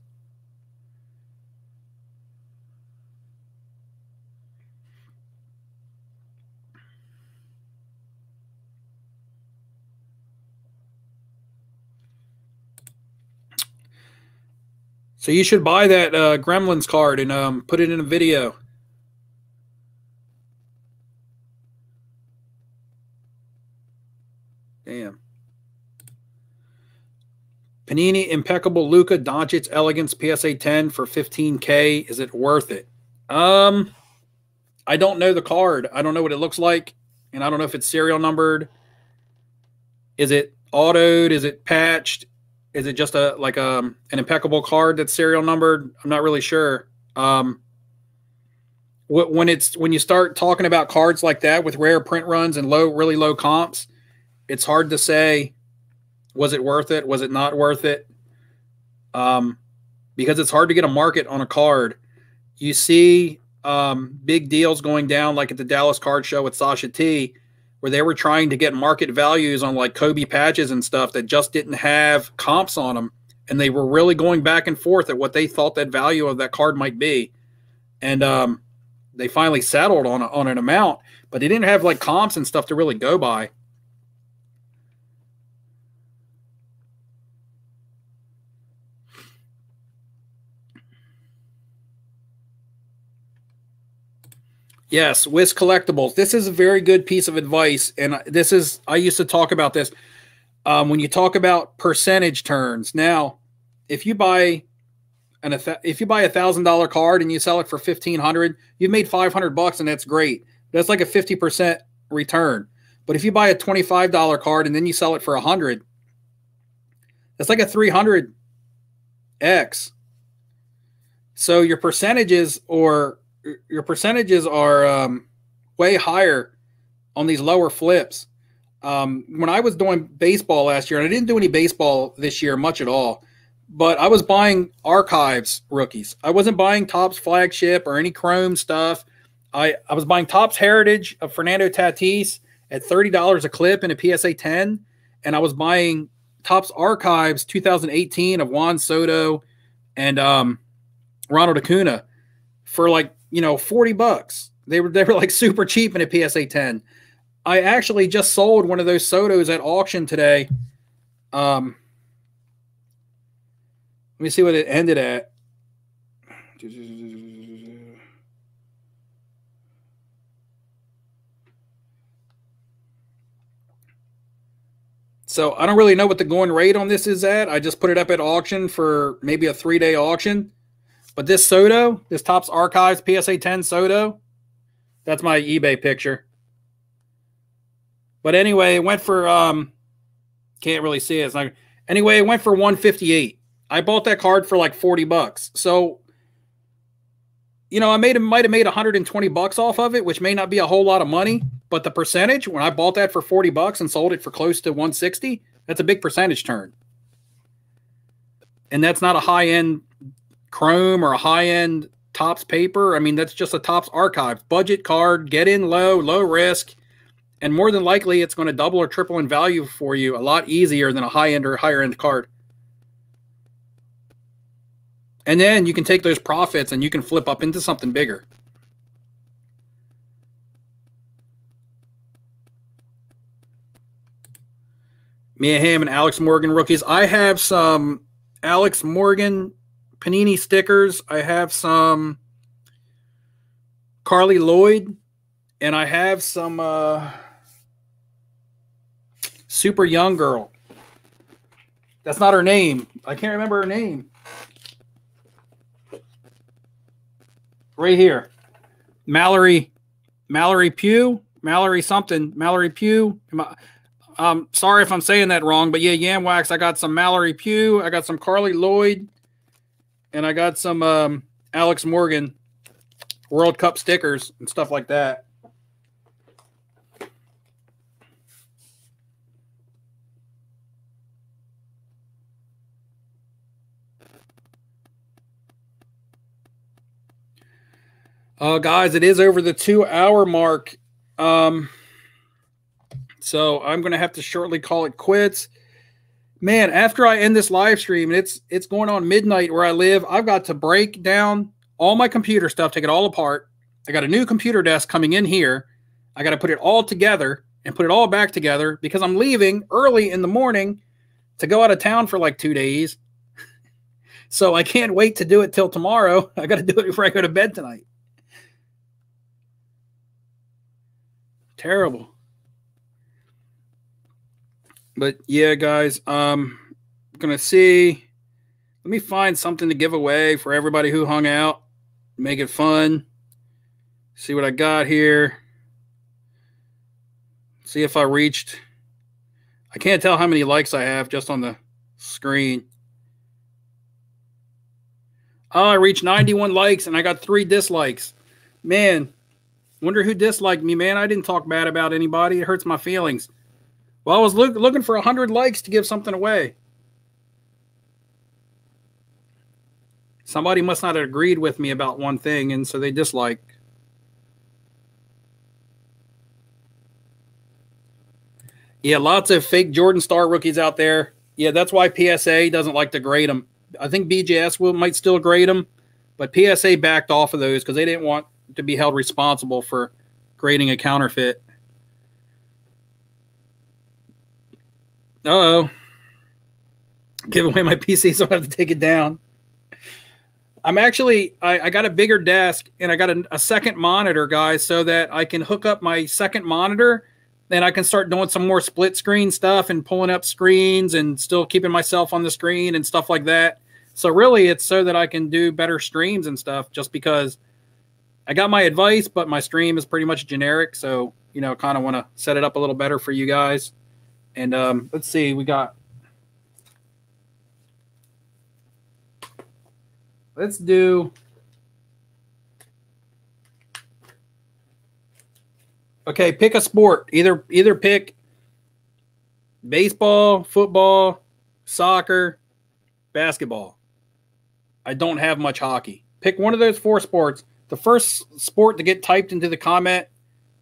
So you should buy that Gremlins card and put it in a video. Damn. Panini Impeccable Luka Doncic Elegance PSA 10 for $15K. Is it worth it? I don't know the card. I don't know what it looks like, and I don't know if it's serial numbered. Is it autoed? Is it patched? Is it just an impeccable card that's serial numbered? I'm not really sure. When you start talking about cards like that with rare print runs and really low comps, it's hard to say, was it worth it? Was it not worth it? Because it's hard to get a market on a card. You see big deals going down, like at the Dallas Card Show with Sasha T, where they were trying to get market values on like Kobe patches and stuff that just didn't have comps on them. And they were really going back and forth at what they thought that value of that card might be. And they finally settled on an amount, but they didn't have like comps and stuff to really go by. Yes, Wiz Collectibles. This is a very good piece of advice, and I used to talk about this when you talk about percentage turns. Now, if you buy a $1,000 card and you sell it for $1,500, you've made $500, and that's great. That's like a 50% return. But if you buy a $25 card and then you sell it for $100, that's like a 300x. So your percentages are way higher on these lower flips. When I was doing baseball last year, and I didn't do any baseball this year much at all, but I was buying Archives rookies. I wasn't buying Topps Flagship or any Chrome stuff. I was buying Topps Heritage of Fernando Tatis at $30 a clip in a PSA 10, and I was buying Topps Archives 2018 of Juan Soto and Ronald Acuna for like, $40. They were like super cheap in a PSA 10. I actually just sold one of those Sotos at auction today. Let me see what it ended at. So I don't really know what the going rate on this is at. I just put it up at auction for maybe a 3-day auction. But this Soto, this Topps Archives PSA 10 Soto, that's my eBay picture. But anyway, it went for, can't really see it. Anyway, it went for $158. I bought that card for like $40. So, I might have made $120 off of it, which may not be a whole lot of money. But the percentage, when I bought that for $40 and sold it for close to $160, that's a big percentage turn. And that's not a high-end Chrome or a high-end Topps paper. I mean, that's just a Topps Archive. Budget card, get in low risk, and more than likely it's going to double or triple in value for you a lot easier than a high-end or higher-end card. And then you can take those profits and you can flip up into something bigger. Mia Hamm and Alex Morgan rookies. I have some Alex Morgan Panini stickers. I have some Carly Lloyd, and I have some super young girl. That's not her name. I can't remember her name. Right here. Mallory Pugh. Mallory something. Mallory Pugh. Sorry if I'm saying that wrong, but yeah, Yamwax. I got some Mallory Pugh. I got some Carly Lloyd. And I got some Alex Morgan World Cup stickers and stuff like that. Guys, it is over the 2-hour mark. So I'm going to have to shortly call it quits. Man, after I end this live stream, and it's going on midnight where I live, I've got to break down all my computer stuff, take it all apart. I got a new computer desk coming in here. I got to put it all together and put it all back together because I'm leaving early in the morning to go out of town for like 2 days. So I can't wait to do it till tomorrow. I got to do it before I go to bed tonight. Terrible. But yeah, guys, I'm going to see. Let me find something to give away for everybody who hung out. Make it fun. See what I got here. See if I reached. I can't tell how many likes I have just on the screen. Oh, I reached 91 likes and I got 3 dislikes. Man, wonder who disliked me, man. I didn't talk bad about anybody. It hurts my feelings. Well, I was looking for 100 likes to give something away. Somebody must not have agreed with me about one thing, and so they disliked. Yeah, lots of fake Jordan Star rookies out there. Yeah, that's why PSA doesn't like to grade them. I think BJS might still grade them, but PSA backed off of those because they didn't want to be held responsible for grading a counterfeit. Uh-oh. Give away my PC, so I have to take it down. I'm actually, I got a bigger desk, and I got a second monitor, guys, so that I can hook up my second monitor. Then I can start doing some more split screen stuff and pulling up screens and still keeping myself on the screen and stuff like that. So really, it's so that I can do better streams and stuff just because I got my advice, but my stream is pretty much generic. So, you know, kind of want to set it up a little better for you guys. And let's see, let's do, okay, pick a sport. Either pick baseball, football, soccer, basketball. I don't have much hockey. Pick one of those 4 sports. The first sport to get typed into the comment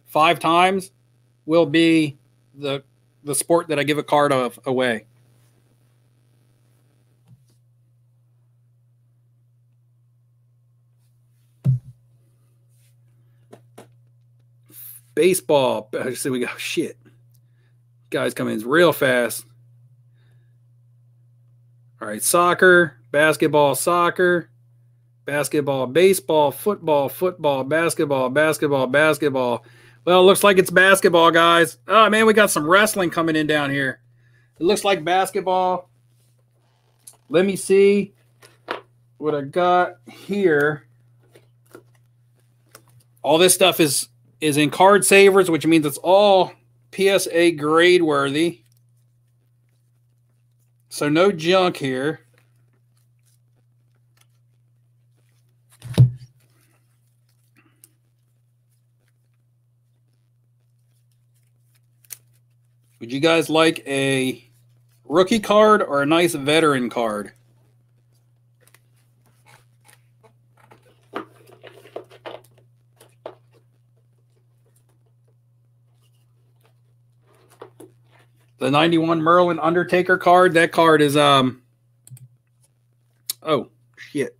5 times will be the sport that I give a card of away. Baseball. So we go, shit. Guys come in real fast. All right, soccer, basketball, soccer, basketball, baseball, football, football, basketball, basketball, basketball. Well, it looks like it's basketball, guys. Oh, man, we got some wrestling coming in down here. It looks like basketball. Let me see what I got here. All this stuff is in card savers, which means it's all PSA grade worthy. So no junk here. Would you guys like a rookie card or a nice veteran card? The 91 Merlin Undertaker card, that card is, oh, shit.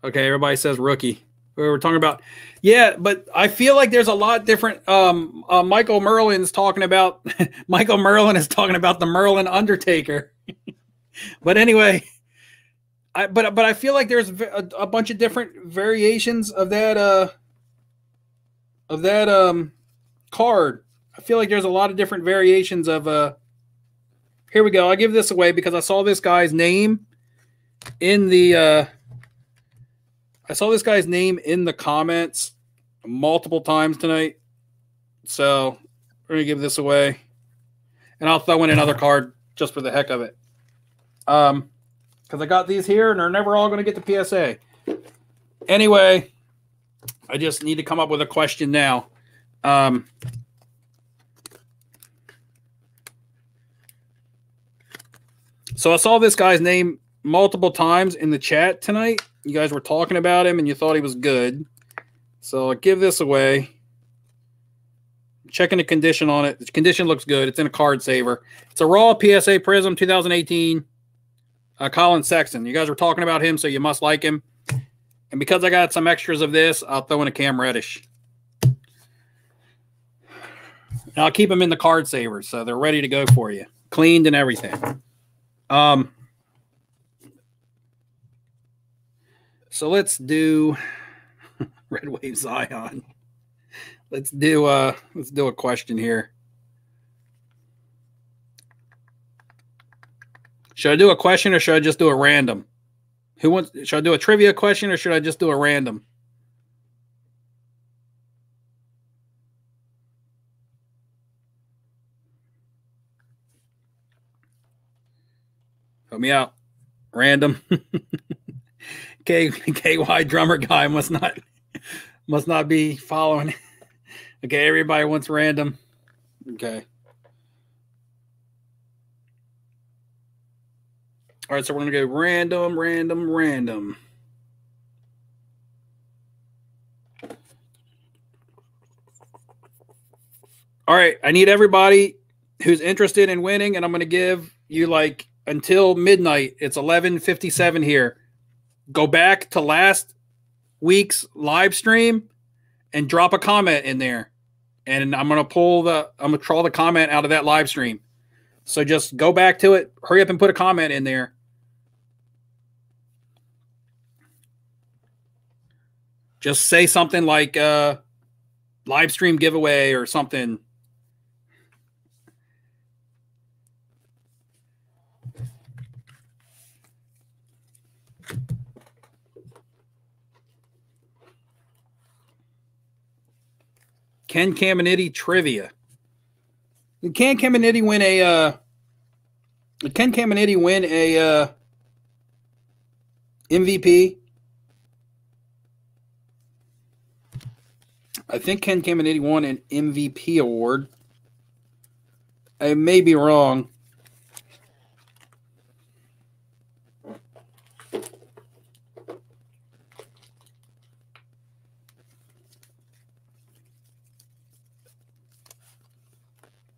Okay, everybody says rookie. We're talking about, yeah, but I feel like there's a lot different. Michael Merlin is talking about the Merlin Undertaker. But anyway, but I feel like there's a bunch of different variations of that of that card. I feel like there's a lot of different variations of here we go. I'll give this away because I saw this guy's name in the comments multiple times tonight. So we're gonna give this away. And I'll throw in another card just for the heck of it. Because I got these here and they're never all gonna get the PSA. Anyway, I just need to come up with a question now. So I saw this guy's name multiple times in the chat tonight. You guys were talking about him and you thought he was good. So I'll give this away. Checking the condition on it. The condition looks good. It's in a card saver. It's a raw PSA Prism 2018. Colin Sexton. You guys were talking about him, so you must like him. And because I got some extras of this, I'll throw in a Cam Reddish. And I'll keep them in the card savers, so they're ready to go for you. Cleaned and everything. So let's do Red Wave Zion. Let's do a question here. Should I do a question or should I just do a random? Should I do a trivia question or should I just do a random? Help me out. Random. KY drummer guy must not be following. Okay, everybody wants random. Okay. All right, so we're going to go random, random, random. All right, I need everybody who's interested in winning, and I'm going to give you like until midnight. It's 11:57 here. Go back to last week's live stream and drop a comment in there. And I'm going to draw the comment out of that live stream. So just go back to it. Hurry up and put a comment in there. Just say something like live stream giveaway or something. Ken Caminiti trivia. Did Ken Caminiti win a MVP? I think Ken Caminiti won an MVP award. I may be wrong.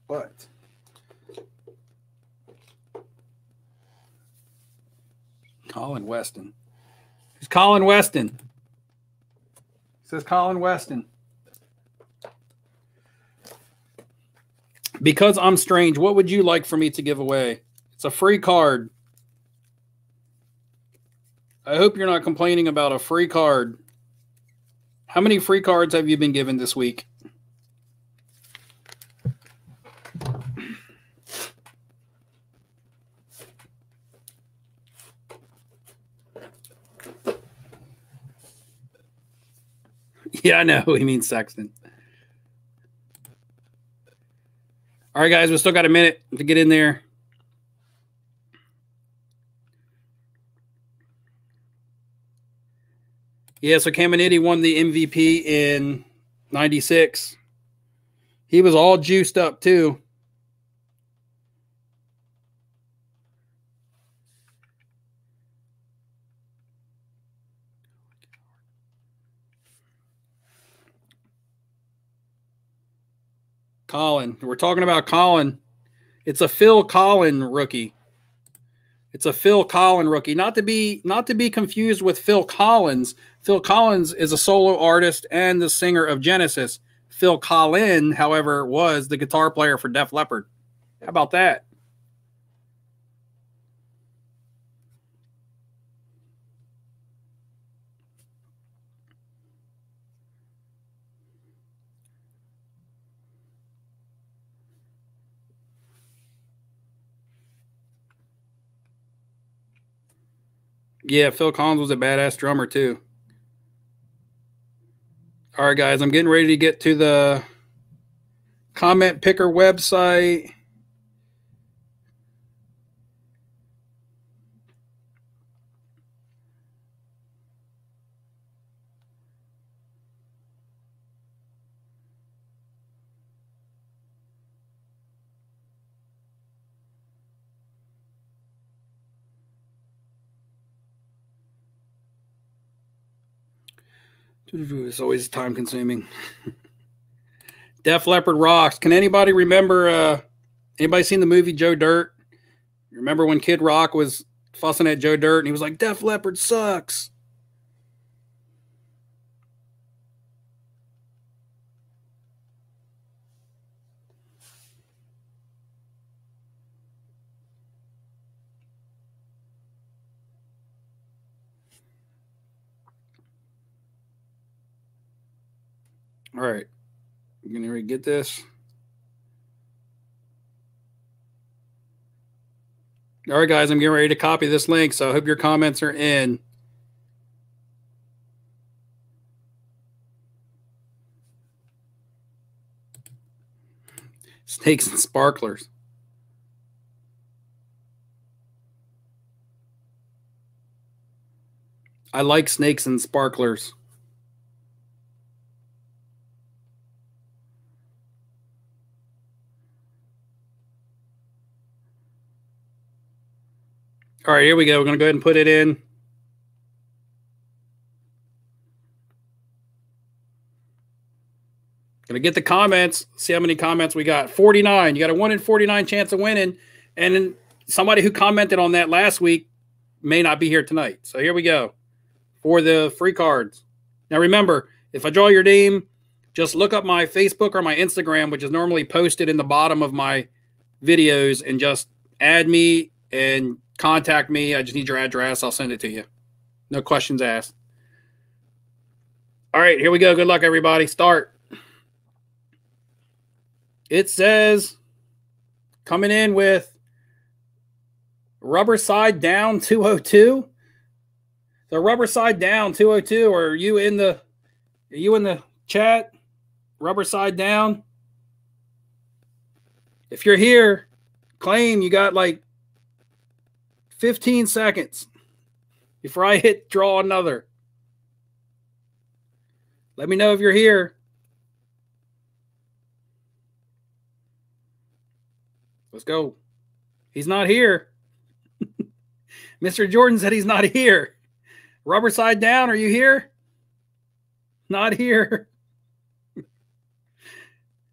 But Colin Weston. Who's Colin Weston? It says Colin Weston. Because I'm strange, what would you like for me to give away? It's a free card. I hope you're not complaining about a free card. How many free cards have you been given this week? Yeah, I know. He means Sexton. All right, guys, we still got a minute to get in there. Yeah, so Caminiti won the MVP in 96. He was all juiced up, too. Colin. We're talking about Colin. It's a Phil Collin rookie. It's a Phil Collin rookie. Not to be confused with Phil Collins. Phil Collins is a solo artist and the singer of Genesis. Phil Collin, however, was the guitar player for Def Leppard. How about that? Yeah, Phil Collins was a badass drummer too. All right, guys, I'm getting ready to get to the comment picker website. It's always time consuming. Def Leppard rocks. Can anybody remember? Anybody seen the movie Joe Dirt? Remember when Kid Rock was fussing at Joe Dirt and he was like, Def Leppard sucks. All right. I'm going to get this. All right, guys, I'm getting ready to copy this link, so I hope your comments are in. Snakes and sparklers. I like snakes and sparklers. All right, here we go. We're going to go ahead and put it in. Going to get the comments. See how many comments we got. 49. You got a 1 in 49 chance of winning. And then somebody who commented on that last week may not be here tonight. So here we go for the free cards. Now remember, if I draw your name, just look up my Facebook or my Instagram, which is normally posted in the bottom of my videos, and just add me and contact me. I just need your address. I'll send it to you. No questions asked. All right, here we go. Good luck, everybody. Start. It says coming in with rubber side down 202. The rubber side down 202. Are you in the chat? Rubber side down. If you're here, claim. You got like 15 seconds before I hit draw another. Let me know if you're here. Let's go. He's not here. Mr. Jordan said he's not here. Rubber side down, are you here? Not here.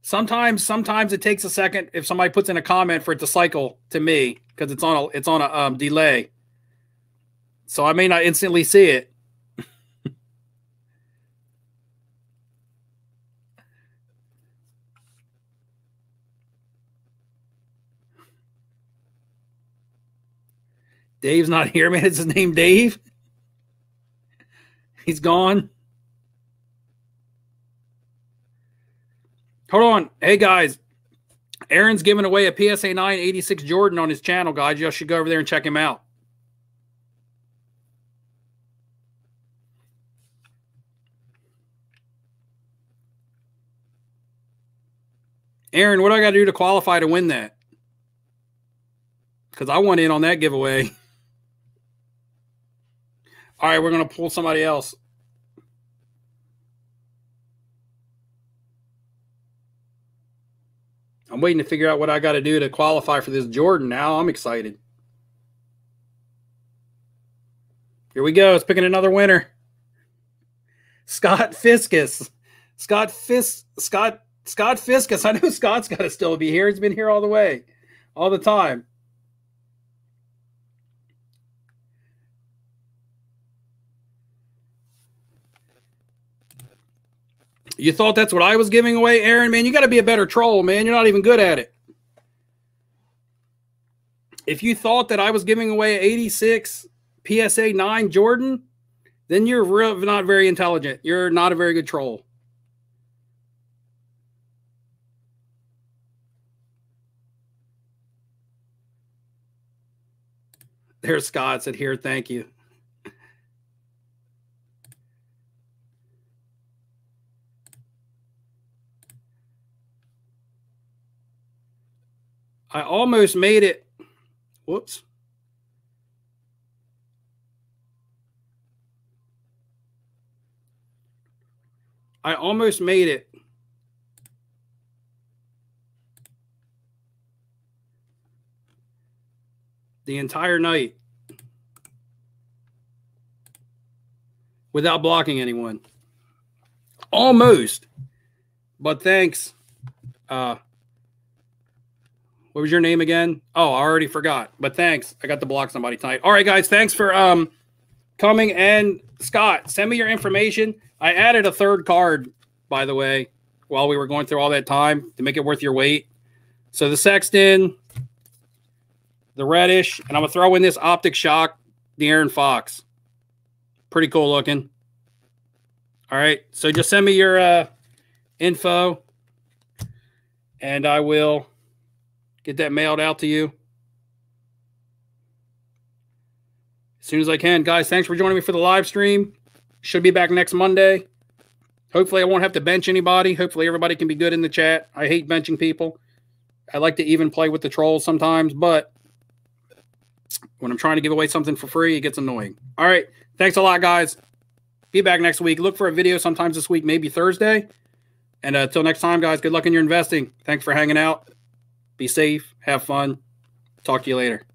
Sometimes it takes a second if somebody puts in a comment for it to cycle to me because it's on a delay. So I may not instantly see it. Dave's not here, man. Is his name Dave? He's gone. Hold on. Hey, guys. Aaron's giving away a PSA 9 86 Jordan on his channel, guys. You should go over there and check him out. Aaron, what do I got to do to qualify to win that? Because I want in on that giveaway. All right, we're going to pull somebody else. I'm waiting to figure out what I got to do to qualify for this Jordan now. I'm excited. Here we go. It's picking another winner. Scott Fiskus. Scott Fiskus. I know Scott's got to still be here. He's been here all the way, all the time. You thought that's what I was giving away, Aaron? Man, you got to be a better troll, man. You're not even good at it. If you thought that I was giving away 86 PSA 9 Jordan, then you're not very intelligent. You're not a very good troll. There's Scott said here, thank you. I almost made it. Whoops. I almost made it. The entire night without blocking anyone. Almost. But thanks. What was your name again? Oh, I already forgot. But thanks. I got to block somebody tonight. All right, guys. Thanks for coming. And Scott, send me your information. I added a third card, by the way, while we were going through all that time to make it worth your wait. So the Sexton, the Reddish, and I'm going to throw in this Optic Shock, the Aaron Fox. Pretty cool looking. All right. So just send me your info, and I will get that mailed out to you as soon as I can. Guys, thanks for joining me for the live stream. Should be back next Monday. Hopefully I won't have to bench anybody. Hopefully everybody can be good in the chat. I hate benching people. I like to even play with the trolls sometimes, but when I'm trying to give away something for free, it gets annoying. All right. Thanks a lot, guys. Be back next week. Look for a video sometimes this week, maybe Thursday. And until next time, guys, good luck in your investing. Thanks for hanging out. Be safe. Have fun. Talk to you later.